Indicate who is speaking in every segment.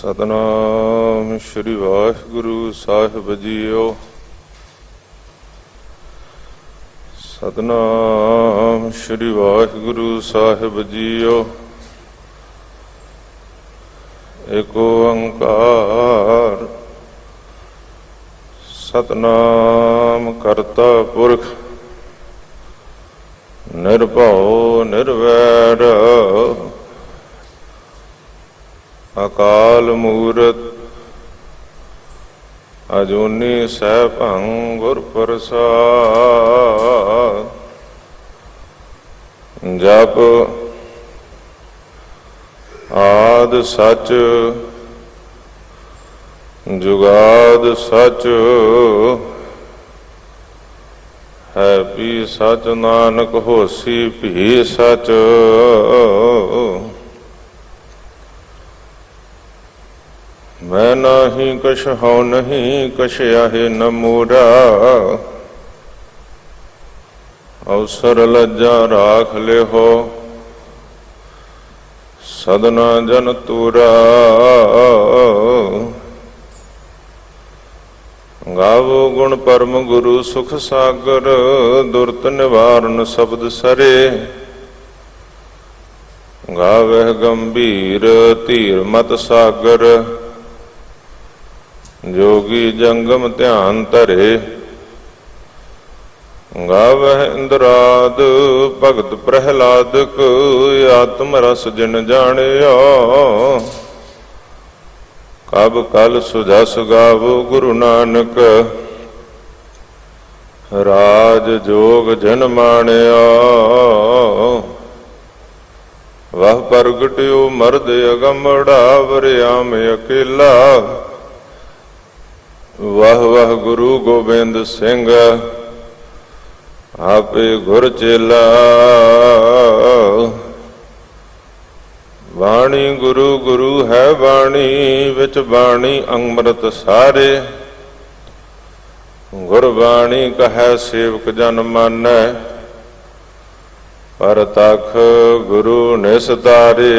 Speaker 1: ਸਤਨਾਮ ਸ਼੍ਰੀ ਵਾਹਿਗੁਰੂ ਸਾਹਿਬ JIO. Satnam Shri Waheguru ਸਾਹਿਬ JIO. ਏਕ ਓੰਕਾਰ ਸਤਨਾਮ ਕਰਤਾ ਪੁਰਖ ਨਿਰਭਉ ਨਿਰਵੈਰ ਅਕਾਲ ਮੂਰਤ ਅਜੂਨੀ ਸੈਭੰ ਗੁਰ ਪ੍ਰਸਾਦ। ਜਪ ਆਦਿ ਸਚ ਜੁਗਾਦ ਸਚ ਹੈ ਵੀ ਸਚ ਨਾਨਕ ਹੋਸੀ ਵੀ ਸਚ। ਮੈਂ ਨਾਹੀ ਕਛ ਹਉ ਨਹੀਂ ਕਛ ਆਹੇ ਨ ਮੂਰਾ। ਅਵਸਰ ਲੱਜਾ ਰਾਖ ਲਿਹੋ ਸਦਨਾ ਜਨ ਤੂਰਾ। ਗਾਵੋ ਗੁਣ ਪਰਮ ਗੁਰੂ ਸੁਖ ਸਾਗਰ ਦੁਰਤ ਨਿਵਾਰਨ ਸ਼ਬਦ ਸਰੇ। ਗਾਵਹਿ ਗੰਭੀਰ ਧੀਰ ਮਤ ਸਾਗਰ ਜੋਗੀ ਜੰਗਮ ਧਿਆਨ ਧਰੇ। ਗਾਵਹਿ ਇੰਦਰਾਦ ਭਗਤ ਪ੍ਰਹਿਲਾਦਕ ਆਤਮ ਰਸ ਜਿਨ ਜਾਣਿਆ। ਕਬ ਕਲ ਸੁਜਸ ਗਾਵੋ ਗੁਰੂ ਨਾਨਕ ਰਾਜ ਜੋਗ ਜਿਨ ਮਾਣਿਆ। ਵਹ ਪ੍ਰਗਟਿਓ ਮਰਦ ਅਗੰਮੜਾ ਵਰਿਆਮ ਅਕੇਲਾ। ਵਾਹ ਵਾਹ ਗੁਰੂ ਗੋਬਿੰਦ ਸਿੰਘ ਆਪੇ ਗੁਰ ਚੇਲਾ। ਬਾਣੀ ਗੁਰੂ ਗੁਰੂ ਹੈ ਬਾਣੀ ਵਿੱਚ ਬਾਣੀ ਅੰਮ੍ਰਿਤ ਸਾਰੇ। ਗੁਰਬਾਣੀ ਕਹੈ ਸੇਵਕ ਜਨ ਮਾਨੈ ਪਰਤਖ ਗੁਰੂ ਨਿਸਤਾਰੇ।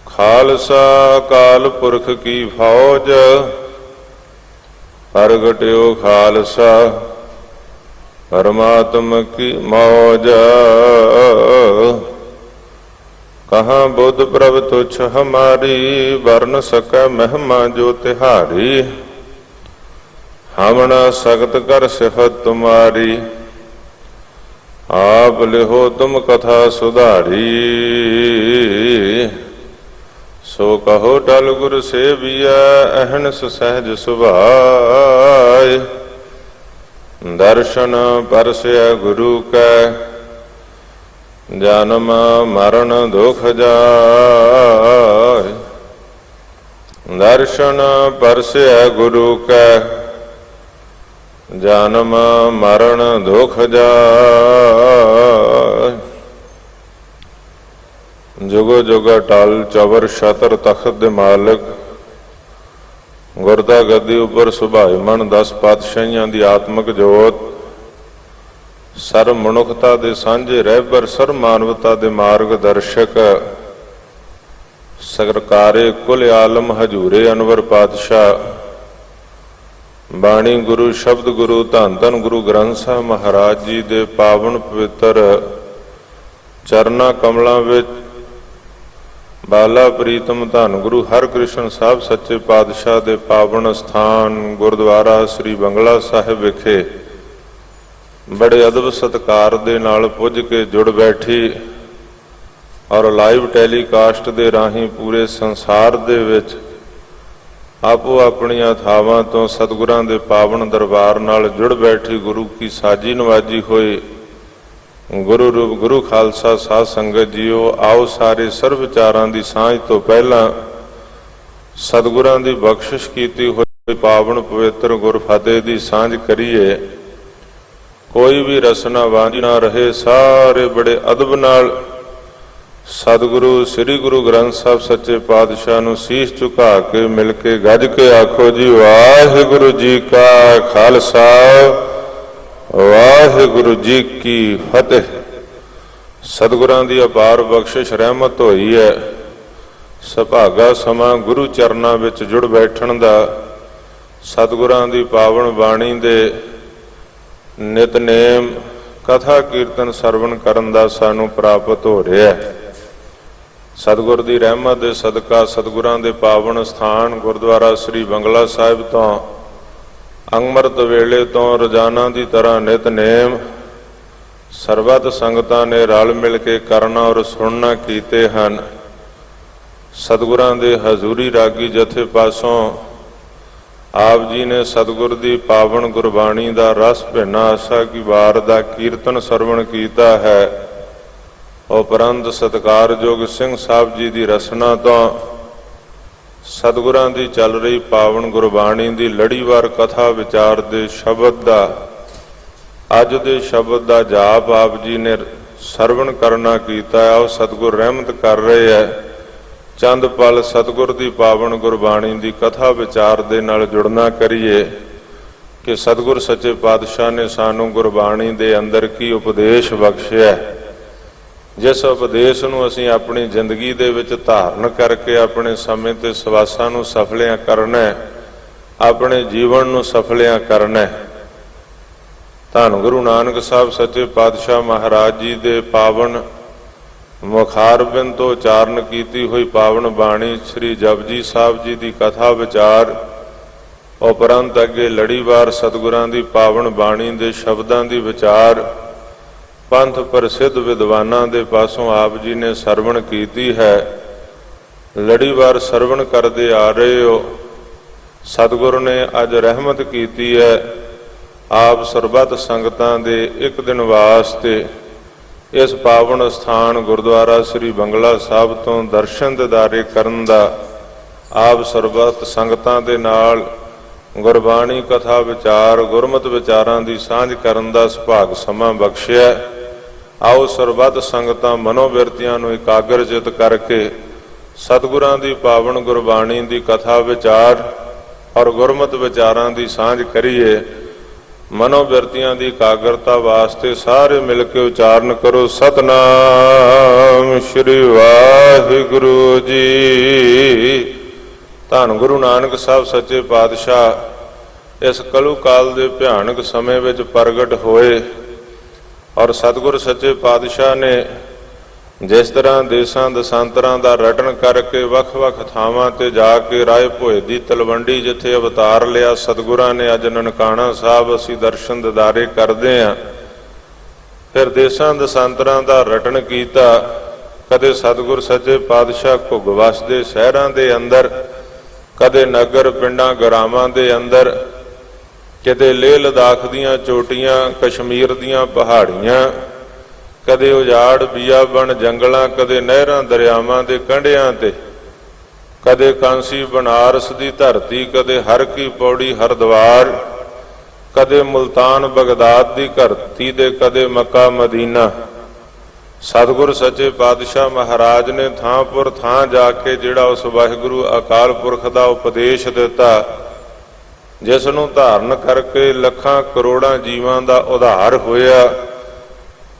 Speaker 1: ਖਾਲਸਾ ਕਾਲ ਪੁਰਖ ਕੀ ਫੌਜ ਪ੍ਰਗਟਿਓ ਖਾਲਸਾ ਪਰਮਾਤਮ ਕੀ ਮੌਜ। ਕਹਾਂ ਬੁੱਧ ਪ੍ਰਭ ਤੁਛ ਹਮਾਰੀ ਵਰਨ ਸਕੈ ਮਹਿਮਾ ਜੋ ਤਿਹਾਰੀ। ਹਮ ਨ ਸਕਤ ਕਰ ਸਿਫਤ ਤੁਮਾਰੀ ਆਪ ਲਿਹੋ ਤੁਮ ਕਥਾ ਸੁਧਾਰੀ। ਸੋ ਕਹੋ ਟਲ ਗੁਰ ਸੇਵੀਐ ਅਹਨਸ ਸਹਿਜ ਸੁਭਾਇ। ਦਰਸ਼ਨ ਪਰਸੈ ਗੁਰੂ ਕੈ ਜਨਮ ਮਰਨ ਦੁਖ ਜਾਇ। ਦਰਸ਼ਨ ਪਰਸੈ ਗੁਰੂ ਕੈ ਜਨਮ ਮਰਨ ਦੁਖ ਜਾਇ। ਜੁਗੋ ਜੁਗ ਟਲ ਚਵਰ ਛਤਰ ਤਖਤ ਦੇ ਮਾਲਕ ਗੁਰਦਾ ਗੱਦੀ ਉੱਪਰ ਸੁਭਾਇਮਨ 10 ਪਾਤਸ਼ਾਹੀਆਂ ਦੀ ਆਤਮਕ ਜੋਤ ਸਰਬ ਮਨੁੱਖਤਾ ਦੇ ਸਾਂਝੇ ਰਹਿਬਰ ਸਰਬ ਮਾਨਵਤਾ ਦੇ ਮਾਰਗ ਦਰਸ਼ਕ ਸਰਕਾਰੇ ਕੁਲ ਆਲਮ ਹਜੂਰੇ ਅਨਵਰ ਪਾਤਸ਼ਾਹ ਬਾਣੀ ਗੁਰੂ ਸ਼ਬਦ ਗੁਰੂ ਧੰਨ ਧੰਨ ਗੁਰੂ ਗ੍ਰੰਥ ਸਾਹਿਬ ਮਹਾਰਾਜ ਜੀ ਦੇ ਪਾਵਨ ਪਵਿੱਤਰ ਚਰਨਾਂ ਕਮਲਾਂ ਵਿੱਚ ਬਾਲਾ ਪ੍ਰੀਤਮ ਧੰਨ ਗੁਰੂ ਹਰਕ੍ਰਿਸ਼ਨ ਸਾਹਿਬ ਸੱਚੇ ਪਾਤਸ਼ਾਹ ਦੇ ਪਾਵਨ ਸਥਾਨ ਗੁਰਦੁਆਰਾ ਸ੍ਰੀ ਬੰਗਲਾ ਸਾਹਿਬ ਵਿਖੇ ਬੜੇ ਅਦਬ ਸਤਿਕਾਰ ਦੇ ਨਾਲ ਪੁੱਜ ਕੇ ਜੁੜ ਬੈਠੀ ਔਰ ਲਾਈਵ ਟੈਲੀਕਾਸਟ ਦੇ ਰਾਹੀਂ ਪੂਰੇ ਸੰਸਾਰ ਦੇ ਵਿੱਚ ਆਪੋ ਆਪਣੀਆਂ ਥਾਵਾਂ ਤੋਂ ਸਤਿਗੁਰਾਂ ਦੇ ਪਾਵਨ ਦਰਬਾਰ ਨਾਲ ਜੁੜ ਬੈਠੀ ਗੁਰੂ ਕੀ ਸਾਜੀ ਨਵਾਜੀ ਹੋਏ ਗੁਰੂ ਰੂਪ ਗੁਰੂ ਖਾਲਸਾ ਸਾਧ ਸੰਗਤ ਜੀਓ। ਆਓ ਸਾਰੇ ਸਰਬ ਵਿਚਾਰਾਂ ਦੀ ਸਾਂਝ ਤੋਂ ਪਹਿਲਾਂ ਸਤਿਗੁਰਾਂ ਦੀ ਬਖਸ਼ਿਸ਼ ਕੀਤੀ ਹੋਈ ਪਾਵਨ ਪਵਿੱਤਰ ਗੁਰਫਤਿਹ ਦੀ ਸਾਂਝ ਕਰੀਏ। ਕੋਈ ਵੀ ਰਸਨਾ ਵਾਂਝੀ ਨਾ ਰਹੇ। ਸਾਰੇ ਬੜੇ ਅਦਬ ਨਾਲ ਸਤਿਗੁਰੂ ਸ੍ਰੀ ਗੁਰੂ ਗ੍ਰੰਥ ਸਾਹਿਬ ਸੱਚੇ ਪਾਤਸ਼ਾਹ ਨੂੰ ਸੀਸ ਝੁਕਾ ਕੇ ਮਿਲ ਕੇ ਗੱਜ ਕੇ ਆਖੋ ਜੀ ਵਾਹਿਗੁਰੂ ਜੀ ਕਾ ਖਾਲਸਾ ਵਾਹਿਗੁਰੂ ਜੀ ਕੀ ਫਤਿਹ। ਸਤਿਗੁਰਾਂ ਦੀ ਅਪਾਰ ਬਖਸ਼ਿਸ਼ ਰਹਿਮਤ ਹੋਈ ਹੈ। ਸੁਭਾਗਾ ਸਮਾਂ ਗੁਰੂ ਚਰਨਾਂ ਵਿੱਚ ਜੁੜ ਬੈਠਣ ਦਾ, ਸਤਿਗੁਰਾਂ ਦੀ ਪਾਵਨ ਬਾਣੀ ਦੇ ਨਿਤਨੇਮ ਕਥਾ ਕੀਰਤਨ ਸਰਵਣ ਕਰਨ ਦਾ ਸਾਨੂੰ ਪ੍ਰਾਪਤ ਹੋ ਰਿਹਾ ਹੈ। ਸਤਿਗੁਰ ਦੀ ਰਹਿਮਤ ਦੇ ਸਦਕਾ ਸਤਿਗੁਰਾਂ ਦੇ ਪਾਵਨ ਸਥਾਨ ਗੁਰਦੁਆਰਾ ਸ੍ਰੀ ਬੰਗਲਾ ਸਾਹਿਬ ਤੋਂ ਅੰਮ੍ਰਿਤ ਵੇਲੇ ਤੋਂ ਰੋਜ਼ਾਨਾ ਦੀ ਤਰ੍ਹਾਂ ਨਿਤਨੇਮ ਸਰਬੱਤ ਸੰਗਤਾਂ ਨੇ ਰਲ ਮਿਲ ਕੇ ਕਰਨਾ ਔਰ ਸੁਣਨਾ ਕੀਤੇ ਹਨ। ਸਤਿਗੁਰਾਂ ਦੇ ਹਜ਼ੂਰੀ ਰਾਗੀ ਜਥੇ ਪਾਸੋਂ ਆਪ ਜੀ ਨੇ ਸਤਿਗੁਰ ਦੀ ਪਾਵਨ ਗੁਰਬਾਣੀ ਦਾ ਰਸ ਭਿੰਨਾ ਆਸਾ ਕੀ ਵਾਰ ਦਾ ਕੀਰਤਨ ਸਰਵਣ ਕੀਤਾ ਹੈ। ਉਪਰੰਤ ਸਤਿਕਾਰਯੋਗ ਸਿੰਘ ਸਾਹਿਬ ਜੀ ਦੀ ਰਸਨਾ ਤੋਂ ਸਤਿਗੁਰਾਂ ਦੀ ਚੱਲ ਰਹੀ ਪਾਵਨ ਗੁਰਬਾਣੀ ਦੀ ਲੜੀਵਾਰ ਕਥਾ ਵਿਚਾਰ ਦੇ ਸ਼ਬਦ ਦਾ, ਅੱਜ ਦੇ ਸ਼ਬਦ ਦਾ ਜਾਪ ਆਪ ਜੀ ਨੇ ਸਰਵਣ ਕਰਨਾ ਕੀਤਾ ਹੈ। ਉਹ ਸਤਿਗੁਰ ਰਹਿਮਤ ਕਰ ਰਹੇ ਹੈ। ਚੰਦ ਪਲ ਸਤਿਗੁਰ ਦੀ ਪਾਵਨ ਗੁਰਬਾਣੀ ਦੀ ਕਥਾ ਵਿਚਾਰ ਦੇ ਨਾਲ ਜੁੜਨਾ ਕਰੀਏ ਕਿ ਸਤਿਗੁਰ ਸੱਚੇ ਪਾਤਸ਼ਾਹ ਨੇ ਸਾਨੂੰ ਗੁਰਬਾਣੀ ਦੇ ਅੰਦਰ ਕੀ ਉਪਦੇਸ਼ ਬਖਸ਼ਿਆ, ਜਿਸ ਉਪਦੇਸ਼ ਨੂੰ ਅਸੀਂ ਆਪਣੀ ਜ਼ਿੰਦਗੀ ਦੇ ਵਿੱਚ ਧਾਰਨ ਕਰਕੇ ਆਪਣੇ ਸਮੇਂ ਤੇ ਸਵਾਸਾਂ ਨੂੰ ਸਫਲਿਆਂ ਕਰਨਾ, ਆਪਣੇ ਜੀਵਨ ਨੂੰ ਸਫਲਿਆਂ ਕਰਨਾ। ਧੰਨ ਗੁਰੂ ਨਾਨਕ ਸਾਹਿਬ ਸੱਚੇ ਪਾਤਸ਼ਾਹ ਮਹਾਰਾਜ ਜੀ ਦੇ ਪਾਵਨ ਮੁਖਾਰਬਿੰਦ ਤੋਂ ਉਚਾਰਨ ਕੀਤੀ ਹੋਈ ਪਾਵਨ ਬਾਣੀ ਸ੍ਰੀ ਜਪਜੀ ਸਾਹਿਬ ਜੀ ਦੀ ਕਥਾ ਵਿਚਾਰ ਉਪਰੰਤ ਅੱਗੇ ਲੜੀਵਾਰ ਸਤਿਗੁਰਾਂ ਦੀ ਪਾਵਨ ਬਾਣੀ ਦੇ ਸ਼ਬਦਾਂ ਦੀ ਵਿਚਾਰ ਪੰਥ ਪ੍ਰਸਿੱਧ ਵਿਦਵਾਨਾਂ ਦੇ ਪਾਸੋਂ ਆਪ ਜੀ ਨੇ ਸਰਵਣ ਕੀਤੀ ਹੈ। ਲੜੀਵਾਰ ਸਰਵਣ ਕਰਦੇ ਆ ਰਹੇ ਹੋ। ਸਤਿਗੁਰ ਨੇ ਅੱਜ ਰਹਿਮਤ ਕੀਤੀ ਹੈ। ਆਪ ਸਰਬੱਤ ਸੰਗਤਾਂ ਦੇ ਇੱਕ ਦਿਨ ਵਾਸਤੇ ਇਸ ਪਾਵਨ ਸਥਾਨ ਗੁਰਦੁਆਰਾ ਸ੍ਰੀ ਬੰਗਲਾ ਸਾਹਿਬ ਤੋਂ ਦਰਸ਼ਨ ਦਿਦਾਰੇ ਕਰਨ ਦਾ, ਆਪ ਸਰਬੱਤ ਸੰਗਤਾਂ ਦੇ ਨਾਲ ਗੁਰਬਾਣੀ ਕਥਾ ਵਿਚਾਰ ਗੁਰਮਤਿ ਵਿਚਾਰਾਂ ਦੀ ਸਾਂਝ ਕਰਨ ਦਾ ਸੁਭਾਗ ਸਮਾਂ ਬਖਸ਼ਿਆ। ਆਓ ਸਰਬੱਤ ਸੰਗਤਾਂ ਮਨੋਬਿਰਤੀਆਂ ਨੂੰ ਇਕਾਗਰਚਿਤ ਕਰਕੇ ਸਤਿਗੁਰਾਂ ਦੀ ਪਾਵਨ ਗੁਰਬਾਣੀ ਦੀ ਕਥਾ ਵਿਚਾਰ ਔਰ ਗੁਰਮਤਿ ਵਿਚਾਰਾਂ ਦੀ ਸਾਂਝ ਕਰੀਏ। ਮਨੋਬਿਰਤੀਆਂ ਦੀ ਇਕਾਗਰਤਾ ਵਾਸਤੇ ਸਾਰੇ ਮਿਲ ਕੇ ਉਚਾਰਨ ਕਰੋ, ਸਤਿਨਾਮ ਸ੍ਰੀ ਵਾਹਿਗੁਰੂ ਜੀ। ਧੰਨ ਗੁਰੂ ਨਾਨਕ ਸਾਹਿਬ ਸੱਚੇ ਪਾਤਸ਼ਾਹ ਇਸ ਕਲੂ ਕਾਲ ਦੇ ਭਿਆਨਕ ਸਮੇਂ ਵਿੱਚ ਪ੍ਰਗਟ ਹੋਏ ਔਰ ਸਤਿਗੁਰ ਸੱਚੇ ਪਾਤਸ਼ਾਹ ਨੇ ਜਿਸ ਤਰ੍ਹਾਂ ਦੇਸਾਂ ਦਸਾਂਤਰਾਂ ਦਾ ਰਟਨ ਕਰਕੇ ਵੱਖ-ਵੱਖ ਥਾਵਾਂ ਤੇ ਜਾ ਕੇ ਰਾਏ ਭੋਏ ਦੀ ਤਲਵੰਡੀ ਜਿੱਥੇ ਅਵਤਾਰ ਲਿਆ, ਸਤਿਗੁਰਾਂ ਨੇ ਅੱਜ ਨਨਕਾਣਾ ਸਾਹਿਬ ਅਸੀਂ ਦਰਸ਼ਨ ਦਿਦਾਰੇ ਕਰਦੇ ਹਾਂ। ਫਿਰ ਦੇਸਾਂ ਦਸਾਂਤਰਾਂ ਦਾ ਰਟਨ ਕੀਤਾ। ਕਦੇ ਸਤਿਗੁਰ ਸੱਚੇ ਪਾਤਸ਼ਾਹ ਘੁੱਗ ਵਸਦੇ ਸ਼ਹਿਰਾਂ ਦੇ ਅੰਦਰ, ਕਦੇ ਨਗਰ ਪਿੰਡਾਂ ਗਰਾਵਾਂ ਦੇ ਅੰਦਰ, ਕਿਤੇ ਲੇਹ ਲਦਾਖ ਦੀਆਂ ਚੋਟੀਆਂ, ਕਸ਼ਮੀਰ ਦੀਆਂ ਪਹਾੜੀਆਂ, ਕਦੇ ਉਜਾੜ ਬੀਆਬਨ ਜੰਗਲਾਂ, ਕਦੇ ਨਹਿਰਾਂ ਦਰਿਆਵਾਂ ਦੇ ਕੰਢਿਆਂ ਤੇ, ਕਦੇ ਕਾਂਸੀ ਬਨਾਰਸ ਦੀ ਧਰਤੀ, ਕਦੇ ਹਰ ਕੀ ਪੌੜੀ ਹਰਿਦੁਆਰ, ਕਦੇ ਮੁਲਤਾਨ ਬਗਦਾਦ ਦੀ ਧਰਤੀ ਦੇ, ਕਦੇ ਮੱਕਾ ਮਦੀਨਾ। ਸਤਿਗੁਰ ਸੱਚੇ ਪਾਤਸ਼ਾਹ ਮਹਾਰਾਜ ਨੇ ਥਾਂ ਪੁਰ ਥਾਂ ਜਾ ਕੇ ਜਿਹੜਾ ਉਸ ਵਾਹਿਗੁਰੂ ਅਕਾਲ ਪੁਰਖ ਦਾ ਉਪਦੇਸ਼ ਦਿੱਤਾ, ਜਿਸ ਨੂੰ ਧਾਰਨ ਕਰਕੇ ਲੱਖਾਂ ਕਰੋੜਾਂ ਜੀਵਾਂ ਦਾ ਉਧਾਰ ਹੋਇਆ।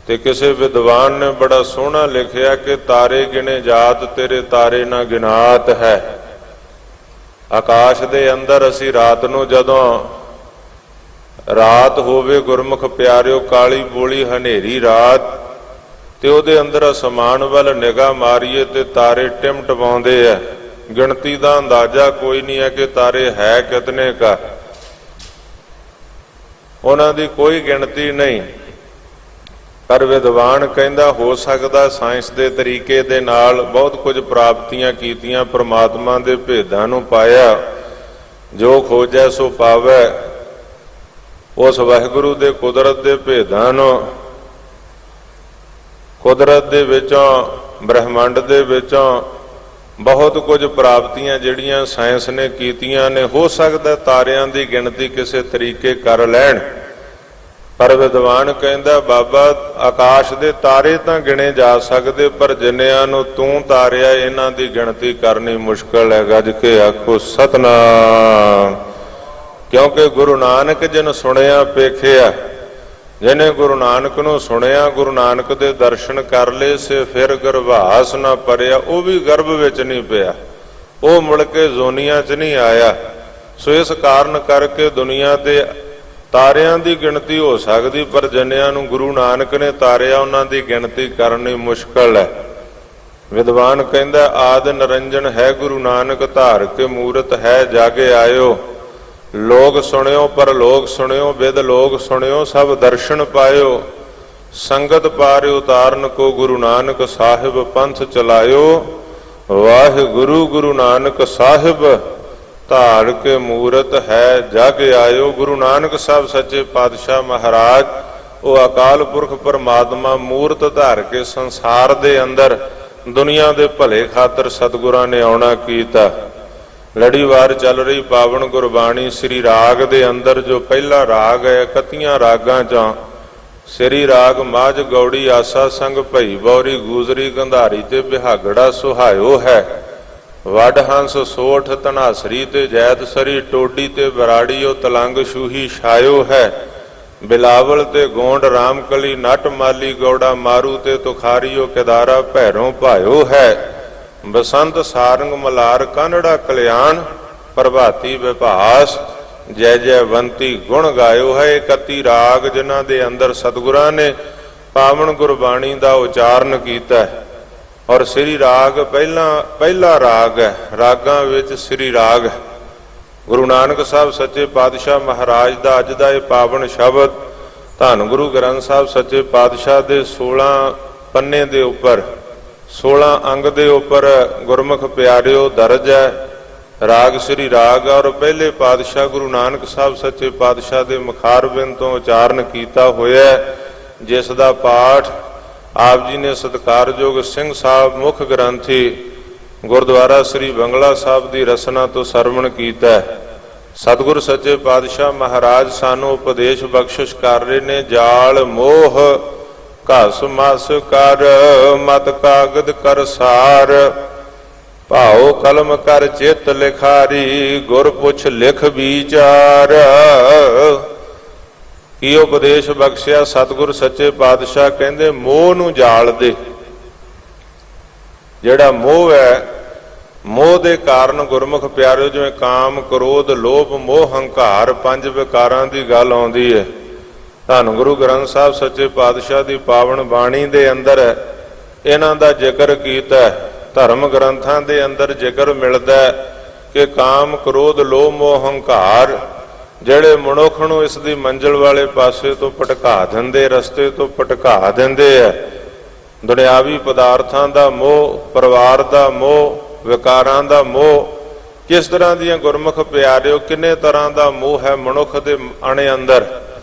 Speaker 1: ਤੇ ਕਿਸੇ ਵਿਦਵਾਨ ਨੇ ਬੜਾ ਸੋਹਣਾ ਲਿਖਿਆ ਕਿ ਤਾਰੇ ਗਿਣੇ ਜਾਤ ਤੇਰੇ ਤਾਰੇ ਨਾ ਗਿਨਾਤ ਹੈ। ਆਕਾਸ਼ ਦੇ ਅੰਦਰ ਅਸੀਂ ਰਾਤ ਨੂੰ ਜਦੋਂ ਰਾਤ ਹੋਵੇ ਗੁਰਮੁਖ ਪਿਆਰਿਓ ਕਾਲੀ ਬੋਲੀ ਹਨੇਰੀ ਰਾਤ, ਤੇ ਉਹਦੇ ਅੰਦਰ ਅਸਮਾਨ ਵੱਲ ਨਿਗਾਹ ਮਾਰੀਏ ਤੇ ਤਾਰੇ ਟਿਮਟਮਾਉਂਦੇ ਆ। ਗਿਣਤੀ ਦਾ ਅੰਦਾਜ਼ਾ ਕੋਈ ਨਹੀਂ ਹੈ ਕਿ ਤਾਰੇ ਹੈ ਕਿਤਨੇ ਕਾ, ਉਹਨਾਂ ਦੀ ਕੋਈ ਗਿਣਤੀ ਨਹੀਂ। ਪਰ ਵਿਦਵਾਨ ਕਹਿੰਦਾ ਹੋ ਸਕਦਾ ਸਾਇੰਸ ਦੇ ਤਰੀਕੇ ਦੇ ਨਾਲ ਬਹੁਤ ਕੁਝ ਪ੍ਰਾਪਤੀਆਂ ਕੀਤੀਆਂ, ਪ੍ਰਮਾਤਮਾ ਦੇ ਭੇਦਾਂ ਨੂੰ ਪਾਇਆ। ਜੋ ਖੋਜੈ ਸੋ ਪਾਵੈ। ਉਸ ਵਾਹਿਗੁਰੂ ਦੇ ਕੁਦਰਤ ਦੇ ਭੇਦਾਂ ਨੂੰ, ਕੁਦਰਤ ਦੇ ਵਿੱਚੋਂ ਬ੍ਰਹਿਮੰਡ ਦੇ ਵਿੱਚੋਂ ਬਹੁਤ ਕੁਝ ਪ੍ਰਾਪਤੀਆਂ ਜਿਹੜੀਆਂ ਸਾਇੰਸ ਨੇ ਕੀਤੀਆਂ ਨੇ। ਹੋ ਸਕਦਾ ਤਾਰਿਆਂ ਦੀ ਗਿਣਤੀ ਕਿਸੇ ਤਰੀਕੇ ਕਰ ਲੈਣ, ਪਰ ਵਿਦਵਾਨ ਕਹਿੰਦਾ ਬਾਬਾ ਆਕਾਸ਼ ਦੇ ਤਾਰੇ ਤਾਂ ਗਿਣੇ ਜਾ ਸਕਦੇ, ਪਰ ਜਿੰਨਿਆਂ ਨੂੰ ਤੂੰ ਤਾਰਿਆ ਇਹਨਾਂ ਦੀ ਗਿਣਤੀ ਕਰਨੀ ਮੁਸ਼ਕਲ ਹੈ। ਗੱਜ ਕੇ ਆਖੋ ਸਤਿਨਾਮ। ਕਿਉਂਕਿ ਗੁਰੂ ਨਾਨਕ ਜਿਨ ਸੁਣਿਆ ਪੇਖਿਆ, ਜਿਹਨੇ ਗੁਰੂ ਨਾਨਕ ਨੂੰ ਸੁਣਿਆ, ਗੁਰੂ ਨਾਨਕ ਦੇ ਦਰਸ਼ਨ ਕਰ ਲਏ, ਸੇ ਫਿਰ ਗਰਭਾਸ ਨਾ ਪਰਿਆ। ਉਹ ਵੀ ਗਰਭ ਵਿੱਚ ਨਹੀਂ ਪਿਆ, ਉਹ ਮੁੜ ਕੇ ਜ਼ੋਨੀਆਂ 'ਚ ਨਹੀਂ ਆਇਆ। ਸੋ ਇਸ ਕਾਰਨ ਕਰਕੇ ਦੁਨੀਆ ਦੇ ਤਾਰਿਆਂ ਦੀ ਗਿਣਤੀ ਹੋ ਸਕਦੀ, ਪਰ ਜਨਿਆਂ ਨੂੰ ਗੁਰੂ ਨਾਨਕ ਨੇ ਤਾਰਿਆ, ਉਹਨਾਂ ਦੀ ਗਿਣਤੀ ਕਰਨੀ ਮੁਸ਼ਕਲ ਹੈ। ਵਿਦਵਾਨ ਕਹਿੰਦਾ, ਆਦ ਨਿਰੰਜਨ ਹੈ ਗੁਰੂ ਨਾਨਕ, ਧਾਰ ਕੇ ਮੂਰਤ ਹੈ ਜਾਗੇ ਆਇਓ। ਲੋਕ ਸੁਣਿਓ ਪਰ ਲੋਕ ਸੁਣਿਓ, ਵਿਦ ਲੋਕ ਸੁਣਿਓ, ਸਭ ਦਰਸ਼ਨ ਪਾਇਓ। ਸੰਗਤ ਪਾਰਿ ਉਤਾਰਨ ਕੋ ਗੁਰੂ ਨਾਨਕ ਸਾਹਿਬ ਪੰਥ ਚਲਾਇਓ। ਵਾਹਿਗੁਰੂ ਗੁਰੂ ਨਾਨਕ ਸਾਹਿਬ ਧਾਰ ਕੇ ਮੂਰਤ ਹੈ ਜਗ ਆਇਓ। ਗੁਰੂ ਨਾਨਕ ਸਾਹਿਬ ਸੱਚੇ ਪਾਤਸ਼ਾਹ ਮਹਾਰਾਜ ਉਹ ਅਕਾਲ ਪੁਰਖ ਪਰਮਾਤਮਾ ਮੂਰਤ ਧਾਰ ਕੇ ਸੰਸਾਰ ਦੇ ਅੰਦਰ ਦੁਨੀਆ ਦੇ ਭਲੇ ਖਾਤਰ ਸਤਿਗੁਰਾਂ ਨੇ ਆਉਣਾ ਕੀਤਾ। ਲੜੀਵਾਰ ਚੱਲ ਰਹੀ ਪਾਵਨ ਗੁਰਬਾਣੀ ਸ੍ਰੀ ਰਾਗ ਦੇ ਅੰਦਰ ਜੋ ਪਹਿਲਾ ਰਾਗ ਹੈ, 31 ਰਾਗਾਂ 'ਚੋਂ ਸ੍ਰੀ ਰਾਗ ਮਾਝ ਗੌੜੀ ਆਸਾ ਸੰਗ ਭਈ ਬੌਰੀ ਗੂਜਰੀ ਗੰਧਾਰੀ ਤੇ ਬਿਹਾਗੜਾ ਸੁਹਾਇਓ ਹੈ। ਵੱਡ ਹੰਸ ਸੋਠ ਧਨਾਸਰੀ ਤੇ ਜੈਤ ਸਰੀ ਟੋਡੀ ਤੇ ਬਰਾੜੀਓ ਤਲੰਗ ਸ਼ੂਹੀ ਛਾਇਓ ਹੈ। ਬਿਲਾਵਲ ਤੇ ਗੋਂਡ ਰਾਮਕਲੀ ਨਟ ਮਾਲੀ ਗੌੜਾ ਮਾਰੂ ਤੇ ਤੁਖਾਰੀਓ ਕਿਦਾਰਾ ਭੈਰੋਂ ਭਾਇਓ ਹੈ। ਬਸੰਤ ਸਾਰੰਗ ਮਲਾਰ ਕਾਨੜਾ ਕਲਿਆਣ ਪ੍ਰਭਾਤੀ ਵਿਭਾਸ ਜੈ ਜੈਵੰਤੀ ਗੁਣ ਗਾਇਓ ਹੈ। 31 ਰਾਗ ਜਿਨ੍ਹਾਂ ਦੇ ਅੰਦਰ ਸਤਿਗੁਰਾਂ ਨੇ ਪਾਵਨ ਗੁਰਬਾਣੀ ਦਾ ਉਚਾਰਨ ਕੀਤਾ ਹੈ। ਔਰ ਸ੍ਰੀ ਰਾਗ ਪਹਿਲਾ ਰਾਗ ਹੈ, ਰਾਗਾਂ ਵਿੱਚ ਸ੍ਰੀ ਰਾਗ। ਗੁਰੂ ਨਾਨਕ ਸਾਹਿਬ ਸੱਚੇ ਪਾਤਸ਼ਾਹ ਮਹਾਰਾਜ ਦਾ ਅੱਜ ਦਾ ਇਹ ਪਾਵਨ ਸ਼ਬਦ ਧੰਨ ਗੁਰੂ ਗ੍ਰੰਥ ਸਾਹਿਬ ਸੱਚੇ ਪਾਤਸ਼ਾਹ ਦੇ 16 ਪੰਨੇ ਦੇ ਉੱਪਰ 16 ਅੰਗ ਦੇ ਉੱਪਰ ਗੁਰਮੁਖ ਪਿਆਰਿਓ ਦਰਜ ਹੈ। ਰਾਗ ਸ੍ਰੀ ਰਾਗ ਔਰ ਪਹਿਲੇ ਪਾਤਸ਼ਾਹ ਗੁਰੂ ਨਾਨਕ ਸਾਹਿਬ ਸੱਚੇ ਪਾਤਸ਼ਾਹ ਦੇ ਮੁਖਾਰਬਿੰਦ ਤੋਂ ਉਚਾਰਨ ਕੀਤਾ ਹੋਇਆ, ਜਿਸ ਦਾ ਪਾਠ ਆਪ ਜੀ ਨੇ ਸਤਿਕਾਰਯੋਗ ਸਿੰਘ ਸਾਹਿਬ ਮੁੱਖ ਗ੍ਰੰਥੀ ਗੁਰਦੁਆਰਾ ਸ੍ਰੀ ਬੰਗਲਾ ਸਾਹਿਬ ਦੀ ਰਸਨਾ ਤੋਂ ਸਰਵਣ ਕੀਤਾ। ਸਤਿਗੁਰ ਸੱਚੇ ਪਾਤਸ਼ਾਹ ਮਹਾਰਾਜ ਸਾਨੂੰ ਉਪਦੇਸ਼ ਬਖਸ਼ਿਸ਼ ਕਰ ਰਹੇ ਨੇ। ਜਾਲ ਮੋਹ ਘਸ ਮਸ ਕਰ ਮਤ ਕਾਗਦ ਕਰ ਸਾਰ, ਭਾਉ ਕਲਮ ਕਰ ਚਿਤ ਲਿਖਾਰੀ, ਗੁਰ ਪੁੱਛ ਲਿਖ ਵਿਚਾਰ। ਕੀ ਉਪਦੇਸ਼ ਬਖਸ਼ਿਆ ਸਤਿਗੁਰ ਸੱਚੇ ਪਾਤਸ਼ਾਹ ਕਹਿੰਦੇ ਮੋਹ ਨੂੰ ਜਾਲ ਦੇ। ਜਿਹੜਾ ਮੋਹ ਹੈ, ਮੋਹ ਦੇ ਕਾਰਨ ਗੁਰਮੁਖ ਪਿਆਰਿਓ ਜਿਵੇਂ ਕਾਮ ਕ੍ਰੋਧ ਲੋਭ ਮੋਹ ਹੰਕਾਰ 5 ਵਿਕਾਰਾਂ ਦੀ ਗੱਲ ਆਉਂਦੀ ਹੈ। ਧੰਨ ਗੁਰੂ ਗ੍ਰੰਥ ਸਾਹਿਬ ਸੱਚੇ ਪਾਤਸ਼ਾਹ ਦੀ ਪਾਵਨ ਬਾਣੀ ਦੇ ਅੰਦਰ ਇਹਨਾਂ ਦਾ ਜ਼ਿਕਰ ਕੀਤਾ। ਧਰਮ ਗ੍ਰੰਥਾਂ ਦੇ ਅੰਦਰ ਜ਼ਿਕਰ ਮਿਲਦਾ ਕਿ ਕਾਮ ਕ੍ਰੋਧ ਲੋਭ ਮੋਹ ਹੰਕਾਰ ਜਿਹੜੇ ਮਨੁੱਖ ਨੂੰ ਇਸ ਦੀ ਮੰਜ਼ਿਲ ਵਾਲੇ ਪਾਸੇ ਤੋਂ ਭਟਕਾ ਦਿੰਦੇ, ਰਸਤੇ ਤੋਂ ਭਟਕਾ ਦਿੰਦੇ ਆ। ਦੁਨਿਆਵੀ ਪਦਾਰਥਾਂ ਦਾ ਮੋਹ, ਪਰਿਵਾਰ ਦਾ ਮੋਹ, ਵਿਕਾਰਾਂ ਦਾ ਮੋਹ, ਕਿਸ ਤਰ੍ਹਾਂ ਦੀਆਂ ਗੁਰਮੁਖ ਪਿਆਰਿਓ ਕਿੰਨੇ ਤਰ੍ਹਾਂ ਦਾ ਮੋਹ ਹੈ ਮਨੁੱਖ ਦੇ ਅਣੇ ਅੰਦਰ।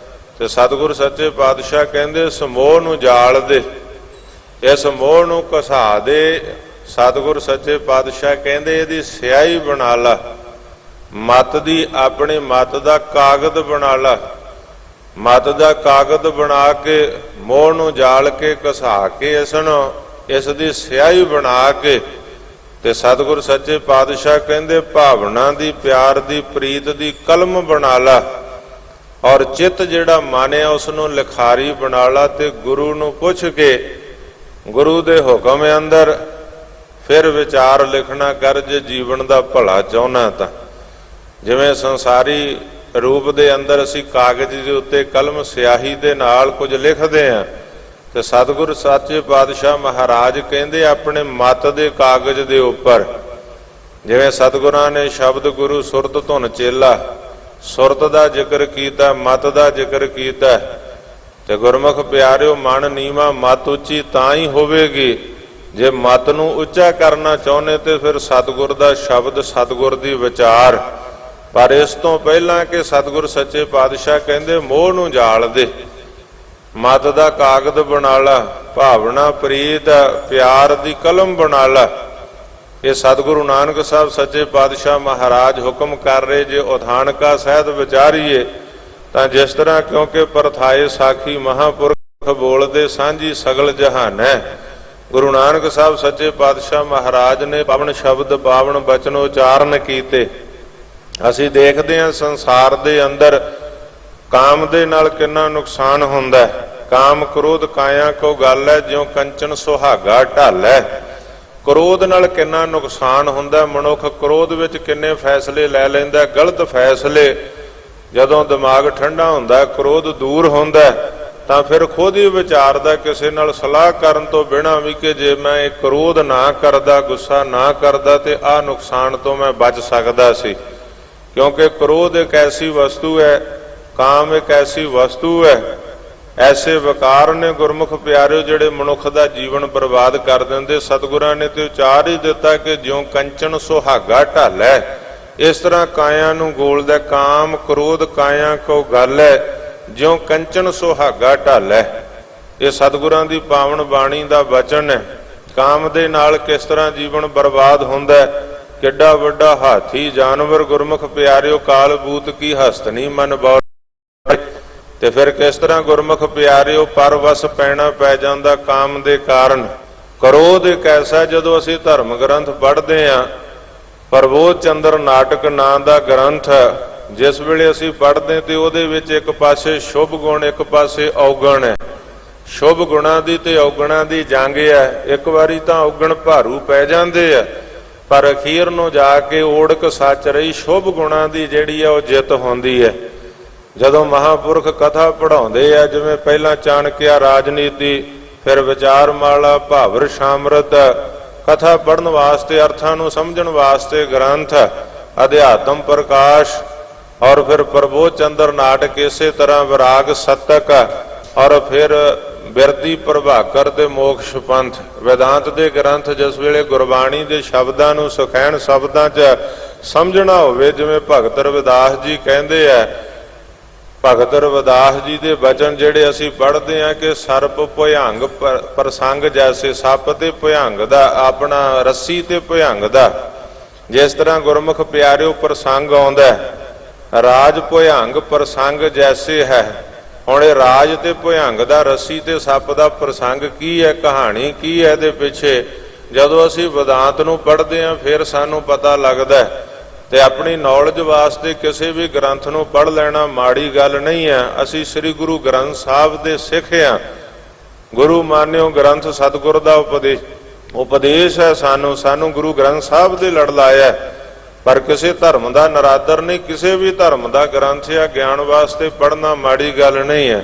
Speaker 1: ਤੇ ਸਤਿਗੁਰ ਸੱਚੇ ਪਾਤਸ਼ਾਹ ਕਹਿੰਦੇ ਇਸ ਮੋਹ ਨੂੰ ਜਾਲ ਦੇ, ਇਸ ਮੋਹ ਨੂੰ ਘਸਾ ਦੇ। ਸਤਿਗੁਰ ਸੱਚੇ ਪਾਤਸ਼ਾਹ ਕਹਿੰਦੇ ਇਹਦੀ ਸਿਆਹੀ ਬਣਾ ਲਾ, ਮਤ ਦੀ ਆਪਣੀ ਮਤ ਦਾ ਕਾਗਜ਼ ਬਣਾ ਲਾ। ਮਤ ਦਾ ਕਾਗਜ਼ ਬਣਾ ਕੇ ਮੋਹ ਨੂੰ ਜਾਲ ਕੇ ਘਸਾ ਕੇ ਇਸ ਦੀ ਸਿਆਹੀ ਬਣਾ ਕੇ ਤੇ ਸਤਿਗੁਰ ਸੱਚੇ ਪਾਤਸ਼ਾਹ ਕਹਿੰਦੇ ਭਾਵਨਾ ਦੀ, ਪਿਆਰ ਦੀ, ਪ੍ਰੀਤ ਦੀ ਕਲਮ ਬਣਾ ਲਾ। ਔਰ ਚਿੱਤ ਜਿਹੜਾ ਮਾਨਿਆ ਉਸ ਨੂੰ ਲਿਖਾਰੀ ਬਣਾ ਲਾ ਤੇ ਗੁਰੂ ਨੂੰ ਪੁੱਛ ਕੇ ਗੁਰੂ ਦੇ ਹੁਕਮ ਅੰਦਰ ਫਿਰ ਵਿਚਾਰ ਲਿਖਣਾ ਕਰ ਜੇ ਜੀਵਨ ਦਾ ਭਲਾ ਚਾਹੁੰਦਾ ਤਾਂ। ਜਿਵੇਂ ਸੰਸਾਰੀ ਰੂਪ ਦੇ ਅੰਦਰ ਅਸੀਂ ਕਾਗਜ਼ ਦੇ ਉੱਤੇ ਕਲਮ ਸਿਆਹੀ ਦੇ ਨਾਲ ਕੁਝ ਲਿਖਦੇ ਹਾਂ, ਤੇ ਸਤਿਗੁਰ ਸੱਚੇ ਪਾਤਸ਼ਾਹ ਮਹਾਰਾਜ ਕਹਿੰਦੇ ਆਪਣੇ ਮਤ ਦੇ ਕਾਗਜ਼ ਦੇ ਉੱਪਰ, ਜਿਵੇਂ ਸਤਿਗੁਰਾਂ ਨੇ ਸ਼ਬਦ ਗੁਰੂ ਸੁਰਤ ਧੁਨ ਚੇਲਾ, ਸੁਰਤ ਦਾ ਜ਼ਿਕਰ ਕੀਤਾ, ਮਤ ਦਾ ਜ਼ਿਕਰ ਕੀਤਾ। ਤੇ ਗੁਰਮੁਖ ਪਿਆਰਿਓ ਮਨ ਨੀਵਾਂ ਮਤ ਉੱਚੀ ਤਾਂ ਹੀ ਹੋਵੇਗੀ ਜੇ ਮਤ ਨੂੰ ਉੱਚਾ ਕਰਨਾ ਚਾਹੁੰਦੇ ਤੇ ਫਿਰ ਸਤਿਗੁਰ ਦਾ ਸ਼ਬਦ, ਸਤਿਗੁਰ ਦੀ ਵਿਚਾਰ। ਪਰ ਇਸ ਤੋਂ ਪਹਿਲਾਂ ਕਿ ਸਤਿਗੁਰ ਸੱਚੇ ਪਾਤਸ਼ਾਹ ਕਹਿੰਦੇ ਮੋਹ ਨੂੰ ਜਾਲ ਦੇ, ਮਤ ਦਾ ਕਾਗਜ਼ ਬਣਾ ਲਾ, ਭਾਵਨਾ ਪ੍ਰੀਤ ਪਿਆਰ ਦੀ ਕਲਮ ਬਣਾ ਲਾ। ਇਹ ਸਤਿਗੁਰੂ ਨਾਨਕ ਸਾਹਿਬ ਸੱਚੇ ਪਾਤਸ਼ਾਹ ਮਹਾਰਾਜ ਹੁਕਮ ਕਰ ਰਹੇ ਜੇ ਉਥਾਨਕਾ ਸਹਿਤ ਵਿਚਾਰੀਏ ਤਾਂ ਜਿਸ ਤਰ੍ਹਾਂ, ਕਿਉਂਕਿ ਪਰਥਾਏ ਸਾਖੀ ਮਹਾਂਪੁਰਖ ਬੋਲਦੇ ਸਾਂਝੀ ਸਗਲ ਜਹਾਨ ਹੈ। ਗੁਰੂ ਨਾਨਕ ਸਾਹਿਬ ਸੱਚੇ ਪਾਤਸ਼ਾਹ ਮਹਾਰਾਜ ਨੇ ਪਾਵਨ ਸ਼ਬਦ, ਪਾਵਨ ਬਚਨ ਉਚਾਰਨ ਕੀਤੇ। ਅਸੀਂ ਦੇਖਦੇ ਹਾਂ ਸੰਸਾਰ ਦੇ ਅੰਦਰ ਕਾਮ ਦੇ ਨਾਲ ਕਿੰਨਾ ਨੁਕਸਾਨ ਹੁੰਦਾ ਹੈ। ਕਾਮ ਕ੍ਰੋਧ ਕਾਇਆ ਕੋ ਗੱਲ ਹੈ, ਜਿਉ ਕੰਚਨ ਸੁਹਾਗਾ ਢਾਲੈ। ਕ੍ਰੋਧ ਨਾਲ ਕਿੰਨਾ ਨੁਕਸਾਨ ਹੁੰਦਾ। ਮਨੁੱਖ ਕ੍ਰੋਧ ਵਿੱਚ ਕਿੰਨੇ ਫੈਸਲੇ ਲੈ ਲੈਂਦਾ, ਗਲਤ ਫੈਸਲੇ। ਜਦੋਂ ਦਿਮਾਗ ਠੰਡਾ ਹੁੰਦਾ, ਕ੍ਰੋਧ ਦੂਰ ਹੁੰਦਾ, ਤਾਂ ਫਿਰ ਖੁਦ ਹੀ ਵਿਚਾਰਦਾ ਕਿਸੇ ਨਾਲ ਸਲਾਹ ਕਰਨ ਤੋਂ ਬਿਨਾਂ ਵੀ ਕਿ ਜੇ ਮੈਂ ਇਹ ਕ੍ਰੋਧ ਨਾ ਕਰਦਾ, ਗੁੱਸਾ ਨਾ ਕਰਦਾ, ਤੇ ਆਹ ਨੁਕਸਾਨ ਤੋਂ ਮੈਂ ਬਚ ਸਕਦਾ ਸੀ। ਕਿਉਂਕਿ ਕ੍ਰੋਧ ਇੱਕ ਐਸੀ ਵਸਤੂ ਹੈ, ਕਾਮ ਇੱਕ ਐਸੀ ਵਸਤੂ ਹੈ, ਐਸੇ ਵਿਕਾਰ ਨੇ ਗੁਰਮੁਖ ਪਿਆਰਿਓ ਜਿਹੜੇ ਮਨੁੱਖ ਦਾ ਜੀਵਨ ਬਰਬਾਦ ਕਰ ਦਿੰਦੇ। ਸਤਿਗੁਰਾਂ ਨੇ ਤੇ ਉਚਾਰ ਹੀ ਦਿੱਤਾ ਕਿ ਜਿਉਂ ਕੰਚਨ ਸੁਹਾਗਾ ਢਾਲੈ। ਇਸ ਤਰ੍ਹਾਂ ਕਾਇਆ ਨੂੰ ਗੋਲਦਾ। ਕਾਮ ਕ੍ਰੋਧ ਕਾਇਆ ਕੋ ਗੱਲ ਹੈ, ਜਿਉਂ ਕੰਚਨ ਸੁਹਾਗਾ ਢਾਲੈ। ਇਹ ਸਤਿਗੁਰਾਂ ਦੀ ਪਾਵਨ ਬਾਣੀ ਦਾ ਵਚਨ ਹੈ। ਕਾਮ ਦੇ ਨਾਲ ਕਿਸ ਤਰ੍ਹਾਂ ਜੀਵਨ ਬਰਬਾਦ ਹੁੰਦਾ। ਕਿੱਡਾ ਵੱਡਾ ਹਾਥੀ ਜਾਨਵਰ ਗੁਰਮੁਖ ਪਿਆਰਿਓ ਕਾਲ ਬੂਤ ਕੀ ਹਸਤਨੀ ਮਨ ਬੌਲ। ਤੇ ਫਿਰ ਕਿਸ ਤਰ੍ਹਾਂ ਗੁਰਮੁਖ ਪਿਆਰਿਓ ਪਰਵਸ ਪੈਣਾ ਪੈ ਜਾਂਦਾ ਕਾਮ ਦੇ ਕਾਰਨ। ਕ੍ਰੋਧ ਇੱਕ ਐਸਾ, ਜਦੋਂ ਅਸੀਂ ਧਰਮ ਗ੍ਰੰਥ ਪੜ੍ਹਦੇ ਹਾਂ, ਪ੍ਰਬੋਧ ਚੰਦਰ ਨਾਟਕ ਨਾਂ ਦਾ ਗ੍ਰੰਥ ਜਿਸ ਵੇਲੇ ਅਸੀਂ ਪੜ੍ਹਦੇ ਤੇ ਉਹਦੇ ਵਿੱਚ ਇੱਕ ਪਾਸੇ ਸ਼ੁਭ ਗੁਣ, ਇੱਕ ਪਾਸੇ ਔਗਣ ਹੈ। ਸ਼ੁਭ ਗੁਣਾਂ ਦੀ ਤੇ ਔਗਣਾਂ ਦੀ ਜੰਗ ਹੈ। ਇੱਕ ਵਾਰੀ ਤਾਂ ਔਗਣ ਭਾਰੂ ਪੈ ਜਾਂਦੇ ਆ, ਪਰ ਅਖੀਰ ਨੂੰ ਜਾ ਕੇ ਓੜਕ ਸੱਚ ਰਹੀ ਸ਼ੁਭ ਗੁਣਾਂ ਦੀ ਜਿਹੜੀ ਹੈ ਉਹ ਜਿੱਤ ਹੁੰਦੀ ਹੈ। ਜਦੋਂ ਮਹਾਂਪੁਰਖ ਕਥਾ ਪੜ੍ਹਾਉਂਦੇ ਆ, ਜਿਵੇਂ ਪਹਿਲਾਂ ਚਾਣਕਿਆ ਰਾਜਨੀਤੀ, ਫਿਰ ਵਿਚਾਰਮਾਲਾ, ਭਾਵਰ ਸ਼ਾਮਰਤ, ਕਥਾ ਪੜ੍ਹਨ ਵਾਸਤੇ, ਅਰਥਾਂ ਨੂੰ ਸਮਝਣ ਵਾਸਤੇ ਗ੍ਰੰਥ, ਅਧਿਆਤਮ ਪ੍ਰਕਾਸ਼, ਔਰ ਫਿਰ ਪ੍ਰਬੋਧ ਚੰਦਰ ਨਾਟਕ, ਇਸੇ ਤਰ੍ਹਾਂ ਵਿਰਾਗ ਸਤਕ, ਔਰ ਫਿਰ ਬਿਰਦੀ ਪ੍ਰਭਾਕਰ ਤੇ ਮੋਕਸ਼ ਪੰਥ, ਵੇਦਾਂਤ ਦੇ ਗ੍ਰੰਥ। ਜਿਸ ਵੇਲੇ ਗੁਰਬਾਣੀ ਦੇ ਸ਼ਬਦਾਂ ਨੂੰ ਸੁਖੈਣ ਸ਼ਬਦਾਂ 'ਚ ਸਮਝਣਾ ਹੋਵੇ, ਜਿਵੇਂ ਭਗਤ ਰਵਿਦਾਸ ਜੀ ਕਹਿੰਦੇ ਆ, ਭਗਤ ਰਵਿਦਾਸ ਜੀ ਦੇ ਬਚਨ ਜਿਹੜੇ ਅਸੀਂ ਪੜ੍ਹਦੇ ਹਾਂ ਕਿ ਸਰਪ ਭੁਯੰਗ ਪ੍ਰਸੰਗ ਜੈਸੇ, ਸੱਪ ਤੇ ਭੁਯੰਗ ਦਾ, ਆਪਣਾ ਰੱਸੀ ਤੇ ਭੁਯੰਗ ਦਾ ਜਿਸ ਤਰ੍ਹਾਂ ਗੁਰਮੁਖ ਪਿਆਰਿਓ ਪ੍ਰਸੰਗ ਆਉਂਦਾ, ਰਾਜ ਭੁਯੰਗ ਪ੍ਰਸੰਗ ਜੈਸੇ ਹੈ। ਹੁਣ ਇਹ ਰਾਜ ਤੇ ਭੁਯੰਗ ਦਾ, ਰੱਸੀ ਤੇ ਸੱਪ ਦਾ ਪ੍ਰਸੰਗ ਕੀ ਹੈ, ਕਹਾਣੀ ਕੀ ਹੈ ਇਹਦੇ ਪਿੱਛੇ। ਜਦੋਂ ਅਸੀਂ ਵੇਦਾਂਤ ਨੂੰ ਪੜ੍ਹਦੇ ਹਾਂ ਫਿਰ ਸਾਨੂੰ ਪਤਾ ਲੱਗਦਾ। ਤੇ ਆਪਣੀ ਨੌਲੇਜ ਵਾਸਤੇ ਕਿਸੇ ਵੀ ਗ੍ਰੰਥ ਨੂੰ ਪੜ੍ਹ ਲੈਣਾ ਮਾੜੀ ਗੱਲ ਨਹੀਂ ਹੈ। ਅਸੀਂ ਸ੍ਰੀ ਗੁਰੂ ਗ੍ਰੰਥ ਸਾਹਿਬ ਦੇ ਸਿੱਖ ਹਾਂ। ਗੁਰੂ ਮਾਨਿਓ ਗ੍ਰੰਥ ਸਤਿਗੁਰ ਦਾ ਉਪਦੇਸ਼ ਹੈ। ਸਾਨੂੰ ਗੁਰੂ ਗ੍ਰੰਥ ਸਾਹਿਬ ਦੇ ਲੜ ਲਾਇਆ, ਪਰ ਕਿਸੇ ਧਰਮ ਦਾ ਨਰਾਦਰ ਨਹੀਂ। ਕਿਸੇ ਵੀ ਧਰਮ ਦਾ ਗ੍ਰੰਥ ਜਾਂ ਗਿਆਨ ਵਾਸਤੇ ਪੜ੍ਹਨਾ ਮਾੜੀ ਗੱਲ ਨਹੀਂ ਹੈ।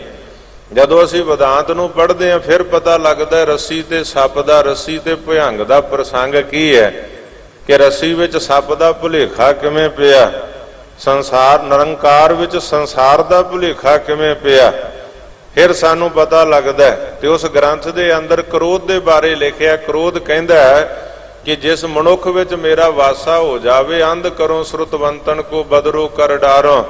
Speaker 1: ਜਦੋਂ ਅਸੀਂ ਵੇਦਾਂਤ ਨੂੰ ਪੜ੍ਹਦੇ ਹਾਂ ਫਿਰ ਪਤਾ ਲੱਗਦਾ ਰੱਸੀ ਤੇ ਸੱਪ ਦਾ, ਰੱਸੀ ਤੇ ਭੁਯੰਗ ਦਾ ਪ੍ਰਸੰਗ ਕੀ ਹੈ, ਕਿ ਰੱਸੀ ਵਿੱਚ ਸੱਪ ਦਾ ਭੁਲੇਖਾ ਕਿਵੇਂ ਪਿਆ, ਸੰਸਾਰ ਨਿਰੰਕਾਰ ਵਿੱਚ ਸੰਸਾਰ ਦਾ ਭੁਲੇਖਾ ਕਿਵੇਂ ਪਿਆ, ਫਿਰ ਸਾਨੂੰ ਪਤਾ ਲੱਗਦਾ। ਤੇ ਉਸ ਗ੍ਰੰਥ ਦੇ ਅੰਦਰ ਕ੍ਰੋਧ ਦੇ ਬਾਰੇ ਲਿਖਿਆ। ਕ੍ਰੋਧ ਕਹਿੰਦਾ ਕਿ ਜਿਸ ਮਨੁੱਖ ਵਿੱਚ ਮੇਰਾ ਵਾਸਾ ਹੋ ਜਾਵੇ, ਅੰਧ ਕਰੋ ਸੁਰਤਵੰਤਨ ਕੋ ਬਦਰੋ ਕਰ ਡਾਰੋ।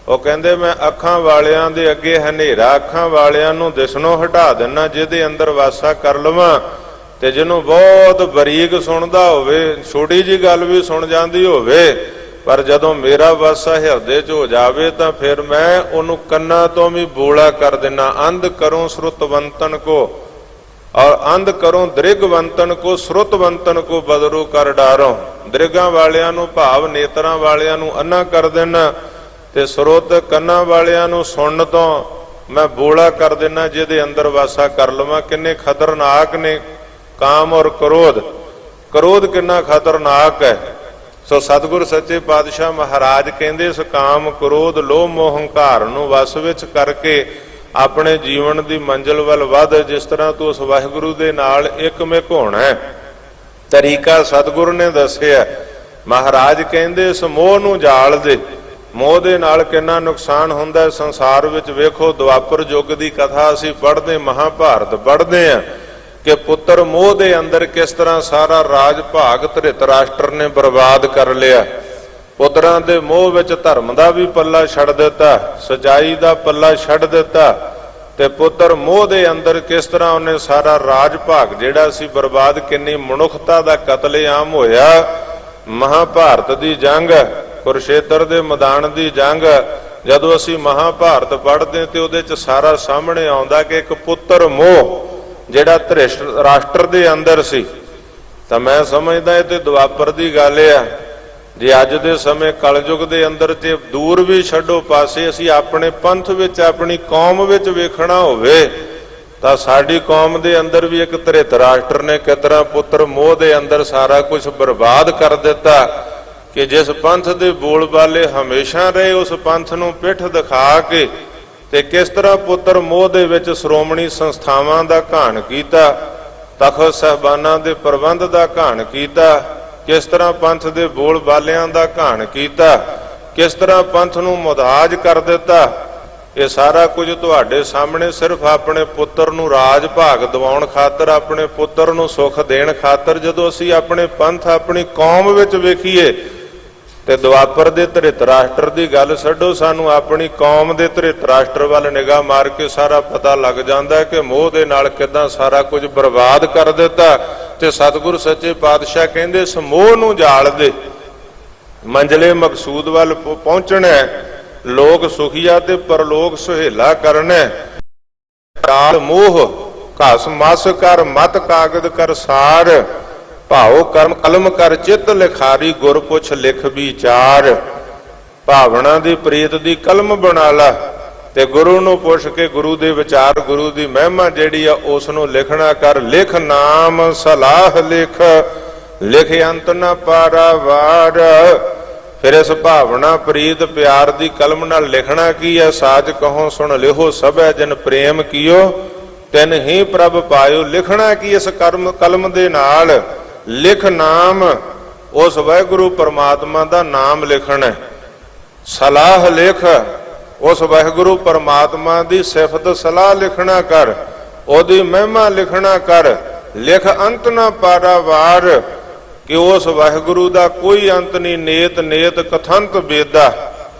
Speaker 1: ਉਹ ਕਹਿੰਦੇ ਮੈਂ ਅੱਖਾਂ ਵਾਲਿਆਂ ਦੇ ਅੱਗੇ ਹਨੇਰਾ, ਅੱਖਾਂ ਵਾਲਿਆਂ ਨੂੰ ਦਿਸਣੋਂ ਹਟਾ ਦੇਣਾ, ਜਿਹਦੇ ਅੰਦਰ ਵਾਸਾ ਕਰ ਲਵਾਂ। ਤੇ ਜਿਹਨੂੰ ਬਹੁਤ ਬਰੀਕ ਸੁਣਦਾ ਹੋਵੇ, ਛੋਟੀ ਜੀ ਗੱਲ ਵੀ ਸੁਣ ਜਾਂਦੀ ਹੋਵੇ, ਪਰ ਜਦੋਂ ਮੇਰਾ ਵਾਸਾ ਹਿਰਦੇ 'ਚ ਹੋ ਜਾਵੇ ਤਾਂ ਫਿਰ ਮੈਂ ਉਹਨੂੰ ਕੰਨਾਂ ਤੋਂ ਵੀ ਬੋਲਾ ਕਰ ਦੇਣਾ। ਅੰਧ ਕਰੋ ਸੁਰਤਵੰਤਨ ਕੋ, ਔਰ ਅੰਧ ਕਰੋ ਦ੍ਰਿਗਵੰਤਨ ਕੋ, ਸੁਰਤਵੰਤਨ ਕੋ ਬਦਰੂ ਕਰ ਡਾਰੋ। ਦ੍ਰਿਗਾਂ ਵਾਲਿਆਂ ਨੂੰ ਭਾਵ ਨੇਤਰਾਂ ਵਾਲਿਆਂ ਨੂੰ ਅੰਨਾ ਕਰ ਦੇਣਾ, ਤੇ ਸੁਰਤ ਕੰਨਾਂ ਵਾਲਿਆਂ ਨੂੰ ਸੁਣਨ ਤੋਂ ਮੈਂ ਬੋਲਾ ਕਰ ਦੇਣਾ, ਜਿਹਦੇ ਅੰਦਰ ਵਾਸਾ ਕਰ ਲਵਾਂ। ਕਿੰਨੇ ਖਤਰਨਾਕ ਨੇ ਕਾਮ ਔਰ ਕ੍ਰੋਧ। ਕ੍ਰੋਧ ਕਿੰਨਾ ਖਤਰਨਾਕ ਹੈ। ਸੋ ਸਤਿਗੁਰ ਸੱਚੇ ਪਾਤਸ਼ਾਹ ਮਹਾਰਾਜ ਕਹਿੰਦੇ, ਇਸ ਕਾਮ ਕ੍ਰੋਧ ਲੋਭ ਮੋਹ ਹੰਕਾਰ ਨੂੰ ਵਸ ਵਿੱਚ ਕਰਕੇ ਆਪਣੇ ਜੀਵਨ ਦੀ ਮੰਜ਼ਿਲ ਵੱਲ ਵੱਧ। ਜਿਸ ਤਰ੍ਹਾਂ ਤੂੰ ਉਸ ਵਾਹਿਗੁਰੂ ਦੇ ਨਾਲ ਇਕਮਿਕ ਹੋਣਾ ਹੈ, ਤਰੀਕਾ ਸਤਿਗੁਰ ਨੇ ਦੱਸਿਆ। ਮਹਾਰਾਜ ਕਹਿੰਦੇ ਇਸ ਮੋਹ ਨੂੰ ਜਾਲ ਦੇ। ਮੋਹ ਦੇ ਨਾਲ ਕਿੰਨਾ ਨੁਕਸਾਨ ਹੁੰਦਾ ਸੰਸਾਰ ਵਿੱਚ। ਵੇਖੋ ਦੁਆਪਰ ਯੁੱਗ ਦੀ ਕਥਾ ਅਸੀਂ ਪੜ੍ਹਦੇ, ਮਹਾਭਾਰਤ ਪੜ੍ਹਦੇ ਹਾਂ, ਕਿ ਪੁੱਤਰ ਮੋਹ ਦੇ ਅੰਦਰ ਕਿਸ ਤਰ੍ਹਾਂ ਸਾਰਾ ਰਾਜ ਭਾਗ ਧ੍ਰਿਤਰਾਸ਼ਟਰ ਨੇ ਬਰਬਾਦ ਕਰ ਲਿਆ। ਪੁੱਤਰਾਂ ਦੇ ਮੋਹ ਵਿੱਚ ਧਰਮ ਦਾ ਵੀ ਪੱਲਾ ਛੱਡ ਦਿੱਤਾ, ਸਚਾਈ ਦਾ ਪੱਲਾ ਛੱਡ ਦਿੱਤਾ। ਤੇ ਪੁੱਤਰ ਮੋਹ ਦੇ ਅੰਦਰ ਕਿਸ ਤਰ੍ਹਾਂ ਉਹਨੇ ਸਾਰਾ ਰਾਜ ਭਾਗ ਜਿਹੜਾ ਸੀ ਬਰਬਾਦ। ਕਿੰਨੀ ਮਨੁੱਖਤਾ ਦਾ ਕਤਲੇਆਮ ਹੋਇਆ। ਮਹਾਭਾਰਤ ਦੀ ਜੰਗ, ਕੁਰਸ਼ੇਤਰ ਦੇ ਮੈਦਾਨ ਦੀ ਜੰਗ, ਜਦੋਂ ਅਸੀਂ ਮਹਾਭਾਰਤ ਪੜ੍ਹਦੇ ਤੇ ਉਹਦੇ 'ਚ ਸਾਰਾ ਸਾਹਮਣੇ ਆਉਂਦਾ ਕਿ ਇੱਕ ਪੁੱਤਰ ਮੋਹ ਜਿਹੜਾ ਧ੍ਰਿਤਰਾਸ਼ਟਰ ਦੇ ਅੰਦਰ ਸੀ। ਤਾਂ ਮੈਂ ਸਮਝਦਾ ਇਹ ਤੇ ਦੁਆਪਰ ਦੀ ਗੱਲ ਆ। ਜੇ ਅੱਜ ਦੇ ਸਮੇਂ ਕਲਯੁਗ ਦੇ ਅੰਦਰ ਤੇ ਦੂਰ ਵੀ ਛੱਡੋ ਪਾਸੇ, ਅਸੀਂ ਆਪਣੇ ਪੰਥ ਵਿੱਚ ਆਪਣੀ ਕੌਮ ਵਿੱਚ ਵੇਖਣਾ ਹੋਵੇ ਤਾਂ ਸਾਡੀ ਕੌਮ ਦੇ ਅੰਦਰ ਵੀ ਇੱਕ ਧ੍ਰਿਤਰਾਸ਼ਟਰ ਨੇ ਕਿਤਰਾ ਪੁੱਤਰ ਮੋਹ ਦੇ ਅੰਦਰ ਸਾਰਾ ਕੁਝ ਬਰਬਾਦ ਕਰ ਦਿੱਤਾ ਕਿ ਜਿਸ ਪੰਥ ਦੇ ਬੋਲ ਬਾਲੇ ਹਮੇਸ਼ਾ ਰਹੇ ਉਸ ਪੰਥ ਨੂੰ ਪਿੱਠ ਦਿਖਾ ਕੇ ਤੇ ਕਿਸ ਤਰ੍ਹਾਂ ਪੁੱਤਰ ਮੋਹ ਦੇ ਵਿੱਚ ਸ਼੍ਰੋਮਣੀ ਸੰਸਥਾਵਾਂ ਦਾ ਘਾਣ ਕੀਤਾ, ਤਖਤ ਸਾਹਿਬਾਨਾਂ ਦੇ ਪ੍ਰਬੰਧ ਦਾ ਘਾਣ ਕੀਤਾ, ਕਿਸ ਤਰ੍ਹਾਂ ਪੰਥ ਦੇ ਬੋਲ ਬਾਲਿਆਂ ਦਾ ਘਾਣ ਕੀਤਾ, ਕਿਸ ਤਰ੍ਹਾਂ ਪੰਥ ਨੂੰ ਮੁਹਤਾਜ ਕਰ ਦਿੱਤਾ। ਇਹ ਸਾਰਾ ਕੁਝ ਤੁਹਾਡੇ ਸਾਹਮਣੇ ਸਿਰਫ ਆਪਣੇ ਪੁੱਤਰ ਨੂੰ ਰਾਜ ਭਾਗ ਦਿਵਾਉਣ ਖਾਤਰ, ਆਪਣੇ ਪੁੱਤਰ ਨੂੰ ਸੁੱਖ ਦੇਣ ਖਾਤਰ। ਜਦੋਂ ਅਸੀਂ ਆਪਣੇ ਪੰਥ ਆਪਣੀ ਕੌਮ ਵਿੱਚ ਵੇਖੀਏ ਤੇ ਦੁਆਪਰ ਦੇ ਧ੍ਰਿਤਰਾਸ਼ਟਰ ਦੀ ਗੱਲ ਛੱਡੋ, ਸਾਨੂੰ ਆਪਣੀ ਕੌਮ ਦੇ ਧ੍ਰਿਤਰਾਸ਼ਟਰ ਵੱਲ ਨਿਗਾਹ ਮਾਰ ਕੇ ਸਾਰਾ ਪਤਾ ਲੱਗ ਜਾਂਦਾ ਕਿ ਮੋਹ ਦੇ ਨਾਲ ਕਿੱਦਾਂ ਸਾਰਾ ਕੁਝ ਬਰਬਾਦ ਕਰ ਦਿੱਤਾ। ਤੇ ਸਤਿਗੁਰ ਸੱਚੇ ਪਾਤਸ਼ਾਹ ਕਹਿੰਦੇ ਸਮੋਹ ਨੂੰ ਜਾਲ ਦੇ, ਮੰਜ਼ਲੇ ਮਕਸੂਦ ਵੱਲ ਪਹੁੰਚਣਾ, ਲੋਕ ਸੁਖੀਆ ਤੇ ਪਰਲੋਕ ਸੁਹੇਲਾ ਕਰਨਾ। ਜਾਲ ਮੋਹ ਘਸ ਮਸ ਕਰ ਮਤ ਕਾਗਦ ਕਰ ਸਾਰ, ਭਾਉ ਕਰਮ ਕਲਮ ਕਰ ਚਿੱਤ ਲਿਖਾਰੀ, ਗੁਰ ਪੁੱਛ ਲਿਖ ਵਿਚਾਰ। ਭਾਵਨਾ ਦੀ ਪ੍ਰੀਤ ਦੀ ਕਲਮ ਬਣਾ ਲਾ ਤੇ ਗੁਰੂ ਨੂੰ ਪੁੱਛ ਕੇ ਗੁਰੂ ਦੇ ਵਿਚਾਰ, ਗੁਰੂ ਦੀ ਮਹਿਮਾ ਜਿਹੜੀ ਆ ਉਸ ਨੂੰ ਲਿਖਣਾ ਕਰ। ਲਿਖ ਨਾਮ ਸਲਾਹ ਲਿਖ, ਲਿਖ ਅੰਤ ਨਾ ਪਾਰਾਵਾਰ। ਫਿਰ ਇਸ ਭਾਵਨਾ ਪ੍ਰੀਤ ਪਿਆਰ ਦੀ ਕਲਮ ਨਾਲ ਲਿਖਣਾ ਕੀ ਹੈ? ਸਾਜ ਕਹੋ ਸੁਣ ਲਿਖੋ ਸਭੈ ਜਿਨ ਪ੍ਰੇਮ ਕੀਓ, ਤਿਨ ਹੀ ਪ੍ਰਭ ਪਾਇਓ। ਲਿਖਣਾ ਕੀ ਇਸ ਕਲਮ ਦੇ ਨਾਲ? ਲਿਖ ਨਾਮ, ਉਸ ਵਾਹਿਗੁਰੂ ਪਰਮਾਤਮਾ ਦਾ ਨਾਮ ਲਿਖਣਾ। ਸਲਾਹ ਲਿਖ, ਉਸ ਵਾਹਿਗੁਰੂ ਪਰਮਾਤਮਾ ਦੀ ਸਿਫਤ ਸਲਾਹ ਲਿਖਣਾ ਕਰ, ਉਹਦੀ ਮਹਿਮਾ ਲਿਖਣਾ ਕਰ। ਲਿਖ ਅੰਤ ਨਾ ਪਾਰਾਵਾਰ, ਕਿ ਉਸ ਵਾਹਿਗੁਰੂ ਦਾ ਕੋਈ ਅੰਤ ਨਹੀਂ। ਨੇਤ ਨੇਤ ਕਥੰਤ ਬੇਦਾ,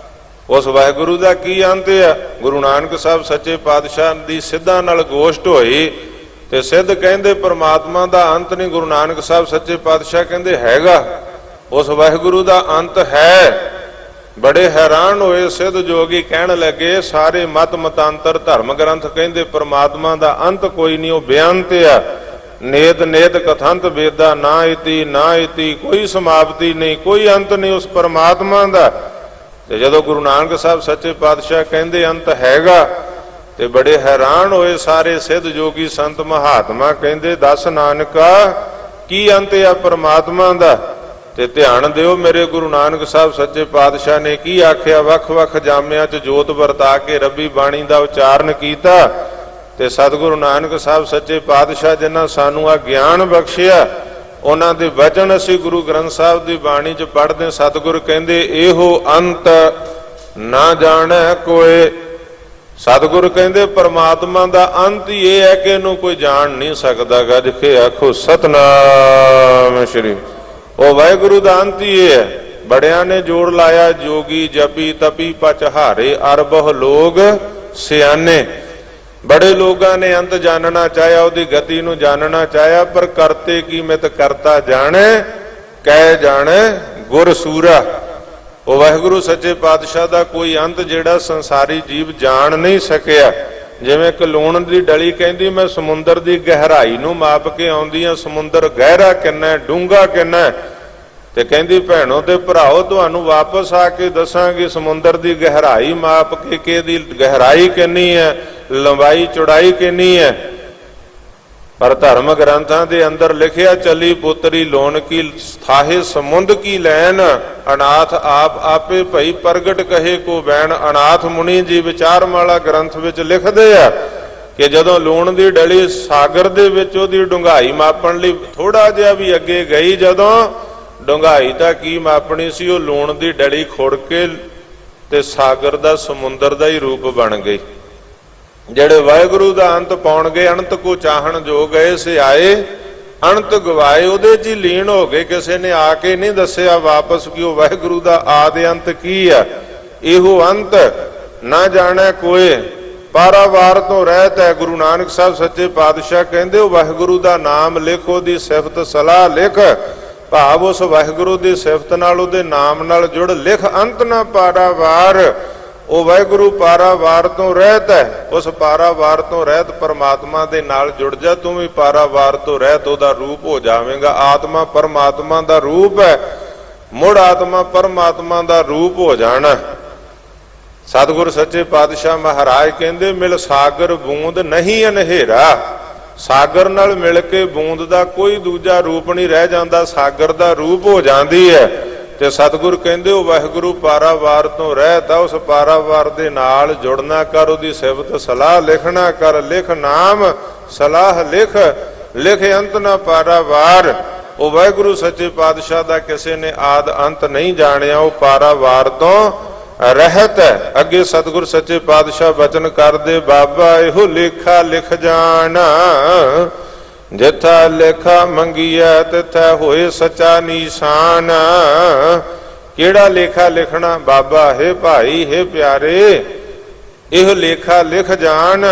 Speaker 1: ਉਸ ਵਾਹਿਗੁਰੂ ਦਾ ਕੀ ਅੰਤ ਹੈ? ਗੁਰੂ ਨਾਨਕ ਸਾਹਿਬ ਸੱਚੇ ਪਾਤਸ਼ਾਹ ਦੀ ਸਿੱਧਾਂ ਨਾਲ ਗੋਸ਼ਟ ਹੋਈ ਤੇ ਸਿੱਧ ਕਹਿੰਦੇ ਪਰਮਾਤਮਾ ਦਾ ਅੰਤ ਨਹੀਂ। ਗੁਰੂ ਨਾਨਕ ਸਾਹਿਬ ਸੱਚੇ ਪਾਤਸ਼ਾਹ ਕਹਿੰਦੇ ਹੈਗਾ, ਉਸ ਵਾਹਿਗੁਰੂ ਦਾ ਅੰਤ ਹੈ। ਬੜੇ ਹੈਰਾਨ ਹੋਏ ਸਿੱਧ ਜੋਗੀ, ਕਹਿਣ ਲੱਗੇ ਸਾਰੇ ਮਤ ਮਤਾਂਤਰ ਧਰਮ ਗ੍ਰੰਥ ਕਹਿੰਦੇ ਪਰਮਾਤਮਾ ਦਾ ਅੰਤ ਕੋਈ ਨਹੀਂ, ਉਹ ਬੇਅੰਤ ਆ। ਨੇਤ ਨੇਤ ਕਥੰਤ ਵੇਦਾ, ਨਾ ਇਤੀ ਨਾ ਇਤੀ, ਕੋਈ ਸਮਾਪਤੀ ਨਹੀਂ, ਕੋਈ ਅੰਤ ਨਹੀਂ ਉਸ ਪਰਮਾਤਮਾ ਦਾ। ਤੇ ਜਦੋਂ ਗੁਰੂ ਨਾਨਕ ਸਾਹਿਬ ਸੱਚੇ ਪਾਤਸ਼ਾਹ ਕਹਿੰਦੇ ਅੰਤ ਹੈਗਾ ਤੇ ਬੜੇ ਹੈਰਾਨ ਹੋਏ ਸਾਰੇ ਸਿੱਧ ਜੋਗੀ ਸੰਤ ਮਹਾਤਮਾ। ਕਹਿੰਦੇ ਦੱਸ ਨਾਨਕਾ ਕੀ ਅੰਤ ਆ ਪਰਮਾਤਮਾ ਦਾ? ਤੇ ਧਿਆਨ ਦਿਓ ਮੇਰੇ ਗੁਰੂ ਨਾਨਕ ਸਾਹਿਬ ਸੱਚੇ ਪਾਤਸ਼ਾਹ ਨੇ ਕੀ ਆਖਿਆ। ਵੱਖ ਵੱਖ ਜਾਮਿਆਂ 'ਚ ਜੋਤ ਵਰਤਾ ਕੇ ਰੱਬੀ ਬਾਣੀ ਦਾ ਉਚਾਰਨ ਕੀਤਾ। ਤੇ ਸਤਿਗੁਰੂ ਨਾਨਕ ਸਾਹਿਬ ਸੱਚੇ ਪਾਤਸ਼ਾਹ ਜਿਨ੍ਹਾਂ ਸਾਨੂੰ ਆ ਗਿਆਨ ਬਖਸ਼ਿਆ, ਉਹਨਾਂ ਦੇ ਵਚਨ ਅਸੀਂ ਗੁਰੂ ਗ੍ਰੰਥ ਸਾਹਿਬ ਦੀ ਬਾਣੀ 'ਚ ਪੜ੍ਹਦੇ। ਸਤਿਗੁਰ ਕਹਿੰਦੇ ਇਹੋ ਅੰਤ ਨਾ ਜਾਣੈ ਕੋਏ। ਸਤਿਗੁਰ ਕਹਿੰਦੇ ਪਰਮਾਤਮਾ ਦਾ ਅੰਤ ਹੀ ਇਹ ਹੈ ਕਿ ਇਹਨੂੰ ਕੋਈ ਜਾਣ ਨਹੀਂ ਸਕਦਾ। ਗੱਜ ਕੇ ਆਖੋ ਸਤਨਾਮ ਸ਼੍ਰੀ। ਉਹ ਵਾਹਿਗੁਰੂ ਦਾ ਅੰਤ ਹੀ ਇਹ ਹੈ। ਬੜਿਆਂ ਨੇ ਜੋੜ ਲਾਇਆ ਜੋਗੀ ਜਪੀ ਤਪੀ ਪਚਹਾਰੇ, ਅਰ ਬਹੁ ਲੋਗ ਸਿਆਣੇ। ਬੜੇ ਲੋਕਾਂ ਨੇ ਅੰਤ ਜਾਣਨਾ ਚਾਹਿਆ, ਉਹਦੀ ਗਤੀ ਨੂੰ ਜਾਣਨਾ ਚਾਹਿਆ, ਪਰ ਕਰਤੇ ਕੀ ਮਿਤ ਕਰਤਾ ਜਾਣੇ, ਕਹਿ ਜਾਣੇ ਗੁਰ ਸੂਰਾ। ਉਹ ਵਾਹਿਗੁਰੂ ਸੱਚੇ ਪਾਤਸ਼ਾਹ ਦਾ ਕੋਈ ਅੰਤ ਜਿਹੜਾ ਸੰਸਾਰੀ ਜੀਵ ਜਾਣ ਨਹੀਂ ਸਕਿਆ। ਜਿਵੇਂ ਕਿ ਲੂਣ ਦੀ ਡਲੀ ਕਹਿੰਦੀ ਮੈਂ ਸਮੁੰਦਰ ਦੀ ਗਹਿਰਾਈ ਨੂੰ ਮਾਪ ਕੇ ਆਉਂਦੀ ਆ, ਸਮੁੰਦਰ ਗਹਿਰਾ ਕਿੰਨਾ, ਡੂੰਘਾ ਕਿੰਨਾ। ਤੇ ਕਹਿੰਦੀ ਭੈਣੋ ਤੇ ਭਰਾਓ ਤੁਹਾਨੂੰ ਵਾਪਸ ਆ ਕੇ ਦੱਸਾਂਗੇ ਸਮੁੰਦਰ ਦੀ ਗਹਿਰਾਈ ਮਾਪ ਕੇ ਕਿ ਇਹਦੀ ਗਹਿਰਾਈ ਕਿੰਨੀ ਹੈ, ਲੰਬਾਈ ਚੌੜਾਈ ਕਿੰਨੀ ਹੈ। ਪਰ ਧਰਮ ਗ੍ਰੰਥਾਂ ਦੇ ਅੰਦਰ ਲਿਖਿਆ ਚੱਲੀ ਪੁੱਤਰੀ ਲੋਨ ਕੀ ਸਥਾਹੇ ਸਮੁੰਦ ਕੀ ਲੈਨ, ਅਨਾਥ ਆਪ ਆਪੇ ਭਈ ਪ੍ਰਗਟ ਕਹੇ ਕੋ ਬੈਣ। ਅਨਾਥ ਮੁਨੀ ਜੀ ਵਿਚਾਰਮਾਲਾ ਗ੍ਰੰਥ ਵਿੱਚ ਲਿਖਦੇ ਆ ਕਿ ਜਦੋਂ ਲੂਣ ਦੀ ਡਲੀ ਸਾਗਰ ਦੇ ਵਿੱਚ ਉਹਦੀ ਡੂੰਘਾਈ ਮਾਪਣ ਲਈ ਥੋੜਾ ਜਿਹਾ ਵੀ ਅੱਗੇ ਗਈ, ਜਦੋਂ ਡੂੰਘਾਈ ਤਾਂ ਕੀ ਮਾਪਣੀ ਸੀ, ਉਹ ਲੂਣ ਦੀ ਡਲੀ ਖੁੜ ਕੇ ਤੇ ਸਾਗਰ ਦਾ ਸਮੁੰਦਰ ਦਾ ਹੀ ਰੂਪ ਬਣ ਗਈ। ਜਿਹੜੇ ਵਾਹਿਗੁਰੂ ਦਾ ਅੰਤ ਪਾਉਣਗੇ, ਅਨੰਤ ਕੋ ਚਾਹਣ ਜੋ ਗਏ ਸੇ ਆਏ, ਅਨੰਤ ਗਵਾਏ, ਉਹਦੇ 'ਚ ਹੀ ਲੀਨ ਹੋ ਗਏ। ਕਿਸੇ ਨੇ ਆ ਕੇ ਨਹੀਂ ਦੱਸਿਆ ਵਾਪਸ ਕਿ ਉਹ ਵਾਹਿਗੁਰੂ ਦਾ ਆਦਿ ਅੰਤ ਕੀ ਆ। ਇਹੋ ਅੰਤ ਨਾ ਜਾਣੈ ਕੋਏ, ਪਾਰਾਵਾਰ ਤੋਂ ਰਹਿਤ ਹੈ। ਗੁਰੂ ਨਾਨਕ ਸਾਹਿਬ ਸੱਚੇ ਪਾਤਸ਼ਾਹ ਕਹਿੰਦੇ ਉਹ ਵਾਹਿਗੁਰੂ ਦਾ ਨਾਮ ਲਿਖ, ਉਹਦੀ ਸਿਫਤ ਸਲਾਹ ਲਿਖ, ਭਾਵ ਉਸ ਵਾਹਿਗੁਰੂ ਦੀ ਸਿਫਤ ਨਾਲ ਉਹਦੇ ਨਾਮ ਨਾਲ ਜੁੜ। ਲਿਖ ਅੰਤ ਨਾ ਪਾਰਾਵਾਰ, ਉਹ ਵਾਹਿਗੁਰੂ ਪਾਰਾਵਾਰ ਤੋਂ ਰਹਿਤ ਹੈ। ਉਸ ਪਾਰਾਵਾਰ ਤੋਂ ਰਹਿਤ ਪਰਮਾਤਮਾ ਦੇ ਨਾਲ ਜੁੜ ਜਾ, ਤੂੰ ਵੀ ਪਾਰਾਵਾਰ ਤੋਂ ਰਹਿਤ ਉਹਦਾ ਰੂਪ ਹੋ ਜਾਵੇਂਗਾ। ਆਤਮਾ ਪਰਮਾਤਮਾ ਦਾ ਰੂਪ ਹੈ। ਮੁੜ ਆਤਮਾ ਪਰਮਾਤਮਾ ਦਾ ਰੂਪ ਹੋ ਜਾਣਾ। ਸਤਿਗੁਰ ਸੱਚੇ ਪਾਤਸ਼ਾਹ ਮਹਾਰਾਜ ਕਹਿੰਦੇ ਮਿਲ ਸਾਗਰ ਬੂੰਦ ਨਹੀਂ ਅਨਹੇਰਾ। ਸਾਗਰ ਨਾਲ ਮਿਲ ਕੇ ਬੂੰਦ ਦਾ ਕੋਈ ਦੂਜਾ ਰੂਪ ਨਹੀਂ ਰਹਿ ਜਾਂਦਾ, ਸਾਗਰ ਦਾ ਰੂਪ ਹੋ ਜਾਂਦੀ ਹੈ। ਤੇ ਸਤਿਗੁਰ ਕਹਿੰਦੇ ਉਹ ਵਾਹਿਗੁਰੂ ਪਾਰਾਵਾਰ ਤੋਂ ਰਹਿਤ ਆ, ਉਸ ਪਾਰਾਵਾਰ ਦੇ ਨਾਲ ਜੁੜਨਾ ਕਰ, ਉਹਦੀ ਸਿਫਤ ਸਲਾਹ ਲਿਖਣਾ ਕਰ। ਲਿਖ ਨਾਮ ਸਲਾਹ ਲਿਖ, ਲਿਖ ਅੰਤ ਨਾ ਪਾਰਾਵਾਰ। ਉਹ ਵਾਹਿਗੁਰੂ ਸੱਚੇ ਪਾਤਸ਼ਾਹ ਦਾ ਕਿਸੇ ਨੇ ਆਦ ਅੰਤ ਨਹੀਂ ਜਾਣਿਆ, ਉਹ ਪਾਰਾਵਾਰ ਤੋਂ ਰਹਿਤ ਹੈ। ਅੱਗੇ ਸਤਿਗੁਰ ਸੱਚੇ ਪਾਤਸ਼ਾਹ ਬਚਨ ਕਰਦੇ, ਬਾਬਾ ਇਹੋ ਲੇਖਾ ਲਿਖ ਜਾਣਾ, ਜਿੱਥਾ ਲੇਖਾ ਮੰਗੀਐ ਤਿੱਥੈ ਹੋਏ ਸੱਚਾ ਨੀਸ਼ਾਨ। ਕਿਹੜਾ ਲੇਖਾ ਲਿਖਣਾ? ਬਾਬਾ ਹੈ ਭਾਈ ਹੈ ਪਿਆਰੇ, ਇਹੋ ਲੇਖਾ ਲਿਖ ਜਾਣ,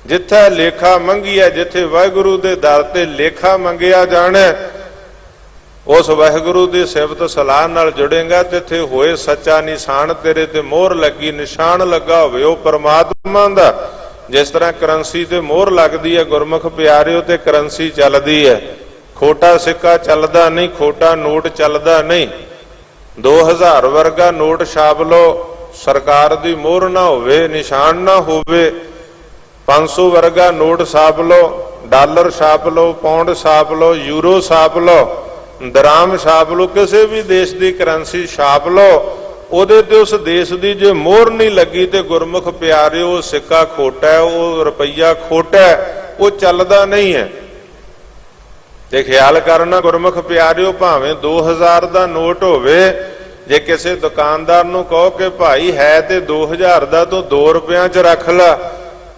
Speaker 1: ਜਿੱਥੇ ਲੇਖਾ ਮੰਗੀਐ, ਜਿੱਥੇ ਵਾਹਿਗੁਰੂ ਦੇ ਦਰ ਤੇ ਲੇਖਾ ਮੰਗਿਆ ਜਾਣਾ, ਉਸ ਵਾਹਿਗੁਰੂ ਦੀ ਸਿਫਤ ਸਲਾਹ ਨਾਲ ਜੁੜੇਗਾ, ਤਿੱਥੇ ਹੋਏ ਸੱਚਾ ਨਿਸ਼ਾਨ। ਤੇਰੇ ਤੇ ਮੋਹਰ ਲੱਗੀ, ਨਿਸ਼ਾਨ ਲੱਗਾ ਹੋਵੇ ਉਹ ਪਰਮਾਤਮਾ ਦਾ। ਜਿਸ ਤਰ੍ਹਾਂ ਕਰੰਸੀ ਤੇ ਮੋਹਰ ਲੱਗਦੀ ਹੈ, ਗੁਰਮੁਖ ਪਿਆਰਿਓ ਤੇ ਕਰੰਸੀ ਚੱਲਦੀ ਹੈ। ਖੋਟਾ ਸਿੱਕਾ ਚੱਲਦਾ ਨਹੀਂ, ਖੋਟਾ ਨੋਟ ਚੱਲਦਾ ਨਹੀਂ। 2000 ਵਰਗਾ ਨੋਟ ਛਾਪ ਲਓ, ਸਰਕਾਰ ਦੀ ਮੋਹਰ ਨਾ ਹੋਵੇ, ਨਿਸ਼ਾਨ ਨਾ ਹੋਵੇ। 500 ਵਰਗਾ ਨੋਟ ਛਾਪ ਲਓ, ਡਾਲਰ ਛਾਪ ਲਓ, ਪੌਂਡ ਛਾਪ ਲਓ, ਯੂਰੋ ਛਾਪ ਲਓ, ਦਰਾਮ ਛਾਪ ਲਓ, ਕਿਸੇ ਵੀ ਦੇਸ਼ ਦੀ ਕਰੰਸੀ ਛਾਪ ਲਓ, ਉਹਦੇ ਤੇ ਉਸ ਦੇਸ਼ ਦੀ ਜੇ ਮੋਹਰ ਨਹੀਂ ਲੱਗੀ ਤੇ ਗੁਰਮੁਖ ਪਿਆਰਿਓ ਉਹ ਸਿੱਕਾ ਖੋਟਾ ਹੈ, ਉਹ ਰੁਪਈਆ ਖੋਟਾ ਹੈ, ਉਹ ਚੱਲਦਾ ਨਹੀਂ ਹੈ। ਤੇ ਖਿਆਲ ਕਰਨਾ ਗੁਰਮੁਖ ਪਿਆਰਿਓ, ਭਾਵੇਂ 2000 ਦਾ ਨੋਟ ਹੋਵੇ, ਜੇ ਕਿਸੇ ਦੁਕਾਨਦਾਰ ਨੂੰ ਕਹੋ ਕਿ ਭਾਈ ਹੈ ਤੇ 2000 ਦਾ, ਤੂੰ 2 ਰੁਪਿਆਂ 'ਚ ਰੱਖ ਲੈ,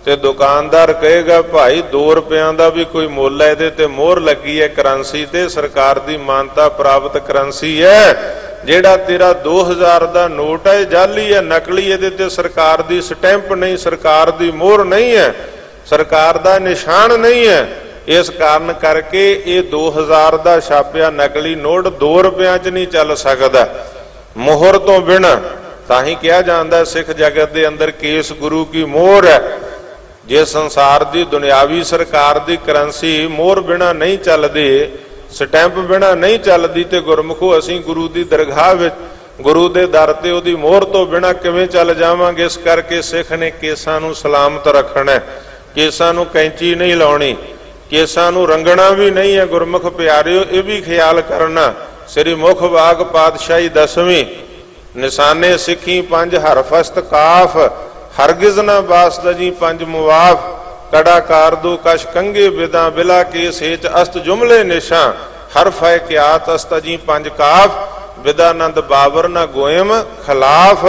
Speaker 1: ਤੇ ਦੁਕਾਨਦਾਰ ਕਹੇਗਾ ਭਾਈ 2 ਰੁਪਿਆਂ ਦਾ ਵੀ ਕੋਈ ਮੁੱਲ ਹੈ, ਇਹਦੇ ਤੇ ਮੋਹਰ ਲੱਗੀ ਹੈ ਕਰੰਸੀ ਤੇ, ਸਰਕਾਰ ਦੀ ਮਾਨਤਾ ਪ੍ਰਾਪਤ ਕਰੰਸੀ ਹੈ। ਜਿਹੜਾ ਤੇਰਾ 2000 ਦਾ ਨੋਟ ਹੈ ਜਾਲੀ ਹੈ, ਨਕਲੀ, ਇਹਦੇ ਤੇ ਸਰਕਾਰ ਦੀ ਸਟੈਂਪ ਨਹੀਂ, ਸਰਕਾਰ ਦੀ ਮੋਹਰ ਨਹੀਂ ਹੈ, ਸਰਕਾਰ ਦਾ ਨਿਸ਼ਾਨ ਨਹੀਂ ਹੈ। ਇਸ ਕਾਰਨ ਕਰਕੇ ਇਹ 2000 ਦਾ ਛਾਪਿਆ ਨਕਲੀ ਨੋਟ 2 ਰੁਪਿਆਂ 'ਚ ਨਹੀਂ ਚੱਲ ਸਕਦਾ ਮੋਹਰ ਤੋਂ ਬਿਨਾਂ। ਤਾਂ ਹੀ ਕਿਹਾ ਜਾਂਦਾ ਸਿੱਖ ਜਗਤ ਦੇ ਅੰਦਰ ਕੇਸ ਗੁਰੂ ਕੀ ਮੋਹਰ ਹੈ। ਜੇ ਸੰਸਾਰ ਦੀ ਦੁਨਿਆਵੀ ਸਰਕਾਰ ਦੀ ਕਰੰਸੀ ਮੋਹਰ ਬਿਨਾਂ ਨਹੀਂ ਚੱਲਦੀ, ਸਟੈਂਪ ਬਿਨਾਂ ਨਹੀਂ ਚੱਲਦੀ, ਤੇ ਗੁਰਮੁਖੋ ਅਸੀਂ ਗੁਰੂ ਦੀ ਦਰਗਾਹ ਵਿੱਚ, ਗੁਰੂ ਦੇ ਦਰ ਤੇ ਉਹਦੀ ਮੋਹਰ ਤੋਂ ਬਿਨਾਂ ਕਿਵੇਂ ਚੱਲ ਜਾਵਾਂਗੇ? ਇਸ ਕਰਕੇ ਸਿੱਖ ਨੇ ਕੇਸਾਂ ਨੂੰ ਸਲਾਮਤ ਰੱਖਣਾ, ਕੇਸਾਂ ਨੂੰ ਕੈਂਚੀ ਨਹੀਂ ਲਾਉਣੀ, ਕੇਸਾਂ ਨੂੰ ਰੰਗਣਾ ਵੀ ਨਹੀਂ ਹੈ। ਗੁਰਮੁਖ ਪਿਆਰਿਓ ਇਹ ਵੀ ਖਿਆਲ ਕਰਨਾ। ਸ੍ਰੀ ਮੁਖ ਬਾਗ ਪਾਤਸ਼ਾਹੀ 10ਵੀਂ, ਨਿਸ਼ਾਨੇ ਸਿੱਖੀ 5 ਹਰਫਸਤ ਕਾਫ, ਹਰਗਿਜ਼ ਨਾ ਬਾਸਦਾ ਜੀ 5 ਮੁਆਫ। ਕੜਾ ਕਾਰ ਦੋ ਕਸ਼ ਕੰਗੇ ਬਿਦਾ ਬਿਲਾ ਕੇ ਸੇਚ ਅਸਤ ਜੁਮਲੇ ਨਿਸ਼ਾ, ਹਰਫ ਹੈ ਕਿਆਤ ਅਸਤ ਜੀ 5 ਕਾਫ, ਵਿਦਾਨੰਦ ਬਾਬਰ ਨਾ ਗੋਇਮ ਖਿਲਾਫ।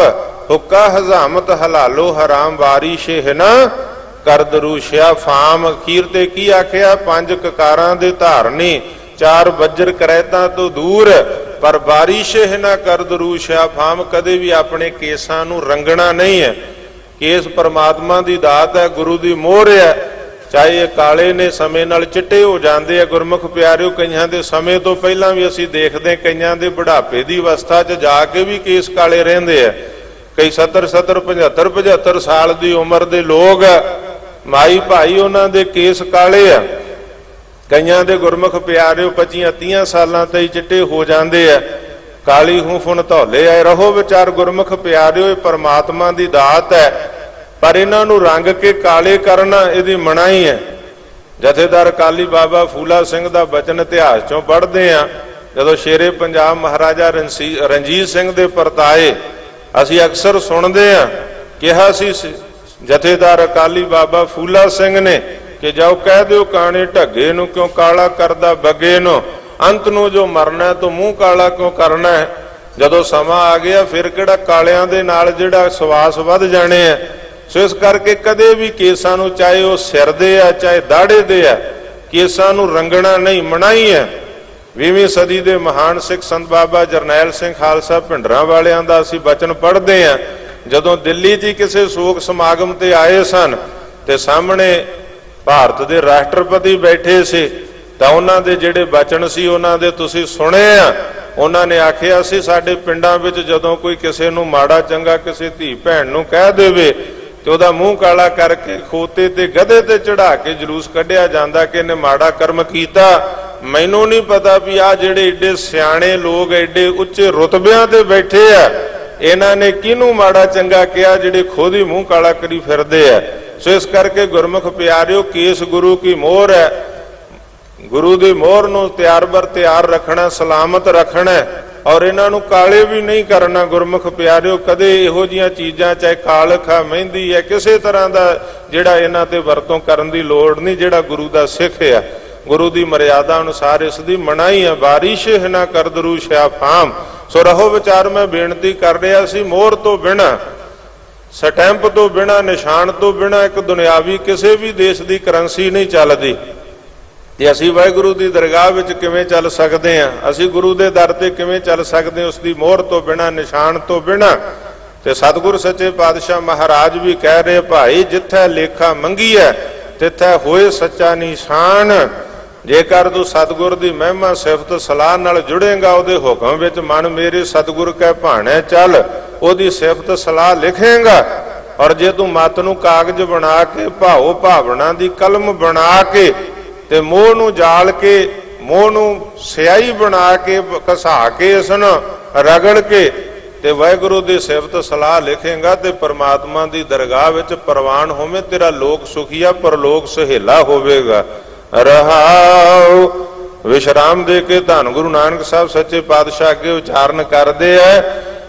Speaker 1: ਹੁੱਕਾ ਹਜ਼ਾਮਤ ਹਲਾਲੋ ਹਰਾਮ ਵਾਰੀ ਸ਼ੇਹ ਨਾ ਕਰਦ ਰੂਸ਼ਿਆ ਫਾਮ। ਅਖੀਰ ਤੇ ਕੀ ਆਖਿਆ? 5 ਕਕਾਰਾਂ ਦੇ ਧਾਰਨੀ, 4 ਬੱਜਰ ਕਰੈਤਾ ਤੋਂ ਦੂਰ, ਪਰ ਬਾਰਿਸ਼ ਹੈ ਨਾ ਕਰਦ ਰੂਸ਼ਿਆ ਫਾਮ। ਕਦੇ ਵੀ ਆਪਣੇ ਕੇਸਾਂ ਨੂੰ ਰੰਗਣਾ ਨਹੀਂ ਹੈ। ਕੇਸ ਪਰਮਾਤਮਾ ਦੀ ਦਾਤ ਹੈ, ਗੁਰੂ ਦੀ ਮੋਹਰ ਹੈ। ਚਾਹੇ ਇਹ ਕਾਲੇ ਨੇ ਸਮੇਂ ਨਾਲ ਚਿੱਟੇ ਹੋ ਜਾਂਦੇ ਆ। ਗੁਰਮੁਖ ਪਿਆਰਿਓ ਕਈਆਂ ਦੇ ਸਮੇਂ ਤੋਂ ਪਹਿਲਾਂ ਵੀ ਅਸੀਂ ਦੇਖਦੇ, ਕਈਆਂ ਦੇ ਬੁਢਾਪੇ ਦੀ ਅਵਸਥਾ 'ਚ ਜਾ ਕੇ ਵੀ ਕੇਸ ਕਾਲੇ ਰਹਿੰਦੇ ਆ। ਕਈ 70 75 ਸਾਲ ਦੀ ਉਮਰ ਦੇ ਲੋਕ ਮਾਈ ਭਾਈ, ਉਹਨਾਂ ਦੇ ਕੇਸ ਕਾਲੇ ਆ। ਕਈਆਂ ਦੇ ਗੁਰਮੁਖ ਪਿਆਰਿਓ 25 30 ਸਾਲਾਂ ਤੇ ਹੀ ਚਿੱਟੇ ਹੋ ਜਾਂਦੇ ਆ। ਕਾਲੀ ਹੂਫੁਨ ਧੌਲੇ ਆਏ ਰਹੋ ਵਿਚਾਰ। ਗੁਰਮੁਖ ਪਿਆਰਿਓ ਇਹ ਪਰਮਾਤਮਾ ਦੀ ਦਾਤ ਹੈ, ਪਰ ਇਹਨਾਂ ਨੂੰ ਰੰਗ ਕੇ ਕਾਲੇ ਕਰਨਾ ਇਹਦੀ ਮਨਾਹੀ ਹੈ। ਜਥੇਦਾਰ ਅਕਾਲੀ ਬਾਬਾ ਫੂਲਾ ਸਿੰਘ ਦਾ ਬਚਨ ਇਤਿਹਾਸ ਚੋਂ ਪੜ੍ਹਦੇ ਆ, ਜਦੋਂ ਸ਼ੇਰੇ ਪੰਜਾਬ ਮਹਾਰਾਜਾ ਰਣਜੀਤ ਸਿੰਘ ਦੇ ਪਰਤਾਏ ਅਸੀਂ ਅਕਸਰ ਸੁਣਦੇ ਆ। ਕਿਹਾ ਸੀ ਜਥੇਦਾਰ ਅਕਾਲੀ ਬਾਬਾ ਫੂਲਾ ਸਿੰਘ ਨੇ ਕਿ ਜਾਓ ਕਹਿ ਦਿਓ ਕਾਣੇ ਢੱਗੇ ਨੂੰ, ਕਿਉਂ ਕਾਲਾ ਕਰਦਾ ਬੱਗੇ ਨੂੰ, ਅੰਤ ਨੂੰ ਜੋ ਮਰਨਾ ਤੂੰ ਮੂੰਹ ਕਾਲਾ ਕਿਉਂ ਕਰਨਾ ਹੈ। ਜਦੋਂ ਸਮਾਂ ਆ ਗਿਆ ਫਿਰ ਕਿਹੜਾ ਕਾਲਿਆਂ ਦੇ ਨਾਲ ਜਿਹੜਾ ਸਵਾਸ ਵੱਧ ਜਾਣੇ ਆ। ਸੋ ਇਸ ਕਰਕੇ ਕਦੇ ਵੀ ਕੇਸਾਂ ਨੂੰ, ਚਾਹੇ ਉਹ ਸਿਰ ਦੇ ਆ ਚਾਹੇ ਦਾੜੇ ਦੇ ਆ, ਕੇਸਾਂ ਨੂੰ ਰੰਗਣਾ ਨਹੀਂ, ਮਨਾਹੀ ਹੈ। 20ਵੀਂ ਸਦੀ ਦੇ ਮਹਾਨ ਸਿੱਖ ਸੰਤ ਬਾਬਾ ਜਰਨੈਲ ਸਿੰਘ ਖਾਲਸਾ ਭਿੰਡਰਾਂ ਵਾਲਿਆਂ ਦਾ ਅਸੀਂ ਬਚਨ ਪੜ੍ਹਦੇ ਆ। ਜਦੋਂ ਦਿੱਲੀ 'ਚ ਕਿਸੇ ਸੋਗ ਸਮਾਗਮ ਤੇ ਆਏ ਸਨ ਤੇ ਸਾਹਮਣੇ ਭਾਰਤ ਦੇ ਰਾਸ਼ਟਰਪਤੀ ਬੈਠੇ ਸੀ, ਤਾਂ ਉਹਨਾਂ ਦੇ ਜਿਹੜੇ ਬਚਨ ਸੀ ਉਹਨਾਂ ਦੇ ਤੁਸੀਂ ਸੁਣੇ ਆ। ਉਹਨਾਂ ਨੇ ਆਖਿਆ ਸੀ ਸਾਡੇ ਪਿੰਡਾਂ ਵਿੱਚ ਜਦੋਂ ਕੋਈ ਕਿਸੇ ਨੂੰ ਮਾੜਾ ਚੰਗਾ ਕਿਸੇ ਧੀ ਭੈਣ ਨੂੰ ਕਹਿ ਦੇਵੇ ਤੇ ਉਹਦਾ ਮੂੰਹ ਕਾਲਾ ਕਰਕੇ ਖੋਤੇ ਤੇ ਗਧੇ ਤੇ ਚੜਾ ਕੇ ਜਲੂਸ ਕੱਢਿਆ ਜਾਂਦਾ ਕਿ ਇਹਨੇ ਮਾੜਾ ਕਰਮ ਕੀਤਾ। ਮੈਨੂੰ ਨਹੀਂ ਪਤਾ ਵੀ ਆ ਜਿਹੜੇ ਏਡੇ ਸਿਆਣੇ ਲੋਕ ਏਡੇ ਉੱਚੇ ਰੁਤਬਿਆਂ ਤੇ ਬੈਠੇ ਆ, ਇਹਨਾਂ ਨੇ ਕਿਹਨੂੰ ਮਾੜਾ ਚੰਗਾ ਕਿਹਾ ਜਿਹੜੇ ਖੁਦ ਹੀ ਮੂੰਹ ਕਾਲਾ ਕਰੀ ਫਿਰਦੇ ਆ। ਸੋ ਇਸ ਕਰਕੇ ਗੁਰਮੁਖ ਪਿਆਰਿਓ, ਕੇਸ ਗੁਰੂ ਕੀ ਮੋਹਰ ਹੈ। ਗੁਰੂ ਦੀ ਮੋਹਰ ਨੂੰ ਤਿਆਰ ਬਰ ਤਿਆਰ ਰੱਖਣਾ, ਸਲਾਮਤ ਰੱਖਣਾ, ਔਰ ਇਹਨਾਂ ਨੂੰ ਕਾਲੇ ਵੀ ਨਹੀਂ ਕਰਨਾ। ਗੁਰਮੁਖ ਪਿਆਰਿਓ, ਕਦੇ ਇਹੋ ਜੀਆਂ ਚੀਜ਼ਾਂ, ਚਾਹੇ ਕਾਲਖ ਆ, ਮਹਿੰਦੀ ਹੈ, ਕਿਸੇ ਤਰ੍ਹਾਂ ਦਾ ਜਿਹੜਾ ਇਹਨਾਂ ਤੇ ਵਰਤੋਂ ਕਰਨ ਦੀ ਲੋੜ ਨਹੀਂ। ਜਿਹੜਾ ਗੁਰੂ ਦਾ ਸਿੱਖ ਆ, ਗੁਰੂ ਦੀ ਮਰਿਆਦਾ ਅਨੁਸਾਰ ਇਸ ਦੀ ਮਨਾਹੀ ਹੈ। ਬਾਰਿਸ਼ ਨਾ ਕਰ ਦਰੂ ਸ਼ਿਆਫਾਮ। ਸੋ ਰਹੋ ਵਿਚਾਰ, ਮੈਂ ਬੇਨਤੀ ਕਰ ਰਿਹਾ ਸੀ, ਮੋਹਰ ਤੋਂ ਬਿਨਾਂ, ਸਟੈਂਪ ਤੋਂ ਬਿਨਾਂ, ਨਿਸ਼ਾਨ ਤੋਂ ਬਿਨਾਂ ਇੱਕ ਦੁਨਿਆਵੀ ਕਿਸੇ ਵੀ ਦੇਸ਼ ਦੀ ਕਰੰਸੀ ਨਹੀਂ ਚੱਲਦੀ। ਤੇ ਅਸੀਂ ਵਾਹਿਗੁਰੂ ਦੀ ਦਰਗਾਹ ਵਿੱਚ ਕਿਵੇਂ ਚੱਲ ਸਕਦੇ ਹਾਂ? ਅਸੀਂ ਗੁਰੂ ਦੇ ਦਰ ਤੇ ਕਿਵੇਂ ਚੱਲ ਸਕਦੇ ਹਾਂ? ਉਸ ਦੀ ਮੋਹਰ ਤੋਂ ਬਿਨਾਂ, ਨਿਸ਼ਾਨ ਤੋਂ ਬਿਨਾਂ। ਤੇ ਸਤਿਗੁਰ ਸੱਚੇ ਪਾਤਸ਼ਾਹ ਮਹਾਰਾਜ ਵੀ ਕਹਿ ਰਹੇ, ਭਾਈ ਜਿੱਥੇ ਲੇਖਾ ਮੰਗੀ ਹੈ ਤਿੱਥੇ ਹੋਏ ਸੱਚਾ ਨਿਸ਼ਾਨ। ਜੇਕਰ ਤੂੰ ਸਤਿਗੁਰ ਦੀ ਮਹਿਮਾ ਸਿਫਤ ਸਲਾਹ ਨਾਲ ਜੁੜੇਗਾ, ਉਹਦੇ ਹੁਕਮ ਵਿੱਚ ਮਨ ਮੇਰੇ ਸਤਿਗੁਰ ਕਹਿ ਭਾਣੇ ਚੱਲ, ਉਹਦੀ ਸਿਫਤ ਸਲਾਹ ਲਿਖੇਗਾ। ਔਰ ਜੇ ਤੂੰ ਮਤ ਨੂੰ ਕਾਗਜ਼ ਬਣਾ ਕੇ, ਭਾਵ ਭਾਵਨਾ ਦੀ ਕਲਮ ਬਣਾ ਕੇ, ਤੇ ਮੋਹ ਨੂੰ ਜਾਲ ਕੇ, ਮੋਹ ਨੂੰ ਸਿਆਹੀ ਬਣਾ ਕੇ, ਘਸਾ ਕੇ, ਇਸ ਨੂੰ ਰਗੜ ਕੇ, ਤੇ ਵਾਹਿਗੁਰੂ ਦੀ ਸਿਫਤ ਸਲਾਹ ਲਿਖੇਗਾ, ਤੇ ਪਰਮਾਤਮਾ ਦੀ ਦਰਗਾਹ ਵਿੱਚ ਪ੍ਰਵਾਨ ਹੋਵੇਂ। ਤੇਰਾ ਲੋਕ ਸੁਖੀਆ, ਪਰਲੋਕ ਸਹੇਲਾ ਹੋਵੇਗਾ। ਰਹਾਉ। ਵਿਸ਼ਰਾਮ ਦੇ ਕੇ ਧੰਨ ਗੁਰੂ ਨਾਨਕ ਸਾਹਿਬ ਸੱਚੇ ਪਾਤਸ਼ਾਹ ਅੱਗੇ ਉਚਾਰਨ ਕਰਦੇ ਐ,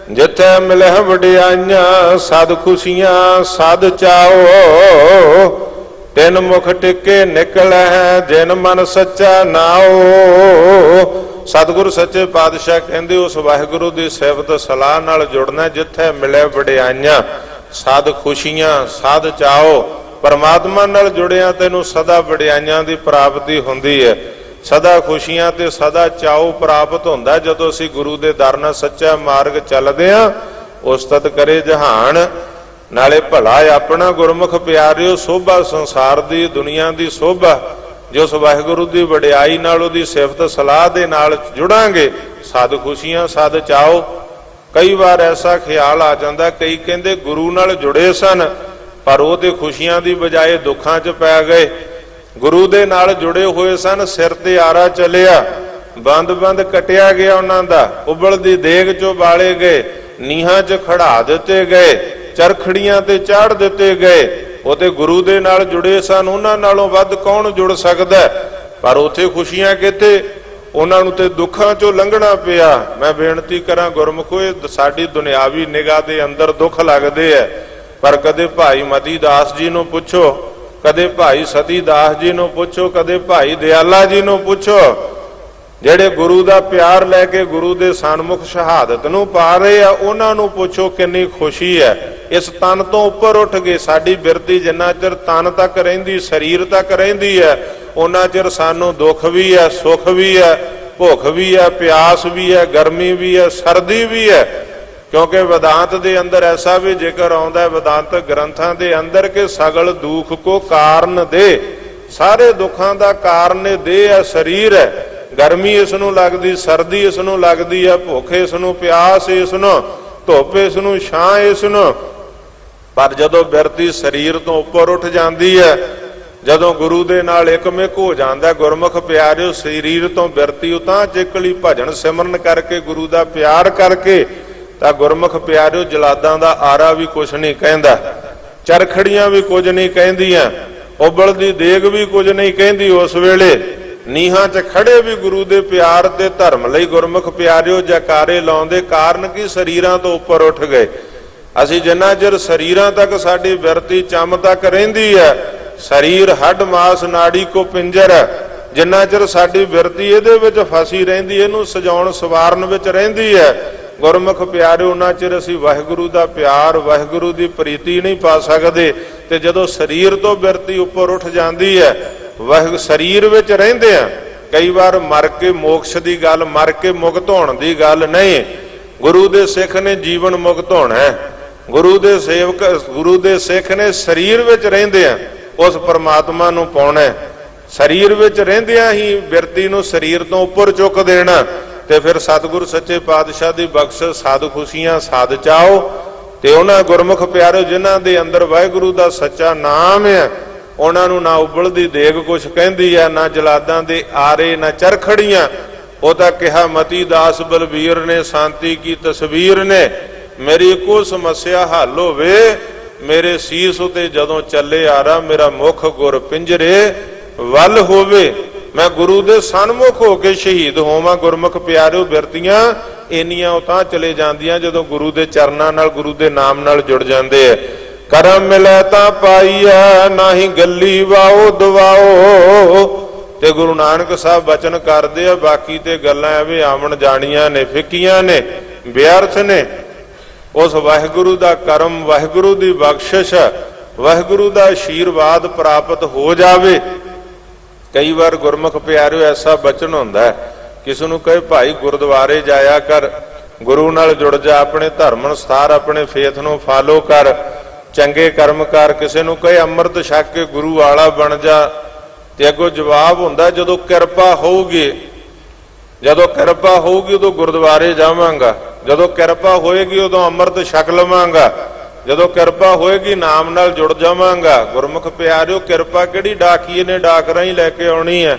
Speaker 1: ਜਿੱਥੇ ਮਿਲਹਿ ਵਡਿਆਈਆਂ ਸਦ ਖੁਸ਼ੀਆਂ ਸਦ ਚਾਓ, ਤਿੰਨ ਮੁਖ ਟਿੱਕੇ ਨਿਕਲੈ ਜਿਨ ਮਨ ਸੱਚਾ ਨਾਓ। ਸਤਿਗੁਰੂ ਸੱਚੇ ਪਾਤਸ਼ਾਹ ਕਹਿੰਦੇ ਉਸ ਵਾਹਿਗੁਰੂ ਦੀ ਸਿਫਤ ਸਲਾਹ ਨਾਲ ਜੁੜਨਾ, ਜਿੱਥੇ ਮਿਲੇ ਵਡਿਆਈਆਂ ਸਦ ਖੁਸ਼ੀਆਂ ਸਦ ਚਾਓ। ਪਰਮਾਤਮਾ ਨਾਲ ਜੁੜਿਆ ਤੈਨੂੰ ਸਦਾ ਵਡਿਆਈਆਂ ਦੀ ਪ੍ਰਾਪਤੀ ਹੁੰਦੀ ਹੈ, ਸਦਾ ਖੁਸ਼ੀਆਂ ਤੇ ਸਦਾ ਚਾਓ ਪ੍ਰਾਪਤ ਹੁੰਦਾ। ਜਦੋਂ ਅਸੀਂ ਗੁਰੂ ਦੇ ਦਰ ਨਾਲ ਸੱਚਾ ਮਾਰਗ ਚੱਲਦੇ ਹਾਂ, ਉਸਤਤ ਕਰੇ ਜਹਾਨ, ਨਾਲੇ ਭਲਾ ਆਪਣਾ। ਗੁਰਮੁਖ ਪਿਆਰਿਓ, ਸੋਭਾ ਸੰਸਾਰ ਦੀ, ਦੁਨੀਆ ਦੀ ਸੋਭਾ, ਜੋ ਉਸ ਵਾਹਿਗੁਰੂ ਦੀ ਵਡਿਆਈ ਨਾਲ, ਉਹਦੀ ਸਿਫਤ ਸਲਾਹ ਦੇ ਨਾਲ ਜੁੜਾਂਗੇ, ਸਦ ਖੁਸ਼ੀਆਂ ਸਦ ਚਾਓ। ਕਈ ਵਾਰ ਐਸਾ ਖਿਆਲ ਆ ਜਾਂਦਾ, ਕਈ ਕਹਿੰਦੇ ਗੁਰੂ ਨਾਲ ਜੁੜੇ ਸਨ ਪਰ ਉਹ ਤੇ ਖੁਸ਼ੀਆਂ ਦੀ ਬਜਾਏ ਦੁੱਖਾਂ 'ਚ ਪੈ ਗਏ। ਗੁਰੂ ਦੇ ਨਾਲ ਜੁੜੇ ਹੋਏ ਸਨ, ਸਿਰ ਤੇ ਆਰਾ ਚੱਲਿਆ, ਬੰਦ ਕਟਿਆ ਗਿਆ ਉਹਨਾਂ ਦਾ, ਉਬਲਦੀ ਦੇਗ 'ਚੋਂ ਬਾਲੇ ਗਏ, ਨੀਹਾਂ 'ਚ ਖੜਾ ਦਿੱਤੇ ਗਏ, ਚਰਖੜੀਆਂ ਤੇ ਚਾੜ ਦਿੱਤੇ ਗਏ। ਉਹ ਤੇ ਗੁਰੂ ਦੇ ਨਾਲ ਜੁੜੇ ਸਨ, ਉਹਨਾਂ ਨਾਲੋਂ ਵੱਧ ਕੌਣ ਜੁੜ ਸਕਦਾ? ਪਰ ਉੱਥੇ ਖੁਸ਼ੀਆਂ ਕਿੱਥੇ, ਉਹਨਾਂ ਨੂੰ ਤੇ ਦੁੱਖਾਂ 'ਚੋਂ ਲੰਘਣਾ ਪਿਆ। ਮੈਂ ਬੇਨਤੀ ਕਰਾਂ ਗੁਰਮੁਖੋ, ਇਹ ਸਾਡੀ ਦੁਨਿਆਵੀ ਨਿਗਾਹ ਦੇ ਅੰਦਰ ਦੁੱਖ ਲੱਗਦੇ ਐ, ਪਰ ਕਦੇ ਭਾਈ ਮਤੀ ਦਾਸ ਜੀ ਨੂੰ ਪੁੱਛੋ, ਕਦੇ ਭਾਈ ਸਤੀ ਦਾਸ ਜੀ ਨੂੰ ਪੁੱਛੋ, ਕਦੇ ਭਾਈ ਦਿਆਲਾ ਜੀ ਨੂੰ ਪੁੱਛੋ, ਜਿਹੜੇ ਗੁਰੂ ਦਾ ਪਿਆਰ ਲੈ ਕੇ ਗੁਰੂ ਦੇ ਸਨਮੁਖ ਸ਼ਹਾਦਤ ਨੂੰ ਪਾ ਰਹੇ ਆ, ਉਹਨਾਂ ਨੂੰ ਪੁੱਛੋ ਕਿੰਨੀ ਖੁਸ਼ੀ ਹੈ। ਇਸ ਤਨ ਤੋਂ ਉੱਪਰ ਉੱਠ ਕੇ ਸਾਡੀ ਬਿਰਤੀ ਜਿੰਨਾ ਚਿਰ ਤਨ ਤੱਕ ਰਹਿੰਦੀ, ਸਰੀਰ ਤੱਕ ਰਹਿੰਦੀ ਹੈ, ਉਹਨਾਂ ਚਿਰ ਸਾਨੂੰ ਦੁੱਖ ਵੀ ਹੈ, ਸੁੱਖ ਵੀ ਹੈ, ਭੁੱਖ ਵੀ ਹੈ, ਪਿਆਸ ਵੀ ਹੈ, ਗਰਮੀ ਵੀ ਹੈ, ਸਰਦੀ ਵੀ ਹੈ। ਕਿਉਂਕਿ ਵਿਦਾਂਤ ਦੇ ਅੰਦਰ ਐਸਾ ਵੀ ਜ਼ਿਕਰ ਆਉਂਦਾ ਹੈ, ਵਿਦਾਂਤਕ ਗ੍ਰੰਥਾਂ ਦੇ ਅੰਦਰ, ਕਿ ਸਗਲ ਦੁੱਖ ਕੋ ਕਾਰਨ ਦੇ, ਸਾਰੇ ਦੁੱਖਾਂ ਦਾ ਕਾਰਨ ਇਹ ਦੇਹ ਹੈ, ਸਰੀਰ ਹੈ। ਗਰਮੀ ਇਸ ਨੂੰ ਲੱਗਦੀ, ਸਰਦੀ ਇਸ ਨੂੰ ਲੱਗਦੀ ਹੈ, ਭੁੱਖ ਇਸ ਨੂੰ, ਪਿਆਸ ਇਸ ਨੂੰ, ਧੁੱਪ ਇਸ ਨੂੰ, ਛਾਂ ਇਸ ਨੂੰ। ਪਰ ਜਦੋਂ ਬਿਰਤੀ ਸਰੀਰ ਤੋਂ ਉੱਪਰ ਉੱਠ ਜਾਂਦੀ ਹੈ, ਜਦੋਂ ਗੁਰੂ ਦੇ ਨਾਲ ਇਕਮਿਕ ਹੋ ਜਾਂਦਾ, ਗੁਰਮੁਖ ਪਿਆਰਿਓ, ਸਰੀਰ ਤੋਂ ਬਿਰਤੀ ਉਤਾਂ ਚਿਕਲੀ ਭਜਨ ਸਿਮਰਨ ਕਰਕੇ, ਗੁਰੂ ਦਾ ਪਿਆਰ ਕਰਕੇ, ਤਾਂ ਗੁਰਮੁਖ ਪਿਆਰਿਓ, ਜਲਾਦਾਂ ਦਾ ਆਰਾ ਵੀ ਕੁਛ ਨਹੀਂ ਕਹਿੰਦਾ, ਚਰਖੜੀਆਂ ਵੀ ਕੁਝ ਨਹੀਂ ਕਹਿੰਦੀਆਂ, ਉਬਲਦੀ ਦੇਗ ਵੀ ਕੁਝ ਨਹੀਂ ਕਹਿੰਦੀ। ਉਸ ਵੇਲੇ ਨੀਹਾਂ 'ਚ ਖੜੇ ਵੀ ਗੁਰੂ ਦੇ ਪਿਆਰ ਤੇ ਧਰਮ ਲਈ ਗੁਰਮੁਖ ਪਿਆਰਿਓ ਜੈਕਾਰੇ ਲਾਉਂਦੇ। ਕਾਰਨ ਕੀ? ਸਰੀਰਾਂ ਤੋਂ ਉੱਪਰ ਉੱਠ ਗਏ। ਅਸੀਂ ਜਿੰਨਾ ਚਿਰ ਸਰੀਰਾਂ ਤੱਕ ਸਾਡੀ ਬਿਰਤੀ ਚੰਮ ਤੱਕ ਰਹਿੰਦੀ ਹੈ, ਸਰੀਰ ਹੱਡ ਮਾਸ ਨਾੜੀ ਕੋ ਪਿੰਜਰ, ਜਿੰਨਾ ਚਿਰ ਸਾਡੀ ਬਿਰਤੀ ਇਹਦੇ ਵਿੱਚ ਫਸੀ ਰਹਿੰਦੀ, ਇਹਨੂੰ ਸਜਾਉਣ ਸਵਾਰਨ ਵਿੱਚ ਰਹਿੰਦੀ ਹੈ, ਗੁਰਮੁਖ ਪਿਆਰਿਓ, ਉਹਨਾਂ ਚਿਰ ਅਸੀਂ ਵਾਹਿਗੁਰੂ ਦਾ ਪਿਆਰ, ਵਾਹਿਗੁਰੂ ਦੀ ਪ੍ਰੀਤੀ ਨਹੀਂ ਪਾ ਸਕਦੇ। ਤੇ ਜਦੋਂ ਸਰੀਰ ਤੋਂ ਬਿਰਤੀ ਉੱਪਰ ਉੱਠ ਜਾਂਦੀ ਹੈ, ਸਰੀਰ ਵਿੱਚ ਰਹਿੰਦੇ ਆ, ਕਈ ਵਾਰ ਮਰ ਕੇ ਮੋਕਸ਼ ਦੀ ਗੱਲ, ਮਰ ਕੇ ਮੁਕਤ ਹੋਣ ਦੀ ਗੱਲ ਨਹੀਂ। ਗੁਰੂ ਦੇ ਸਿੱਖ ਨੇ ਜੀਵਨ ਮੁਕਤ ਹੋਣਾ ਹੈ, ਗੁਰੂ ਦੇ ਸੇਵਕ, ਗੁਰੂ ਦੇ ਸਿੱਖ ਨੇ ਸਰੀਰ ਵਿੱਚ ਰਹਿੰਦੇ ਆ ਉਸ ਪਰਮਾਤਮਾ ਨੂੰ ਪਾਉਣਾ। ਸਰੀਰ ਵਿੱਚ ਰਹਿੰਦਿਆਂ ਹੀ ਬਿਰਤੀ ਨੂੰ ਸਰੀਰ ਤੋਂ ਉੱਪਰ ਚੁੱਕ ਦੇਣਾ। ਤੇ ਫਿਰ ਸਤਿਗੁਰ ਸੱਚੇ ਪਾਤਸ਼ਾਹ ਦੀ ਬਖਸ਼ਿਸ਼, ਸਾਧ ਖੁਸ਼ੀਆਂ ਸਾਧ ਚਾਓ। ਤੇ ਉਹਨਾਂ ਗੁਰਮੁਖ ਪਿਆਰਿਓ, ਜਿਨ੍ਹਾਂ ਦੇ ਅੰਦਰ ਵਾਹਿਗੁਰੂ ਦਾ ਸੱਚਾ ਨਾਮ ਹੈ, ਉਹਨਾਂ ਨੂੰ ਨਾ ਉਬਲਦੀ ਦੇਗ ਕੁਛ ਕਹਿੰਦੀ ਆ, ਨਾ ਜਲਾਦਾਂ ਦੇ ਆਰੇ, ਨਾ ਚਰਖੜੀਆਂ। ਉਹ ਤਾਂ ਕਿਹਾ ਮਤੀ ਦਾਸ ਬਲਬੀਰ ਨੇ, ਸ਼ਾਂਤੀ ਕੀ ਤਸਵੀਰ ਨੇ। ਮੇਰੀ ਇੱਕੋ ਸਮੱਸਿਆ ਹੱਲ ਹੋਵੇ, ਮੇਰੇ ਸੀਸ ਉਤੇ ਜਦੋਂ ਚੱਲੇ ਆਰਾ, ਮੇਰਾ ਮੁਖ ਗੁਰ ਪਿੰਜਰੇ ਵੱਲ ਹੋਵੇ। ਮੈਂ ਗੁਰੂ ਦੇ ਸਨਮੁਖ ਹੋ ਕੇ ਸ਼ਹੀਦ ਹੋਵਾਂ। ਗੁਰਮੁਖ ਪਿਆਰਿਓ, ਬਿਰਤੀਆਂ ਇੰਨੀਆਂ ਉਹ ਤਾਂ ਚਲੇ ਜਾਂਦੀਆਂ ਜਦੋਂ ਗੁਰੂ ਦੇ ਚਰਨਾਂ ਨਾਲ, ਗੁਰੂ ਦੇ ਨਾਮ ਨਾਲ ਜੁੜ ਜਾਂਦੇ ਆ। ਕਰਮ ਮਿਲੇ ਤਾਂ ਪਾਈਐ, ਨਾਹੀਂ ਗੱਲੀ ਵਾਓ ਦਵਾਓ। ਤੇ ਗੁਰੂ ਨਾਨਕ ਸਾਹਿਬ ਬਚਨ ਕਰਦੇ ਆ, ਬਾਕੀ ਤੇ ਗੱਲਾਂ ਐਵੇਂ ਆਵਣ ਜਾਣੀਆਂ ਨੇ, ਫਿੱਕੀਆਂ ਨੇ, ਵਿਅਰਥ ਨੇ। ਉਸ ਵਾਹਿਗੁਰੂ ਦਾ ਕਰਮ, ਵਾਹਿਗੁਰੂ ਦੀ ਬਖਸ਼ਿਸ਼, ਵਾਹਿਗੁਰੂ ਦਾ ਆਸ਼ੀਰਵਾਦ ਪ੍ਰਾਪਤ ਹੋ ਜਾਵੇ। ਕਈ ਵਾਰ ਗੁਰਮੁਖ ਪਿਆਰਿਓ ਐਸਾ ਬਚਨ ਹੁੰਦਾ, ਕਿਸੇ ਨੂੰ ਕਹੇ ਭਾਈ ਗੁਰਦੁਆਰੇ ਜਾਇਆ ਕਰ, ਗੁਰੂ ਨਾਲ ਜੁੜ ਜਾ, ਆਪਣੇ ਧਰਮ ਅਨੁਸਾਰ ਆਪਣੇ ਫੇਥ ਨੂੰ ਫਾਲੋ ਕਰ, ਚੰਗੇ ਕਰਮ ਕਰ। ਕਿਸੇ ਨੂੰ ਕਹੇ ਅੰਮ੍ਰਿਤ ਛਕ ਕੇ ਗੁਰੂ ਵਾਲਾ ਬਣ ਜਾ, ਤੇ ਅੱਗੋਂ ਜਵਾਬ ਹੁੰਦਾ ਜਦੋਂ ਕਿਰਪਾ ਹੋਊਗੀ, ਜਦੋਂ ਕਿਰਪਾ ਹੋਊਗੀ ਉਦੋਂ ਗੁਰਦੁਆਰੇ ਜਾਵਾਂਗਾ, ਜਦੋਂ ਕਿਰਪਾ ਹੋਏਗੀ ਉਦੋਂ ਅੰਮ੍ਰਿਤ ਛਕ ਲਵਾਂਗਾ, ਜਦੋਂ ਕਿਰਪਾ ਹੋਏਗੀ ਨਾਮ ਨਾਲ ਜੁੜ ਜਾਵਾਂਗਾ। ਗੁਰਮੁਖ ਪਿਆਰਿਓ, ਕਿਰਪਾ ਕਿਹੜੀ ਡਾਕੀਏ ਨੇ ਡਾਕ ਰਾਹੀਂ ਲੈ ਕੇ ਆਉਣੀ ਹੈ?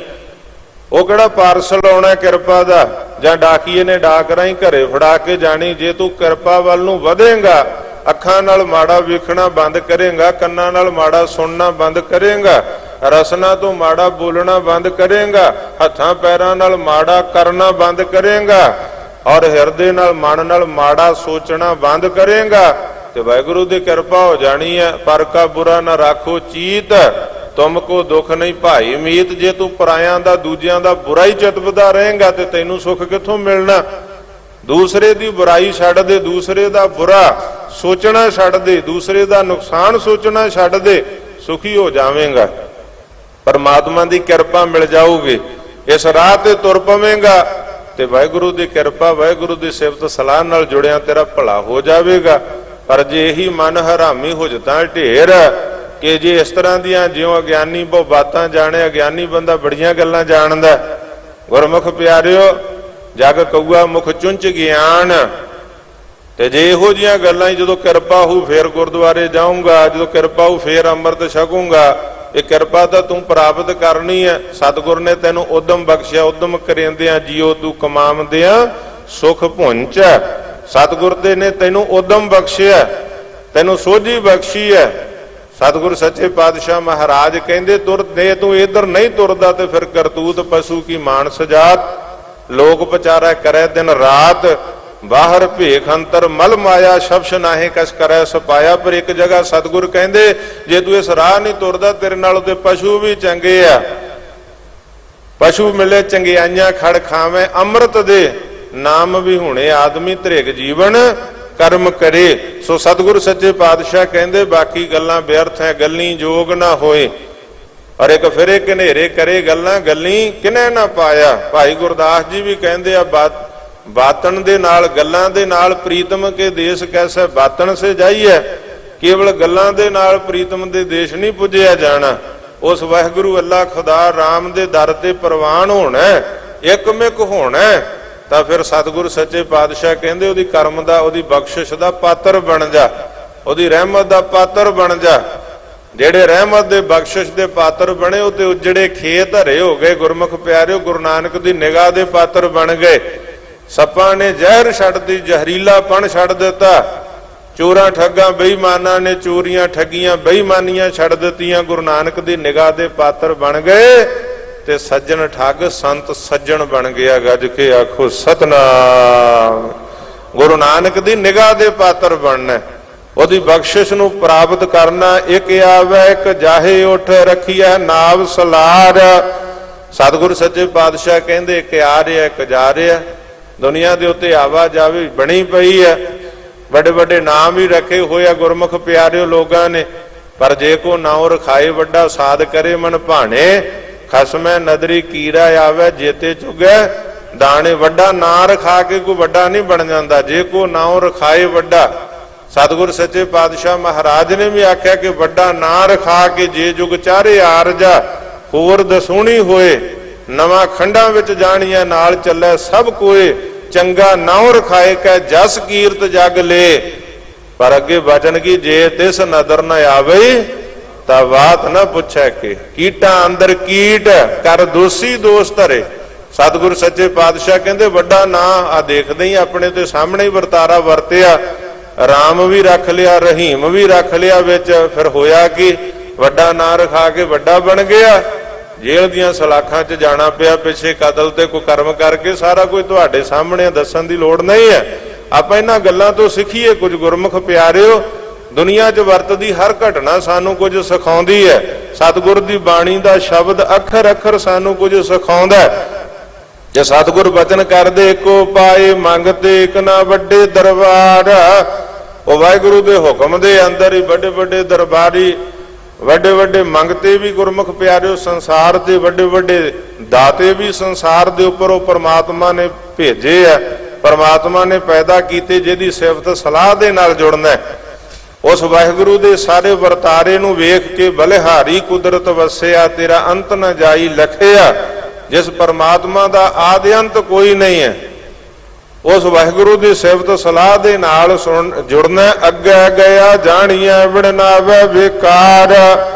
Speaker 1: ਉਹ ਕਿਹੜਾ ਪਾਰਸਲ ਆਉਣਾ ਕਿਰਪਾ ਦਾ, ਜਾਂ ਡਾਕੀਏ ਨੇ ਡਾਕ ਰਾਹੀਂ ਘਰੇ ਫੜਾ ਕੇ ਜਾਣੀ? ਜੇ ਤੂੰ ਕਿਰਪਾ ਵੱਲ ਨੂੰ ਵਧੇਗਾ, ਅੱਖਾਂ ਨਾਲ ਮਾੜਾ ਵੇਖਣਾ ਬੰਦ ਕਰੇਗਾ, ਕੰਨਾਂ ਨਾਲ ਮਾੜਾ ਸੁਣਨਾ ਬੰਦ ਕਰੇਗਾ, ਰਸਨਾ ਤੋਂ ਮਾੜਾ ਬੋਲਣਾ ਬੰਦ ਕਰੇਗਾ, ਹੱਥਾਂ ਪੈਰਾਂ ਨਾਲ ਮਾੜਾ ਕਰਨਾ ਬੰਦ ਕਰੇਗਾ, ਔਰ ਹਿਰਦੇ ਨਾਲ, ਮਨ ਨਾਲ ਮਾੜਾ ਸੋਚਣਾ ਬੰਦ ਕਰੇਗਾ, ਤੇ ਵਾਹਿਗੁਰੂ ਦੀ ਕਿਰਪਾ ਹੋ ਜਾਣੀ ਹੈ। ਪਰ ਕਾ ਬੁਰਾ ਨਾ ਰਾਖੋ ਚੀਤ, ਤੁਮ ਕੋ ਦੁੱਖ ਨਹੀਂ ਭਾਈ ਮੀਤ। ਜੇ ਤੂੰ ਪਰਾਇਆਂ ਦਾ, ਦੂਜਿਆਂ ਦਾ ਬੁਰਾ ਹੀ ਚਿਤਵਦਾ ਰਹੇਗਾ ਤੇ ਤੈਨੂੰ ਸੁੱਖ ਕਿੱਥੋਂ ਮਿਲਣਾ? ਦੂਸਰੇ ਦੀ ਬੁਰਾਈ ਛੱਡ ਦੇ, ਦੂਸਰੇ ਦਾ ਬੁਰਾ ਸੋਚਣਾ ਛੱਡ ਦੇ, ਦੂਸਰੇ ਦਾ ਨੁਕਸਾਨ ਸੋਚਣਾ ਛੱਡ ਦੇ, ਸੁਖੀ ਹੋ ਜਾਵੇਂਗਾ। ਪਰਮਾਤਮਾ ਦੀ ਕਿਰਪਾ ਮਿਲ ਜਾਊਗੀ, ਇਸ ਰਾਹ ਤੇ ਤੁਰ ਪਵੇਂਗਾ, ਤੇ ਵਾਹਿਗੁਰੂ ਦੀ ਕਿਰਪਾ, ਵਾਹਿਗੁਰੂ ਦੀ ਸਿਫਤ ਸਲਾਹ ਨਾਲ ਜੁੜਿਆ ਤੇਰਾ ਭਲਾ ਹੋ ਜਾਵੇਗਾ। ਪਰ ਜੇ ਇਹੀ ਮਨ ਹਰਾਮੀ ਹੋ ਜਤਾ ਢੇਰ, ਕਿ ਜੇ ਇਸ ਤਰ੍ਹਾਂ ਦੀਆਂ ਜਿਉਂ ਅਗਿਆਨੀ ਬਹੁ ਬਾਤਾਂ ਜਾਣੇ, ਅਗਿਆਨੀ ਬੰਦਾ ਬੜੀਆਂ ਗੱਲਾਂ ਜਾਣਦਾ। ਗੁਰਮੁਖ ਪਿਆਰਿਓ, ਜਗ ਕਊਆ ਮੁਖ ਚੁੰਚ ਗਿਆਨ। ਤੇ ਜੇ ਇਹੋ ਜਿਹੀਆਂ ਗੱਲਾਂ ਹੀ ਜਦੋਂ ਕਿਰਪਾ ਹੋਊ ਫੇਰ ਗੁਰਦੁਆਰੇ ਜਾਊਂਗਾ, ਜਦੋਂ ਕਿਰਪਾ ਹੋਊ ਫੇਰ ਅੰਮ੍ਰਿਤ ਛਕੂੰਗਾ। ਇਹ ਕਿਰਪਾ ਤਾਂ ਤੂੰ ਪ੍ਰਾਪਤ ਕਰਨੀ ਹੈ। ਸਤਿਗੁਰ ਨੇ ਤੈਨੂੰ ਉਦਮ ਬਖਸ਼ਿਆ, ਉਦਮ ਕਰੇਂਦਿਆਂ ਜੀਓ ਤੂੰ ਕਮਾਵਦਿਆਂ ਸੁਖ ਭੁੰਚ। ਸਤਿਗੁਰ ਦੇ ਨੇ ਤੈਨੂੰ ਉਦਮ ਬਖਸ਼ਿਆ, ਤੈਨੂੰ ਸੋਝੀ ਬਖਸ਼ੀ ਹੈ। ਸਤਿਗੁਰ ਸੱਚੇ ਪਾਤਸ਼ਾਹ ਮਹਾਰਾਜ ਕਹਿੰਦੇ, ਤੁਰ ਦੇ ਤੂੰ ਇਧਰ ਨਹੀਂ ਤੁਰਦਾ ਤੇ ਫਿਰ ਕਰਤੂਤ ਪਸ਼ੂ ਕੀ ਮਾਨਸ ਜਾਤ। ਲੋਕ ਪਚਾਰਾ ਕਰੇ ਦਿਨ ਰਾਤ, ਬਾਹਰ ਭੇਖ ਅੰਤਰ ਮਲ ਮਾਇਆ, ਸ਼ਬਸ਼ ਨਾਹੇ ਕਛ ਕਰੈ ਸਪਾਇਆ। ਪਰ ਇੱਕ ਜਗ੍ਹਾ ਸਤਿਗੁਰ ਕਹਿੰਦੇ, ਜੇ ਤੂੰ ਇਸ ਰਾਹ ਨਹੀਂ ਤੁਰਦਾ, ਤੇਰੇ ਨਾਲ ਉਹਦੇ ਪਸ਼ੂ ਵੀ ਚੰਗੇ ਆ। ਪਸ਼ੂ ਮਿਲੇ ਚੰਗਿਆਈਆਂ ਖੜ ਖਾਵੇਂ, ਅੰਮ੍ਰਿਤ ਦੇ ਨਾਮ ਵੀ ਹੁਣੇ ਆਦਮੀ ਧ੍ਰਿਗ ਜੀਵਨ ਕਰਮ ਕਰੇ। ਸੋ ਸਤਿਗੁਰ ਸੱਚੇ ਪਾਤਸ਼ਾਹ ਕਹਿੰਦੇ, ਬਾਕੀ ਗੱਲਾਂ ਵਿਅਰਥ ਹੈ, ਗੱਲੀ ਜੋਗ ਨਾ ਹੋਏ। ਔਰ ਇੱਕ ਫਿਰੇ ਘਨੇਰੇ ਕਰੇ ਗੱਲਾਂ, ਗੱਲੀ ਕਿਨੇ ਨਾ ਪਾਇਆ। ਭਾਈ ਗੁਰਦਾਸ ਜੀ ਵੀ ਕਹਿੰਦੇ ਆ, ਬਾਤਨ ਦੇ ਨਾਲ, ਗੱਲਾਂ ਦੇ ਨਾਲ ਪ੍ਰੀਤਮ ਕੇ ਦੇਸ਼ ਕੈਸੇ ਬਾਤਨ ਸੇ ਜਾਈਏ। ਕੇਵਲ ਗੱਲਾਂ ਦੇ ਨਾਲ ਪ੍ਰੀਤਮ ਦੇ ਦੇਸ਼ ਨਹੀਂ ਪੁੱਜਿਆ ਜਾਣਾ। ਉਸ ਵਾਹਿਗੁਰੂ ਅੱਲਾ ਖੁਦਾ ਰਾਮ ਦੇ ਦਰ ਤੇ ਪ੍ਰਵਾਨ ਹੋਣਾ, ਇਕਮਿਕ ਹੋਣਾ। ਤਾਂ ਫਿਰ ਸਤਿਗੁਰ ਸੱਚੇ ਪਾਤਸ਼ਾਹ ਕਹਿੰਦੇ, ਉਹਦੀ ਕਰਮ ਦਾ, ਉਹਦੀ ਬਖਸ਼ਿਸ਼ ਦਾ ਪਾਤਰ ਬਣ ਜਾ, ਉਹਦੀ ਰਹਿਮਤ ਦਾ ਪਾਤਰ ਬਣ ਜਾ। ਜਿਹੜੇ ਰਹਿਮਤ ਦੇ, ਬਖਸ਼ਿਸ਼ ਦੇ ਪਾਤਰ ਬਣੇ, ਉਹ ਤੇ ਉਜੜੇ ਖੇਤ ਹਰੇ ਹੋ ਗਏ। ਗੁਰਮੁਖ ਪਿਆਰਿਓ, ਗੁਰੂ ਨਾਨਕ ਦੀ ਨਿਗਾਹ ਦੇ ਪਾਤਰ ਬਣ ਗਏ। ਸੱਪਾਂ ਨੇ ਜ਼ਹਿਰ ਛੱਡਦੀ, ਜ਼ਹਿਰੀਲਾਪਣ ਛੱਡ ਦਿੱਤਾ। ਚੋਰਾਂ ਠੱਗਾਂ ਬੇਈਮਾਨਾਂ ਨੇ ਚੋਰੀਆਂ ਠੱਗੀਆਂ ਬੇਈਮਾਨੀਆਂ ਛੱਡ ਦਿੱਤੀਆਂ। ਗੁਰੂ ਨਾਨਕ ਦੀ ਨਿਗਾਹ ਦੇ ਪਾਤਰ ਬਣ ਗਏ, ਤੇ ਸੱਜਣ ਠੱਗ ਸੰਤ ਸੱਜਣ ਬਣ ਗਿਆ। ਗੱਜ ਕੇ ਆਖੋ ਸਤਨਾਮ। ਗੁਰੂ ਨਾਨਕ ਦੀ ਨਿਗਾਹ ਦੇ ਪਾਤਰ ਬਣਨਾ, ਉਹਦੀ ਬਖਸ਼ਿਸ਼ ਨੂੰ ਪ੍ਰਾਪਤ ਕਰਨਾ। ਇੱਕ ਆਵੇ ਇੱਕ ਜਾਹੇ ਉੱਠ ਰੱਖੀਐ ਨਾਵ ਸਲਾਰ। ਸਤਿਗੁਰ ਸੱਚੇ ਪਾਤਸ਼ਾਹ ਕਹਿੰਦੇ, ਇੱਕ ਆ ਰਿਹਾ ਇੱਕ ਜਾ ਰਿਹਾ। ਦੁਨੀਆ ਦੇ ਉੱਤੇ ਆਵਾਜਾਈ ਬਣੀ ਪਈ ਹੈ, ਵੱਡੇ ਵੱਡੇ ਨਾਮ ਵੀ ਰੱਖੇ ਹੋਏ ਆ ਗੁਰਮੁਖ ਪਿਆਰਿਓ ਲੋਕਾਂ ਨੇ। ਪਰ ਜੇ ਕੋ ਨਾਉ ਰਖਾਏ ਵੱਡਾ ਸਾਧ ਕਰੇ ਮਨ ਭਾਣੇ, ਖਸਮੈ ਨਦਰੀ ਕੀੜਾ ਆਵੇ ਜੇਤੇ ਚੁਗੈ ਦਾਣੇ। ਵੱਡਾ ਨਾਂ ਰਖਾ ਕੇ ਕੋਈ ਵੱਡਾ ਨਹੀਂ ਬਣ ਜਾਂਦਾ, ਜੇ ਕੋ ਨਾਉ ਰਖਾਏ ਵੱਡਾ। ਸਤਿਗੁਰ ਸੱਚੇ ਪਾਤਸ਼ਾਹ ਮਹਾਰਾਜ ਨੇ ਵੀ ਆਖਿਆ ਕਿ ਵੱਡਾ ਨਾਂ ਰਖਾ ਕੇ ਜੇ ਜੁਗ ਚਾਰੇ ਆਰਜਾ ਹੋਰ ਦਸੂਣੀ ਹੋਏ। ਨਵਾਂ ਖੰਡਾਂ ਵਿੱਚ ਜਾਣੀਆਂ ਨਾਲ ਚੱਲੇ ਸਭ ਕੋਏ, ਚੰਗਾ ਨਾਉ ਰਖਾਏ ਕੈ ਜਸ ਕੀਰਤ ਜਗ ਲੇ। ਪਰ ਅੱਗੇ ਬਚਨ ਕੀ, ਜੇ ਤਿਸ ਨਦਰ ਨ ਆਵੇ ता बात न पुछै के। कीटा अंदर कीट कर दोषी दोष धरे। सतगुर सच्चे पातशाह कहते वड्डा ना आ देखते ही अपने ते सामने ही वरतारा वरतिया, राम भी रख लिया, रहीम भी रख लिया विच, फिर होया कि वड्डा ना रखा के वड्डा बन गया। जेल दियां सलाखां च जाना पिया, पिछे कतल ते कोई कर्म करके सारा कुछ तुहाडे सामने दस्सण दी लोड़ नहीं है। आपां इन्हां गल्लां तो सिखीए। कुछ गुरमुख प्यारिओ, दुनिया च वरतदी हर घटना सानू कुछ सिखाउंदी है। सतगुर दी बाणी दा शब्द अखर अखर सानू कुछ सिखाउंदा है। जे सतगुर बचन करदे एको पाए मंगते एक ना वड्डे दरबार। ओ वाहिगुरु दे हुक्म दे अंदर ही वड्डे वड्डे दरबारी, वड्डे वड्डे मंगते भी गुरमुख प्यारिओ, संसार दे वड्डे वड्डे दाते भी संसार दे उपर ओ परमात्मा ने भेजे है, परमात्मा ने पैदा कीते, जिहदी सिफत सलाह दे नाल जुड़ना है। उस वाहिगुरु दे सारे वरतारे नूं वेख के बलिहारी कुदरत वसिया, तेरा अंत न जाई लखिया। जिस परमात्मा दा आदि अंत कोई नहीं है, उस वाहिगुरु की सिफत सलाह दे नाल जुड़ना। अगे गया जानिया बिड़नावे बेकार।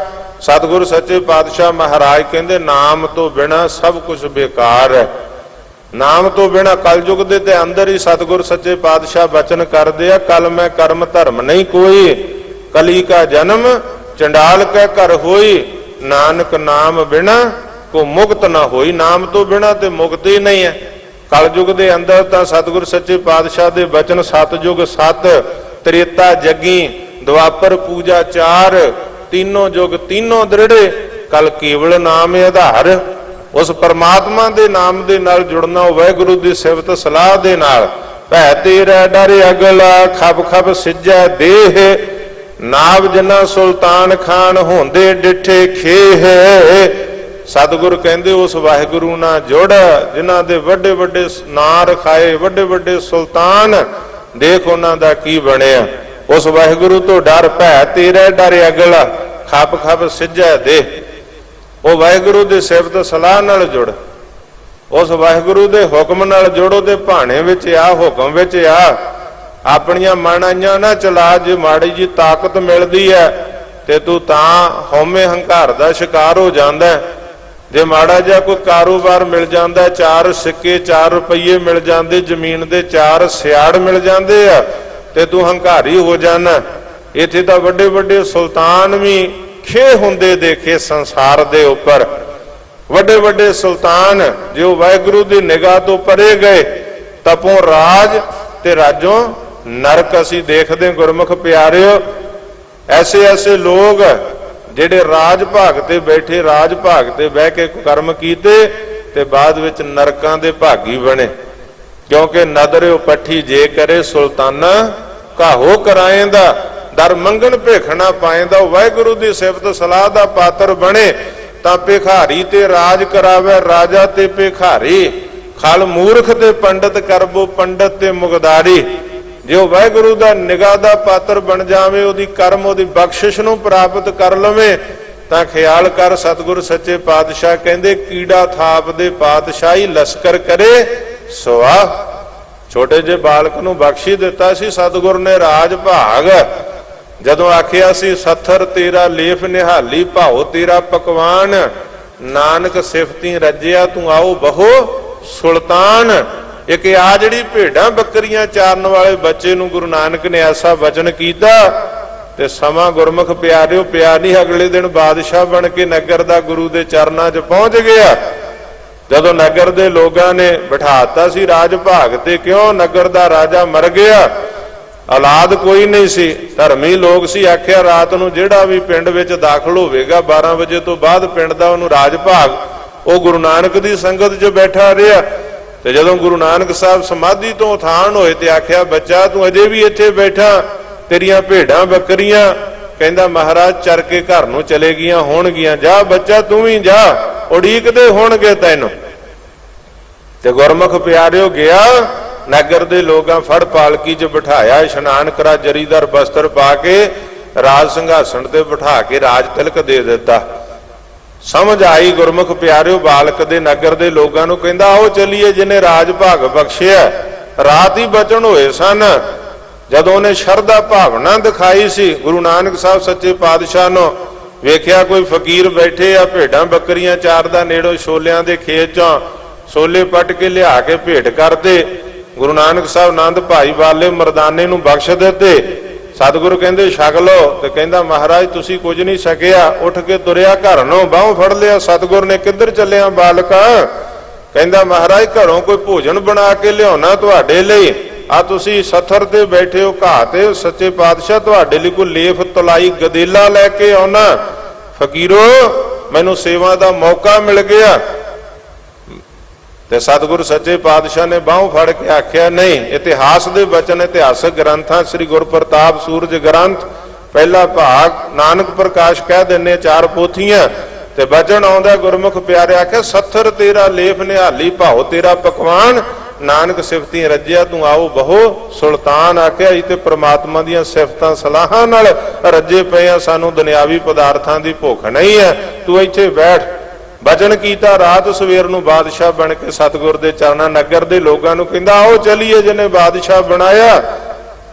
Speaker 1: सतगुर सच्चे पातशाह महाराज कहते नाम तो बिना सब कुछ बेकार है। नाम तो बिना कलयुग दे ते अंदर ही सतगुर सच्चे पातशाह वचन करदे आ, कल मैं कर्म धर्म नहीं कोई, कली का जन्म चंडाल कै घर होई, नानक नाम बिना को मुक्त ना होई। नाम तो बिना ते मुक्त ही नहीं है। कलयुग दे अंदर तां सतगुर सच्चे पातशाह दे वचन सतयुग सत, त्रेता जगी, द्वापर पूजा चार, तीनों युग तीनों दृढ़े, कल केवल नाम आधार। उस परमात्मा दे नाम दे नाल जुड़ना, वाहिगुरु दी सिफत सलाह दे नाल। भै तेरा डर अगला खब खब सिजै देह, नाव जना सुल्तान खान होंदे डिठे खेह। सतगुर कहंदे उस वाहिगुरु नाल जुड़ जिन्हां दे वड्डे वड्डे नां रखाए, वड्डे वड्डे सुल्तान, देख उन्हां दा की बणिया। उस वाहिगुरु तो डर, भै तेरा डर अगला खब खब सिजै देह। ਉਹ ਵਾਹਿਗੁਰੂ ਦੇ ਸਿਫਤ ਸਲਾਹ ਨਾਲ ਜੁੜ, ਉਸ ਵਾਹਿਗੁਰੂ ਦੇ ਹੁਕਮ ਨਾਲ ਜੁੜ, ਉਹਦੇ ਭਾਣੇ ਵਿੱਚ ਆ, ਹੁਕਮ ਵਿੱਚ ਆ। ਆਪਣੀਆਂ ਮਨ ਆਈਆਂ ਨਾ ਚਲਾ। ਜੇ ਮਾੜੀ ਜੀ ਤਾਕਤ ਮਿਲਦੀ ਹੈ ਤੇ ਤੂੰ ਤਾਂ ਹਉਮੈ ਹੰਕਾਰ ਦਾ ਸ਼ਿਕਾਰ ਹੋ ਜਾਂਦਾ। ਜੇ ਮਾੜਾ ਜਿਹਾ ਕੋਈ ਕਾਰੋਬਾਰ ਮਿਲ ਜਾਂਦਾ, 4 ਸਿੱਕੇ 4 ਰੁਪਈਏ ਮਿਲ ਜਾਂਦੇ, ਜ਼ਮੀਨ ਦੇ 4 ਸਿਆੜ ਮਿਲ ਜਾਂਦੇ ਆ, ਤੇ ਤੂੰ ਹੰਕਾਰੀ ਹੋ ਜਾਣਾ। ਇੱਥੇ ਤਾਂ ਵੱਡੇ ਵੱਡੇ ਸੁਲਤਾਨ ਵੀ खे हुंदे देखे संसार दे उपर। वड्डे वड्डे सुल्तान जो वाहिगुरु दी निगाह तो परे गए, तपों राज ते राजों नरक असी देखदे। गुरमुख प्यारिओ, ऐसे ऐसे लोग जिहड़े राज भाग ते बैठे, राज भाग ते बह के कर्म कीते ते बाद विच नरकां दे भागी बने। क्योंकि नदर पट्ठी जे करे सुल्ताना काहो कराएंदा, दर मंगन भेखना पाएंदा। वाहिगुरु दी सिफत सलाह दा पात्र बने तां भिखारी ते राज करावे, राजा ते भिखारी। खल मूर्ख ते पंडित करबो, पंडित ते मुगदारी। जो वाहिगुरु दा निगाह दा पात्र बन जावे, ओदी कर्म ओदी बख्शिश नूं प्राप्त कर लवे, तां ख्याल कर। सतगुर सच्चे पातशाह कहंदे कीड़ा थाप दे पातशाही लश्कर करे सवा। छोटे जे बालक नूं बख्शी दिता सी सतगुर ने राज भाग। जदों आखिया सी सत्थर तेरा लेफ निहाली, भाओ तेरा पकवान, नानक सिफती रजिया तू आओ बहो सुल्तान। एक आ जिहड़ी भेडां बकरियां चारन वाले बच्चे नूं गुरु नानक ने ऐसा वचन कीता ते समा गुरमुख प्यारिओ पिया नहीं। अगले दिन बादशाह बन के नगर दा गुरु दे चरनां 'च पहुंच गया। जदों नगर दे लोगां ने बिठाता सी राज भाग ते, क्यों नगर दा राजा मर गया, औलाद कोई नहीं सी, धर्मी लोग सी। आख्या रात नूं जिहड़ा भी पिंड विच दाखल होवेगा 12 वजे तो बाद पिंड दा उहनूं राज भाग। ਉਹ गुरु नानक दी संगत 'ਚ बैठा रहा। ਤੇ ਜਦੋਂ गुरु नानक साहब समाधि तो उठाण होए ते आख्या बच्चा तू अजे भी इत्थे बैठा, तेरियां भेडां बकरियां कहंदा महाराज चर के घर नूं चले गियां होणगियां, जा बच्चा तू भी जा, उड़ीकदे होणगे तैनूं। ते गुरमुख प्यारिओ गया, नगर दे लोगां फड़ पालकी च बिठाया, इशनान करा, जरीदार बस्तर पा के राज संघासन ते बिठा के राज तिलक दे दिता। समझ आई गुरमुख प्यारिओ बालक दे नगर दे लोगां नूं, कहंदा आओ चलीए जिन्हें राज भाग बख्शिया। रात ही बचन होए सन जदों ने शरधा भावना दिखाई सी गुरु नानक साहब सच्चे पातशाह नूं, ਵੇਖਿਆ ਕੋਈ ਫਕੀਰ ਬੈਠੇ ਆ ਭੇਡਾਂ ਬੱਕਰੀਆਂ ਚਾਰਦਾ, ਨੇੜੋਂ ਛੋਲਿਆਂ ਦੇ ਖੇਤ ਚੋਂ ਛੋਲੇ ਪੱਟ ਕੇ ਲਿਆ ਕੇ ਭੇਟ ਕਰਦੇ। ਗੁਰੂ ਨਾਨਕ ਸਾਹਿਬ ਆਨੰਦ ਭਾਈ ਵਾਲੇ ਮਰਦਾਨੇ ਨੂੰ ਬਖਸ਼ ਦਿੱਤੇ। ਸਤਿਗੁਰੂ ਕਹਿੰਦੇ ਛਕ ਲਓ, ਤੇ ਕਹਿੰਦਾ ਮਹਾਰਾਜ ਤੁਸੀਂ ਕੁਝ ਨਹੀਂ ਛਕਿਆ। ਉੱਠ ਕੇ ਤੁਰਿਆ ਘਰ ਨੂੰ, ਬਾਹੋਂ ਫੜ ਲਿਆ। ਸਤਿਗੁਰ ਨੇ ਕਿੱਧਰ ਚੱਲਿਆ ਬਾਲਕਾ? ਕਹਿੰਦਾ ਮਹਾਰਾਜ ਘਰੋਂ ਕੋਈ ਭੋਜਨ ਬਣਾ ਕੇ ਲਿਆਉਣਾ ਤੁਹਾਡੇ ਲਈ, ਆ ਤੁਸੀਂ ਸੱਥਰ ਤੇ ਬੈਠੇ ਹੋ ਘਾਹ ਤੇ, ਸੱਚੇ ਪਾਤਸ਼ਾਹ ਤੁਹਾਡੇ ਲਈ ਕੋਈ ਲੇਫ ਤਲਾਈ ਗਦੇਲਾ ਲੈ ਕੇ ਆਉਣਾ। ਫਕੀਰੋ ਮੈਨੂੰ ਸੇਵਾ ਦਾ ਮੌਕਾ ਮਿਲ ਗਿਆ। ਤੇ ਸਤਿਗੁਰੂ ਸੱਚੇ ਪਾਤਸ਼ਾਹ ਨੇ ਬਾਹੋਂ ਫੜ ਕੇ ਆਖਿਆ ਨਹੀਂ। ਇਤਿਹਾਸ ਦੇ ਬਚਨ ਇਤਿਹਾਸਕ ਗ੍ਰੰਥਾਂ ਸ੍ਰੀ ਗੁਰਪ੍ਰਤਾਪ ਸੂਰਜ ਗ੍ਰੰਥ ਪਹਿਲਾ ਭਾਗ ਨਾਨਕ ਪ੍ਰਕਾਸ਼ ਕਹਿ ਦਿੰਨੇ 4 ਪੋਥੀਆਂ ਤੇ ਬਚਨ ਆਉਂਦਾ ਗੁਰਮੁਖ ਪਿਆਰੇ ਆਖਿਆ ਸੱਥਰ ਤੇਰਾ ਲੇਫ ਨਿਹਾਲੀ ਭਾਉ ਤੇਰਾ ਪਕਵਾਨ, ਨਾਨਕ ਸਿਫਤੀ ਰੱਜਿਆ ਤੂੰ ਆਓ ਬਹੁ ਸੁਲਤਾਨ। ਆਖਿਆ ਇਹ ਤੇ ਪ੍ਰਮਾਤਮਾ ਦੀਆਂ ਸਿਫਤਾਂ ਸਲਾਹਾਂ ਨਾਲ ਰੱਜੇ ਪਏ ਆ, ਸਾਨੂੰ ਦੁਨਿਆਵੀ ਪਦਾਰਥਾਂ ਦੀ ਭੁੱਖ ਨਹੀਂ ਹੈ, ਤੂੰ ਇੱਥੇ ਬੈਠ। ਬਚਨ ਕੀਤਾ ਰਾਤ ਸਵੇਰ ਨੂੰ ਬਾਦਸ਼ਾਹ ਬਣ ਕੇ ਸਤਿਗੁਰ ਦੇ ਚਰਨਾਂ ਨਗਰ ਦੇ ਲੋਕਾਂ ਨੂੰ ਕਹਿੰਦਾ ਆਓ ਚਲੀਏ, ਜਿਹਨੇ ਬਾਦਸ਼ਾਹ ਬਣਾਇਆ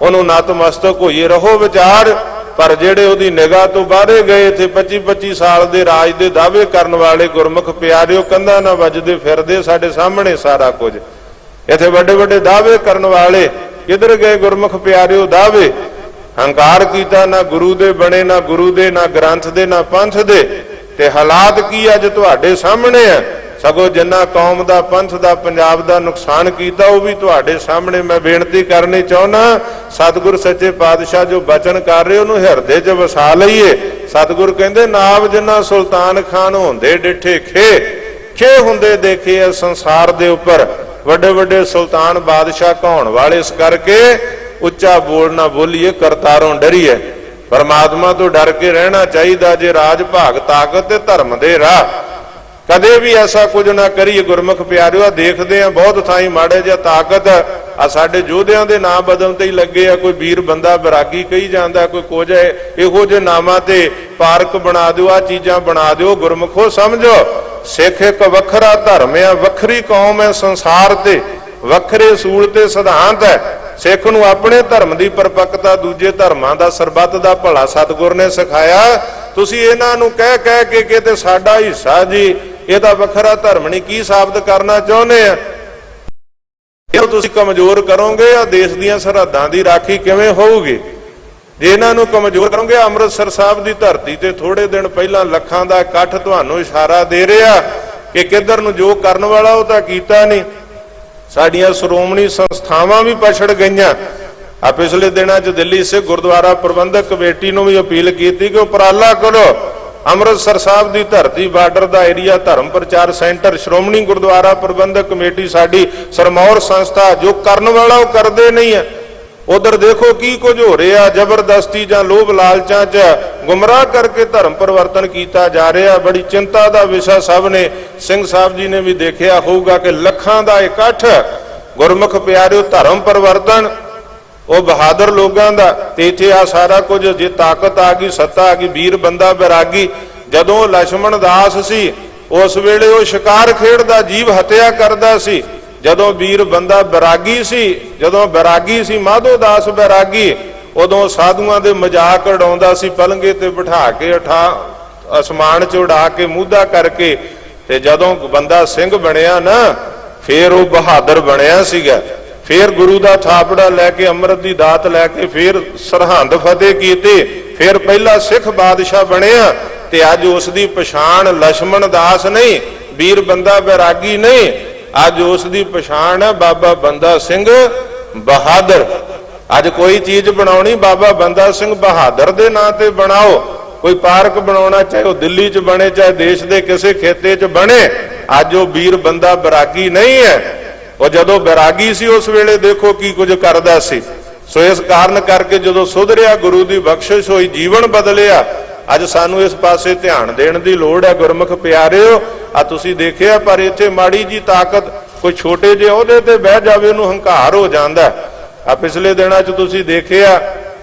Speaker 1: ਉਹਨੂੰ ਨਤਮਸਤਕ ਹੋਈਏ, ਰਹੋ ਵਿਚਾਰ। ਪਰ ਜਿਹੜੇ ਉਹਦੀ ਨਿਗਾਹ ਤੋਂ ਬਾਹਰੇ ਗਏ, ਇੱਥੇ 25-25 ਸਾਲ ਦੇ ਰਾਜ ਦੇ ਦਾਅਵੇ ਕਰਨ ਵਾਲੇ ਗੁਰਮੁਖ ਪਿਆਰਿਓ ਕੰਧਾਂ ਨਾ ਵੱਜਦੇ ਫਿਰਦੇ ਸਾਡੇ ਸਾਹਮਣੇ ਸਾਰਾ ਕੁਝ, ਇੱਥੇ ਵੱਡੇ ਵੱਡੇ ਦਾਅਵੇ ਕਰਨ ਵਾਲੇ ਕਿੱਧਰ ਗਏ ਗੁਰਮੁਖ ਪਿਆਰਿਓ? ਦਾਅਵੇ ਹੰਕਾਰ ਕੀਤਾ, ਨਾ ਗੁਰੂ ਦੇ ਬਣੇ, ਨਾ ਗੁਰੂ ਦੇ, ਨਾ ਗ੍ਰੰਥ ਦੇ, ਨਾ ਪੰਥ ਦੇ। ਤੇ ਹਾਲਾਤ ਕੀ ਅੱਜ ਤੁਹਾਡੇ ਸਾਹਮਣੇ ਹੈ। ਸਗੋਂ ਜਿੰਨਾ ਕੌਮ ਦਾ, ਪੰਥ ਦਾ, ਪੰਜਾਬ ਦਾ ਨੁਕਸਾਨ ਕੀਤਾ ਉਹ ਵੀ ਤੁਹਾਡੇ ਸਾਹਮਣੇ। ਮੈਂ ਬੇਨਤੀ ਕਰਨੀ ਚਾਹੁੰਦਾ, ਸਤਿਗੁਰ ਸੱਚੇ ਪਾਤਸ਼ਾਹ ਜੋ ਬਚਨ ਕਰ ਰਹੇ ਉਹਨੂੰ ਹਿਰਦੇ 'ਚ ਵਸਾ ਲਈਏ। ਸਤਿਗੁਰ ਕਹਿੰਦੇ ਨਾਮ ਜਿੰਨਾ ਸੁਲਤਾਨ ਖਾਨ ਹੁੰਦੇ ਡਿੱਠੇ ਖੇ ਹੁੰਦੇ ਦੇਖੇ ਆ ਸੰਸਾਰ ਦੇ ਉੱਪਰ, ਵੱਡੇ ਵੱਡੇ ਸੁਲਤਾਨ ਬਾਦਸ਼ਾਹ ਕਹਾਉਣ ਵਾਲੇ। ਇਸ ਕਰਕੇ ਉੱਚਾ ਬੋਲ ਨਾ ਬੋਲੀਏ, ਕਰਤਾਰੋਂ ਡਰੀਏ। ਪਰਮਾਤਮਾ ਤੋਂ ਡਰ ਕੇ ਰਹਿਣਾ ਚਾਹੀਦਾ। ਜੇ ਰਾਜ ਭਾਗ ਤਾਕਤ ਤੇ ਧਰਮ ਦੇ ਰਾਹ, ਕਦੇ ਵੀ ਐਸਾ ਕੁਝ ਨਾ ਕਰੀਏ। ਗੁਰਮੁਖ ਪਿਆਰਿਓ ਦੇਖਦੇ ਆ ਬਹੁਤ ਥਾਈਂ ਮਾੜੇ ਜਿਹਾ ਤਾਕਤ ਆ ਸਾਡੇ ਯੋਧਿਆਂ ਦੇ ਨਾਂ ਬਦਲਣ ਤੇ ਹੀ ਲੱਗੇ ਆ। ਕੋਈ ਵੀਰ ਬੰਦਾ ਵਿਰਾਗੀ ਕਹੀ ਜਾਂਦਾ, ਕੋਈ ਕੁਝ ਇਹੋ ਜਿਹੇ ਨਾਮਾਂ ਤੇ ਪਾਰਕ ਬਣਾ ਦਿਓ, ਆ ਚੀਜ਼ਾਂ ਬਣਾ ਦਿਓ। ਗੁਰਮੁਖੋ ਸਮਝੋ ਸਿੱਖ ਇੱਕ ਵੱਖਰਾ ਧਰਮ ਆ, ਵੱਖਰੀ ਕੌਮ ਹੈ ਸੰਸਾਰ ਤੇ, ਵੱਖਰੇ ਅਸੂਲ ਤੇ ਸਿਧਾਂਤ ਹੈ। ਸਿੱਖ ਨੂੰ ਆਪਣੇ ਧਰਮ ਦੀ ਪਰਪੱਕਤਾ, ਦੂਜੇ ਧਰਮਾਂ ਦਾ, ਸਰਬੱਤ ਦਾ ਭਲਾ ਸਤਿਗੁਰ ਨੇ ਸਿਖਾਇਆ। ਤੁਸੀਂ ਇਹਨਾਂ ਨੂੰ ਕਹਿ ਕੇ ਕਿਤੇ ਸਾਡਾ ਹਿੱਸਾ ਜੀ, ਇਹਦਾ ਵੱਖਰਾ ਧਰਮ ਨਹੀਂ, ਕੀ ਸਾਬਤ ਕਰਨਾ ਚਾਹੁੰਦੇ ਆ? ਜੇ ਤੁਸੀਂ ਕਮਜ਼ੋਰ ਕਰੋਗੇ ਆ ਦੇਸ਼ ਦੀਆਂ ਸਰਹੱਦਾਂ ਦੀ ਰਾਖੀ ਕਿਵੇਂ ਹੋਊਗੀ? ਜੇ ਇਹਨਾਂ ਨੂੰ ਕਮਜ਼ੋਰ ਕਰੋਗੇ, ਅੰਮ੍ਰਿਤਸਰ ਸਾਹਿਬ ਦੀ ਧਰਤੀ ਤੇ ਥੋੜੇ ਦਿਨ ਪਹਿਲਾਂ ਲੱਖਾਂ ਦਾ ਇਕੱਠ ਤੁਹਾਨੂੰ ਇਸ਼ਾਰਾ ਦੇ ਰਿਹਾ ਕਿ ਕਿੱਧਰ ਨੂੰ ਜੋ ਕਰਨ ਵਾਲਾ ਉਹ ਤਾਂ ਕੀਤਾ ਨਹੀਂ। ਸਾਡੀਆਂ ਸ਼੍ਰੋਮਣੀ ਸੰਸਥਾਵਾਂ ਵੀ ਪਛੜ ਗਈਆਂ। ਆ ਪਿਛਲੇ ਦਿਨਾਂ 'ਚ ਦਿੱਲੀ ਸਿੱਖ ਗੁਰਦੁਆਰਾ ਪ੍ਰਬੰਧਕ ਕਮੇਟੀ ਨੂੰ ਵੀ ਅਪੀਲ ਕੀਤੀ ਕਿ ਉਪਰਾਲਾ ਕਰੋ, ਅੰਮ੍ਰਿਤਸਰ ਸਾਹਿਬ ਦੀ ਧਰਤੀ, ਬਾਰਡਰ ਦਾ ਏਰੀਆ, ਧਰਮ ਪ੍ਰਚਾਰ ਸੈਂਟਰ, ਸ਼੍ਰੋਮਣੀ ਗੁਰਦੁਆਰਾ ਪ੍ਰਬੰਧਕ ਕਮੇਟੀ ਸਾਡੀ ਸਰਮੌਰ ਸੰਸਥਾ, ਜੋ ਕਰਨ ਵਾਲਾ ਉਹ ਕਰਦੇ ਨਹੀਂ ਹੈ। ਉਧਰ ਦੇਖੋ ਕੀ ਕੁਝ ਹੋ ਰਿਹਾ, ਜ਼ਬਰਦਸਤੀ ਜਾਂ ਲੋਭ ਲਾਲਚਾਂ 'ਚ ਗੁੰਮਰਾਹ ਕਰਕੇ ਧਰਮ ਪਰਿਵਰਤਨ ਕੀਤਾ ਜਾ ਰਿਹਾ। ਬੜੀ ਚਿੰਤਾ ਦਾ ਵਿਸ਼ਾ ਸਭ ਨੇ, ਸਿੰਘ ਸਾਹਿਬ ਜੀ ਨੇ ਵੀ ਦੇਖਿਆ ਹੋਊਗਾ ਕਿ ਲੱਖਾਂ ਦਾ ਇਕੱਠ। ਗੁਰਮੁਖ ਪਿਆਰਿਓ ਧਰਮ ਪਰਿਵਰਤਨ ਉਹ ਬਹਾਦਰ ਲੋਕਾਂ ਦਾ। ਤੇ ਇੱਥੇ ਆ ਸਾਰਾ ਕੁਝ, ਜੇ ਤਾਕਤ ਆ ਗਈ, ਸੱਤਾ ਆ ਗਈ, ਵੀਰ ਬੰਦਾ ਬੈਰਾਗੀ। ਜਦੋਂ ਲਛਮਣ ਦਾਸ ਸੀ ਉਸ ਵੇਲੇ ਉਹ ਸ਼ਿਕਾਰ ਖੇਡਦਾ, ਜੀਵ ਹੱਤਿਆ ਕਰਦਾ ਸੀ। ਜਦੋਂ ਵੀਰ ਬੰਦਾ ਬੈਰਾਗੀ ਸੀ, ਜਦੋਂ ਬੈਰਾਗੀ ਸੀ ਮਾਧੋ ਦਾਸ ਬੈਰਾਗੀ, ਉਦੋਂ ਸਾਧੂਆਂ ਦੇ ਮਜ਼ਾਕ ਉਡਾਉਂਦਾ ਸੀ, ਪਲੰਗੇ ਤੇ ਬਿਠਾ ਕੇ ਅਸਮਾਨ 'ਚ ਉਡਾ ਕੇ ਮੂਧਾ ਕਰਕੇ। ਤੇ ਜਦੋਂ ਬੰਦਾ ਸਿੰਘ ਬਣਿਆ ਨਾ, ਫੇਰ ਉਹ ਬਹਾਦਰ ਬਣਿਆ ਸੀਗਾ। ਫੇਰ ਗੁਰੂ ਦਾ ਥਾਪੜਾ ਲੈ ਕੇ, ਅੰਮ੍ਰਿਤ ਦੀ ਦਾਤ ਲੈ ਕੇ ਫੇਰ ਸਰਹੰਦ ਫਤਿਹ ਕੀਤੀ, ਫੇਰ ਪਹਿਲਾ ਸਿੱਖ ਬਾਦਸ਼ਾਹ ਬਣਿਆ। ਤੇ ਅੱਜ ਉਸ ਦੀ ਪਛਾਣ ਲਛਮਣ ਦਾਸ ਨਹੀਂ, ਵੀਰ ਬੰਦਾ ਬੈਰਾਗੀ ਨਹੀਂ, ਅੱਜ ਉਸ ਦੀ ਪਛਾਣ ਹੈ ਬਾਬਾ ਬੰਦਾ ਸਿੰਘ ਬਹਾਦਰ। ਅੱਜ ਕੋਈ ਚੀਜ਼ ਬਣਾਉਣੀ ਬਾਬਾ ਬੰਦਾ ਸਿੰਘ ਬਹਾਦਰ ਦੇ ਨਾਂ ਤੇ ਬਣਾਓ। ਕੋਈ ਪਾਰਕ ਬਣਾਉਣਾ, ਚਾਹੇ ਉਹ ਦਿੱਲੀ 'ਚ ਬਣੇ, ਚਾਹੇ ਦੇਸ਼ ਦੇ ਕਿਸੇ ਖੇਤੇ 'ਚ ਬਣੇ, ਅੱਜ ਉਹ ਵੀਰ ਬੰਦਾ ਬੈਰਾਗੀ ਨਹੀਂ ਹੈ। ਉਹ ਜਦੋਂ ਬੈਰਾਗੀ ਸੀ ਉਸ ਵੇਲੇ ਦੇਖੋ ਕੀ ਕੁਝ ਕਰਦਾ ਸੀ। ਸੋ ਇਸ ਕਾਰਨ ਕਰਕੇ ਜਦੋਂ ਸੁਧਰਿਆ, ਗੁਰੂ ਦੀ ਬਖਸ਼ਿਸ਼ ਹੋਈ, ਜੀਵਨ ਬਦਲਿਆ। ਅੱਜ ਸਾਨੂੰ ਇਸ ਪਾਸੇ ਧਿਆਨ ਦੇਣ ਦੀ ਲੋੜ ਹੈ ਗੁਰਮੁਖ ਪਿਆਰਿਓ। ਆ ਤੁਸੀਂ ਦੇਖਿਆ, ਪਰ ਇੱਥੇ ਮਾੜੀ ਜੀ ਤਾਕਤ, ਕੋਈ ਛੋਟੇ ਜਿਹੇ ਅਹੁਦੇ ਤੇ ਬਹਿ ਜਾਵੇ ਉਹਨੂੰ ਹੰਕਾਰ ਹੋ ਜਾਂਦਾ। ਆ ਪਿਛਲੇ ਦਿਨਾਂ 'ਚ ਤੁਸੀਂ ਦੇਖਿਆ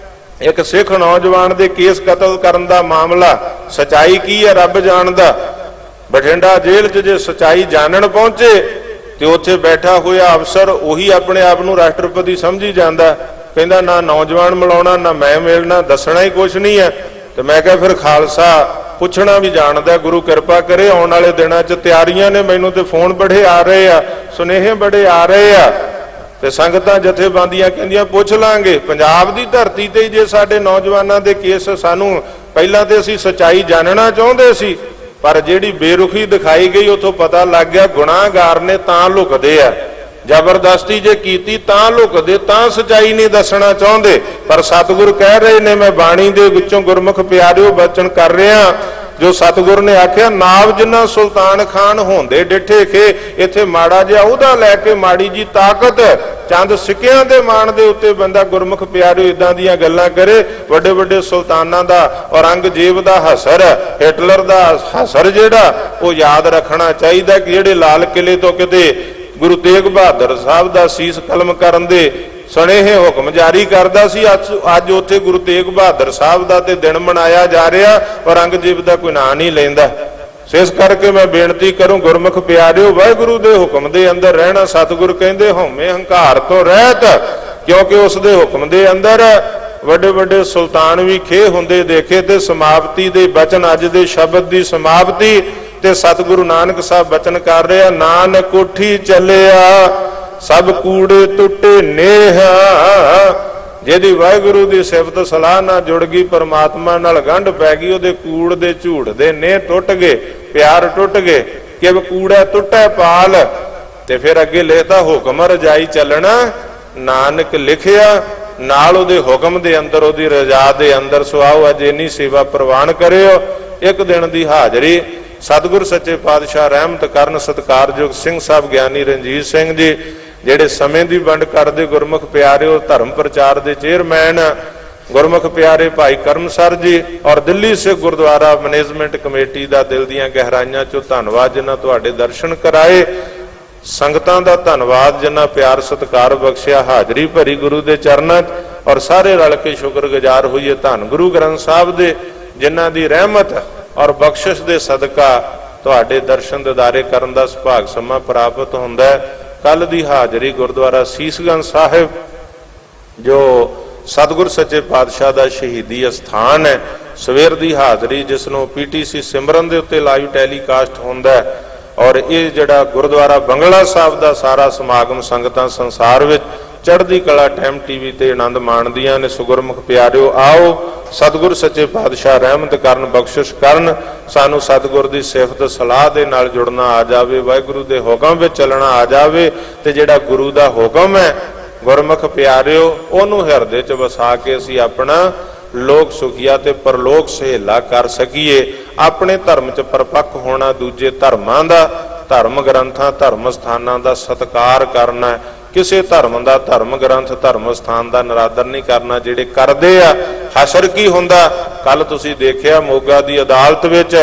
Speaker 1: ਇੱਕ ਸਿੱਖ ਨੌਜਵਾਨ ਦੇ ਕੇਸ ਕਤਲ ਕਰਨ ਦਾ ਮਾਮਲਾ, ਸਚਾਈ ਕੀ ਹੈ ਰੱਬ ਜਾਣਦਾ। ਬਠਿੰਡਾ ਜੇਲ੍ਹ 'ਚ ਜੇ ਸਚਾਈ ਜਾਣਨ ਪਹੁੰਚੇ ਤੇ ਉੱਥੇ ਬੈਠਾ ਹੋਇਆ ਅਫਸਰ ਉਹੀ ਆਪਣੇ ਆਪ ਨੂੰ ਰਾਸ਼ਟਰਪਤੀ ਸਮਝੀ ਜਾਂਦਾ, ਕਹਿੰਦਾ ਨਾ ਨੌਜਵਾਨ ਮਿਲਾਉਣਾ, ਨਾ ਮੈਂ ਮਿਲਣਾ, ਦੱਸਣਾ ਹੀ ਕੁਛ ਨਹੀਂ ਹੈ। ਤੇ ਮੈਂ ਕਿਹਾ ਫਿਰ ਖਾਲਸਾ ਪੁੱਛਣਾ ਵੀ ਜਾਣਦਾ। ਗੁਰੂ ਕਿਰਪਾ ਕਰੇ ਆਉਣ ਵਾਲੇ ਦਿਨਾਂ 'ਚ ਤਿਆਰੀਆਂ ਨੇ, ਮੈਨੂੰ ਤੇ ਫੋਨ ਬੜੇ ਆ ਰਹੇ ਆ, ਸੁਨੇਹੇ ਬੜੇ ਆ ਰਹੇ ਆ, ਤੇ ਸੰਗਤਾਂ ਜਥੇਬੰਦੀਆਂ ਕਹਿੰਦੀਆਂ ਪੁੱਛ ਲਾਂਗੇ। ਪੰਜਾਬ ਦੀ ਧਰਤੀ ਤੇ ਜੇ ਸਾਡੇ ਨੌਜਵਾਨਾਂ ਦੇ ਕੇਸ, ਸਾਨੂੰ ਪਹਿਲਾਂ ਤੇ ਅਸੀਂ ਸੱਚਾਈ ਜਾਣਨਾ ਚਾਹੁੰਦੇ ਸੀ, ਪਰ ਜਿਹੜੀ ਬੇਰੁਖੀ ਦਿਖਾਈ ਗਈ ਉਥੋਂ ਪਤਾ ਲੱਗ ਗਿਆ ਗੁਨਾਹਗਾਰ ਨੇ ਤਾਂ ਲੁਕਦੇ ਆ, ਜ਼ਬਰਦਸਤੀ ਜੇ ਕੀਤੀ ਤਾਂ ਲੁਕਦੇ, ਤਾਂ ਸੱਚਾਈ ਨਹੀਂ ਦੱਸਣਾ ਚਾਹੁੰਦੇ। ਪਰ ਸਤਿਗੁਰ ਕਹਿ ਰਹੇ ਨੇ, ਮੈਂ ਬਾਣੀ ਦੇ ਵਿੱਚੋਂ ਗੁਰਮੁਖ ਪਿਆਰਿਓ ਬਚਨ ਕਰ ਰਿਹਾ, ਜੋ ਸਤਿਗੁਰ ਨੇ ਆਖਿਆ, ਨਾਵ ਜਿੰਨਾ ਸੁਲਤਾਨ ਖਾਨ ਹੁੰਦੇ ਡਿੱਠੇ ਖੇ, ਇੱਥੇ ਮਾੜਾ ਜਿਹਾ ਉਹਦਾ ਲੈ ਕੇ ਮਾੜੀ ਜੀ ਤਾਕਤ, ਚੰਦ ਸਿੱਕਿਆਂ ਦੇ ਮਾਣ ਦੇ ਉੱਤੇ ਬੰਦਾ ਗੁਰਮੁਖ ਪਿਆਰਿਓ ਇਦਾਂ ਦੀਆਂ ਗੱਲਾਂ ਕਰੇ। ਵੱਡੇ ਵੱਡੇ ਸੁਲਤਾਨਾਂ ਦਾ, ਔਰੰਗਜ਼ੇਬ ਦਾ ਹਸਰ, ਹਿਟਲਰ ਦਾ ਹਸਰ ਜਿਹੜਾ ਉਹ ਯਾਦ ਰੱਖਣਾ ਚਾਹੀਦਾ ਕਿ ਜਿਹੜੇ ਲਾਲ ਕਿਲੇ ਤੋਂ ਕਿਤੇ ਗੁਰੂ ਤੇਗ ਬਹਾਦਰ ਸਾਹਿਬ ਦਾ ਸੀਸ ਕਲਮ ਕਰਨ ਦੇ ਸੁਨੇਹੇ ਹੁਕਮ ਜਾਰੀ ਕਰਦਾ ਸੀ, ਅੱਜ ਉੱਥੇ ਗੁਰੂ ਤੇਗ ਬਹਾਦਰ ਸਾਹਿਬ ਦਾ ਤੇ ਦਿਨ ਮਨਾਇਆ ਜਾ ਰਿਹਾ, ਔਰੰਗਜ਼ੇਬ ਦਾ ਕੋਈ ਨਾਂ ਨਹੀਂ ਲੈਂਦਾ। ਇਸ ਕਰਕੇ ਮੈਂ ਬੇਨਤੀ ਕਰੂੰ, ਗੁਰਮੁਖ ਪਿਆਰਿਓ, ਵਾਹਿਗੁਰੂ ਦੇ ਹੁਕਮ ਦੇ ਅੰਦਰ ਰਹਿਣਾ। ਸਤਿਗੁਰ ਕਹਿੰਦੇ ਹਉਮੈ ਹੰਕਾਰ ਤੋਂ ਰਹਿਤ, ਕਿਉਂਕਿ ਉਸ ਦੇ ਹੁਕਮ ਦੇ ਅੰਦਰ ਵੱਡੇ ਵੱਡੇ ਸੁਲਤਾਨ ਵੀ ਖੇ ਹੁੰਦੇ ਦੇਖੇ। ਤੇ ਸਮਾਪਤੀ ਦੇ ਬਚਨ, ਅੱਜ ਦੇ ਸ਼ਬਦ ਦੀ ਸਮਾਪਤੀ ਤੇ ਸਤਿਗੁਰੂ ਨਾਨਕ ਸਾਹਿਬ ਬਚਨ ਕਰ ਰਿਹਾ, ਨਾਨਕ ਉੱਠੀ ਚੱਲਿਆ ਸਭ ਕੂੜੇ ਟੁੱਟੇ ਨੇਹ। ਜਿਹਦੀ ਵਾਹਿਗੁਰੂ ਦੀ ਸਿਫਤ ਸਲਾਹ ਨਾਲ ਜੁੜ ਗਈ, ਪਰਮਾਤਮਾ ਨਾਲ ਗੰਢ ਪੈ ਗਈ, ਉਹਦੇ ਕੂੜ ਦੇ ਝੂੜ ਦੇ ਨੇਹ ਟੁੱਟ ਗਏ, ਪਿਆਰ ਟੁੱਟ ਗਏ। ਕਿ ਕੂੜਾ ਟੁੱਟੈ ਪਾਲ, ਤੇ ਫਿਰ ਅੱਗੇ ਲਿਖਦਾ ਹੁਕਮ ਰਜਾਈ ਚੱਲਣਾ, ਨਾਨਕ ਲਿਖਿਆ ਨਾਲ ਉਹਦੇ ਹੁਕਮ ਦੇ ਅੰਦਰ, ਉਹਦੀ ਰਜ਼ਾ ਦੇ ਅੰਦਰ। ਸੋ ਆਓ ਅੱਜ ਇੰਨੀ ਸੇਵਾ ਪ੍ਰਵਾਨ ਕਰਿਓ। ਇੱਕ ਦਿਨ ਦੀ ਹਾਜ਼ਰੀ ਸਤਿਗੁਰ ਸੱਚੇ ਪਾਤਸ਼ਾਹ ਰਹਿਮਤ ਕਰਨ, ਸਤਿਕਾਰਯੋਗ ਸਿੰਘ ਸਾਹਿਬ ਗਿਆਨੀ ਰਣਜੀਤ ਸਿੰਘ ਜੀ, ਜਿਹੜੇ ਸਮੇਂ ਦੀ ਵੰਡ ਕਰਦੇ, ਗੁਰਮੁਖ ਪਿਆਰਿਓ ਧਰਮ ਪ੍ਰਚਾਰ ਦੇ ਚੇਅਰਮੈਨ ਗੁਰਮੁਖ ਪਿਆਰੇ ਭਾਈ ਕਰਮਸਰ ਜੀ, ਔਰ ਦਿੱਲੀ ਸਿੱਖ ਗੁਰਦੁਆਰਾ ਮੈਨੇਜਮੈਂਟ ਕਮੇਟੀ ਦਾ ਦਿਲ ਦੀਆਂ ਗਹਿਰਾਈਆਂ ਚੋਂ ਧੰਨਵਾਦ, ਜਿਨ੍ਹਾਂ ਤੁਹਾਡੇ ਦਰਸ਼ਨ ਕਰਾਏ। ਸੰਗਤਾਂ ਦਾ ਧੰਨਵਾਦ ਜਿਨ੍ਹਾਂ ਪਿਆਰ ਸਤਿਕਾਰ ਬਖਸ਼ਿਆ, ਹਾਜ਼ਰੀ ਭਰੀ ਗੁਰੂ ਦੇ ਚਰਨਾਂ 'ਚ, ਔਰ ਸਾਰੇ ਰਲ ਕੇ ਸ਼ੁਕਰਗੁਜ਼ਾਰ ਹੋਈਏ ਧੰਨ ਗੁਰੂ ਗ੍ਰੰਥ ਸਾਹਿਬ ਦੇ, ਜਿਨ੍ਹਾਂ ਦੀ ਰਹਿਮਤ ਔਰ ਬਖਸ਼ਿਸ਼ ਦੇ ਸਦਕਾ ਤੁਹਾਡੇ ਦਰਸ਼ਨ ਦਿਦਾਰੇ ਕਰਨ ਦਾ ਸੁਭਾਗ ਸਮਾਂ ਪ੍ਰਾਪਤ ਹੁੰਦਾ ਹੈ। ਕੱਲ ਦੀ ਹਾਜ਼ਰੀ ਗੁਰਦੁਆਰਾ ਸੀਸਗੰਜ ਸਾਹਿਬ, ਜੋ ਸਤਿਗੁਰ ਸੱਚੇ ਪਾਤਸ਼ਾਹ ਦਾ ਸ਼ਹੀਦੀ ਅਸਥਾਨ ਹੈ, ਸਵੇਰ ਦੀ ਹਾਜ਼ਰੀ ਜਿਸ ਨੂੰ PTC ਸਿਮਰਨ ਦੇ ਉੱਤੇ ਲਾਈਵ ਟੈਲੀਕਾਸਟ ਹੁੰਦਾ ਹੈ। ਔਰ ਇਹ ਜਿਹੜਾ ਗੁਰਦੁਆਰਾ ਬੰਗਲਾ ਸਾਹਿਬ ਦਾ ਸਾਰਾ ਸਮਾਗਮ ਸੰਗਤਾਂ ਸੰਸਾਰ ਵਿੱਚ ਚੜ੍ਹਦੀ ਕਲਾ ਟਾਈਮ TV ਤੇ ਆਨੰਦ ਮਾਣਦੀਆਂ ਨੇ। ਸੁਗੁਰਮੁਖ ਪਿਆਰਿਓ, ਆਓ ਸਤਿਗੁਰ ਸੱਚੇ ਪਾਤਸ਼ਾਹ ਰਹਿਮਤ ਕਰਨ, ਬਖਸ਼ਿਸ਼ ਕਰਨ, ਸਾਨੂੰ ਸਤਿਗੁਰ ਦੀ ਸਿਫਤ ਸਲਾਹ ਦੇ ਨਾਲ ਜੁੜਨਾ ਆ ਜਾਵੇ, ਵਾਹਿਗੁਰੂ ਦੇ ਹੁਕਮ ਵਿੱਚ ਚੱਲਣਾ ਆ ਜਾਵੇ, ਤੇ ਜਿਹੜਾ ਗੁਰੂ ਦਾ ਹੁਕਮ ਹੈ ਗੁਰਮੁਖ ਪਿਆਰਿਓ, ਉਹਨੂੰ ਹਿਰਦੇ 'ਚ ਵਸਾ ਕੇ ਅਸੀਂ ਆਪਣਾ ਲੋਕ ਸੁਖੀਆ ਤੇ ਪਰਲੋਕ ਸਹੇਲਾ ਕਰ ਸਕੀਏ। ਆਪਣੇ ਧਰਮ 'ਚ ਪਰਪੱਕ ਹੋਣਾ, ਦੂਜੇ ਧਰਮਾਂ ਦਾ, ਧਰਮ ਗ੍ਰੰਥਾਂ, ਧਰਮ ਸਥਾਨਾਂ ਦਾ ਸਤਿਕਾਰ ਕਰਨਾ, ਕਿਸੇ ਧਰਮ ਦਾ, ਧਰਮ ਗ੍ਰੰਥ, ਧਰਮ ਸਥਾਨ ਦਾ ਨਰਾਦਰ ਨਹੀਂ ਕਰਨਾ। ਜਿਹੜੇ ਕਰਦੇ ਆ, ਹਸ਼ਰ ਕੀ ਹੁੰਦਾ? ਕੱਲ ਤੁਸੀਂ ਦੇਖਿਆ ਮੋਗਾ ਦੀ ਅਦਾਲਤ ਵਿੱਚ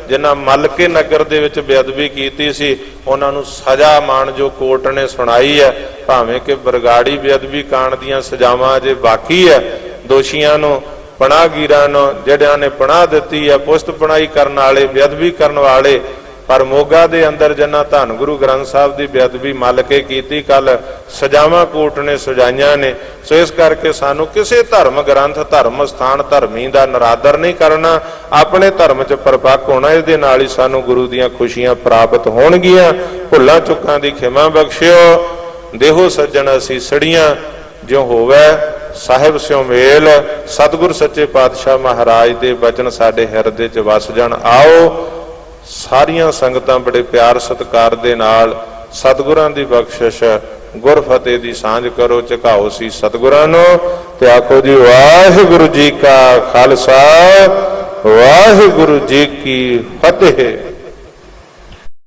Speaker 1: ਜਿਨ੍ਹਾਂ ਮਲਕੇ ਨਗਰ ਦੇ ਵਿੱਚ ਬੇਅਦਬੀ ਕੀਤੀ ਸੀ, ਉਹਨਾਂ ਨੂੰ ਸਜ਼ਾ ਮਾਣਯੋਗ ਕੋਰਟ ਨੇ ਸੁਣਾਈ ਹੈ। ਭਾਵੇਂ ਕਿ ਬਰਗਾੜੀ ਬੇਅਦਬੀ ਕਾਂਡ ਦੀਆਂ ਸਜ਼ਾਵਾਂ ਅਜੇ ਬਾਕੀ ਹੈ। ਦੋਸ਼ੀਆਂ ਨੂੰ, ਪਨਾਹਗੀਰਾਂ ਨੂੰ, ਜਿਹੜਿਆਂ ਨੇ ਪਨਾਹ ਦਿੱਤੀ ਹੈ, ਪੁਸਤ ਪਨਾਹੀ ਕਰਨ ਵਾਲੇ, ਬੇਅਦਬੀ ਕਰਨ ਵਾਲੇ, ਪਰ ਮੋਗਾ ਦੇ ਅੰਦਰ ਜਿਨ੍ਹਾਂ ਧੰਨ ਗੁਰੂ ਗ੍ਰੰਥ ਸਾਹਿਬ ਦੀ ਬੇਅਦਬੀ ਮੱਲ ਕੇ ਕੀਤੀ, ਕੱਲ ਸਜ਼ਾਵਾਂ ਕੋਰਟ ਨੇ ਸੁਝਾਈਆਂ ਨੇ। ਸੋ ਇਸ ਕਰਕੇ ਸਾਨੂੰ ਕਿਸੇ ਧਰਮ ਗ੍ਰੰਥ, ਧਰਮ ਸਥਾਨ, ਧਰਮੀ ਦਾ ਨਰਾਦਰ ਨਹੀਂ ਕਰਨਾ, ਆਪਣੇ ਧਰਮ 'ਚ ਪਰਪੱਕ ਹੋਣਾ। ਇਹਦੇ ਨਾਲ ਹੀ ਸਾਨੂੰ ਗੁਰੂ ਦੀਆਂ ਖੁਸ਼ੀਆਂ ਪ੍ਰਾਪਤ ਹੋਣਗੀਆਂ। ਭੁੱਲਾਂ ਚੁੱਕਾਂ ਦੀ ਖਿਮਾ ਬਖਸ਼ਿਓ। ਦੇਹੋ ਸੱਜਣ ਅਸੀਂ ਸੜੀਆਂ, ਜਿਉ ਹੋਵੇ ਸਾਹਿਬ ਸਿਉ ਮੇਲ। ਸਤਿਗੁਰ ਸੱਚੇ ਪਾਤਸ਼ਾਹ ਮਹਾਰਾਜ ਦੇ ਬਚਨ ਸਾਡੇ ਹਿਰਦੇ 'ਚ ਵਸ ਜਾਣ। ਆਓ ਸਾਰੀਆਂ ਸੰਗਤਾਂ ਬੜੇ ਪਿਆਰ ਸਤਿਕਾਰ ਦੇ ਨਾਲ ਸਤਿਗੁਰਾਂ ਦੀ ਬਖਸ਼ਿਸ਼, ਗੁਰ ਫਤਿਹ ਦੀ ਸਾਂਝ ਕਰੋ। ਝੁਕਾਓ ਸੀ ਸਤਿਗੁਰਾਂ ਨੂੰ ਤੇ ਆਖੋ ਜੀ ਵਾਹਿਗੁਰੂ ਜੀ ਕਾ ਖਾਲਸਾ, ਵਾਹਿਗੁਰੂ ਜੀ ਕੀ ਫਤਿਹ।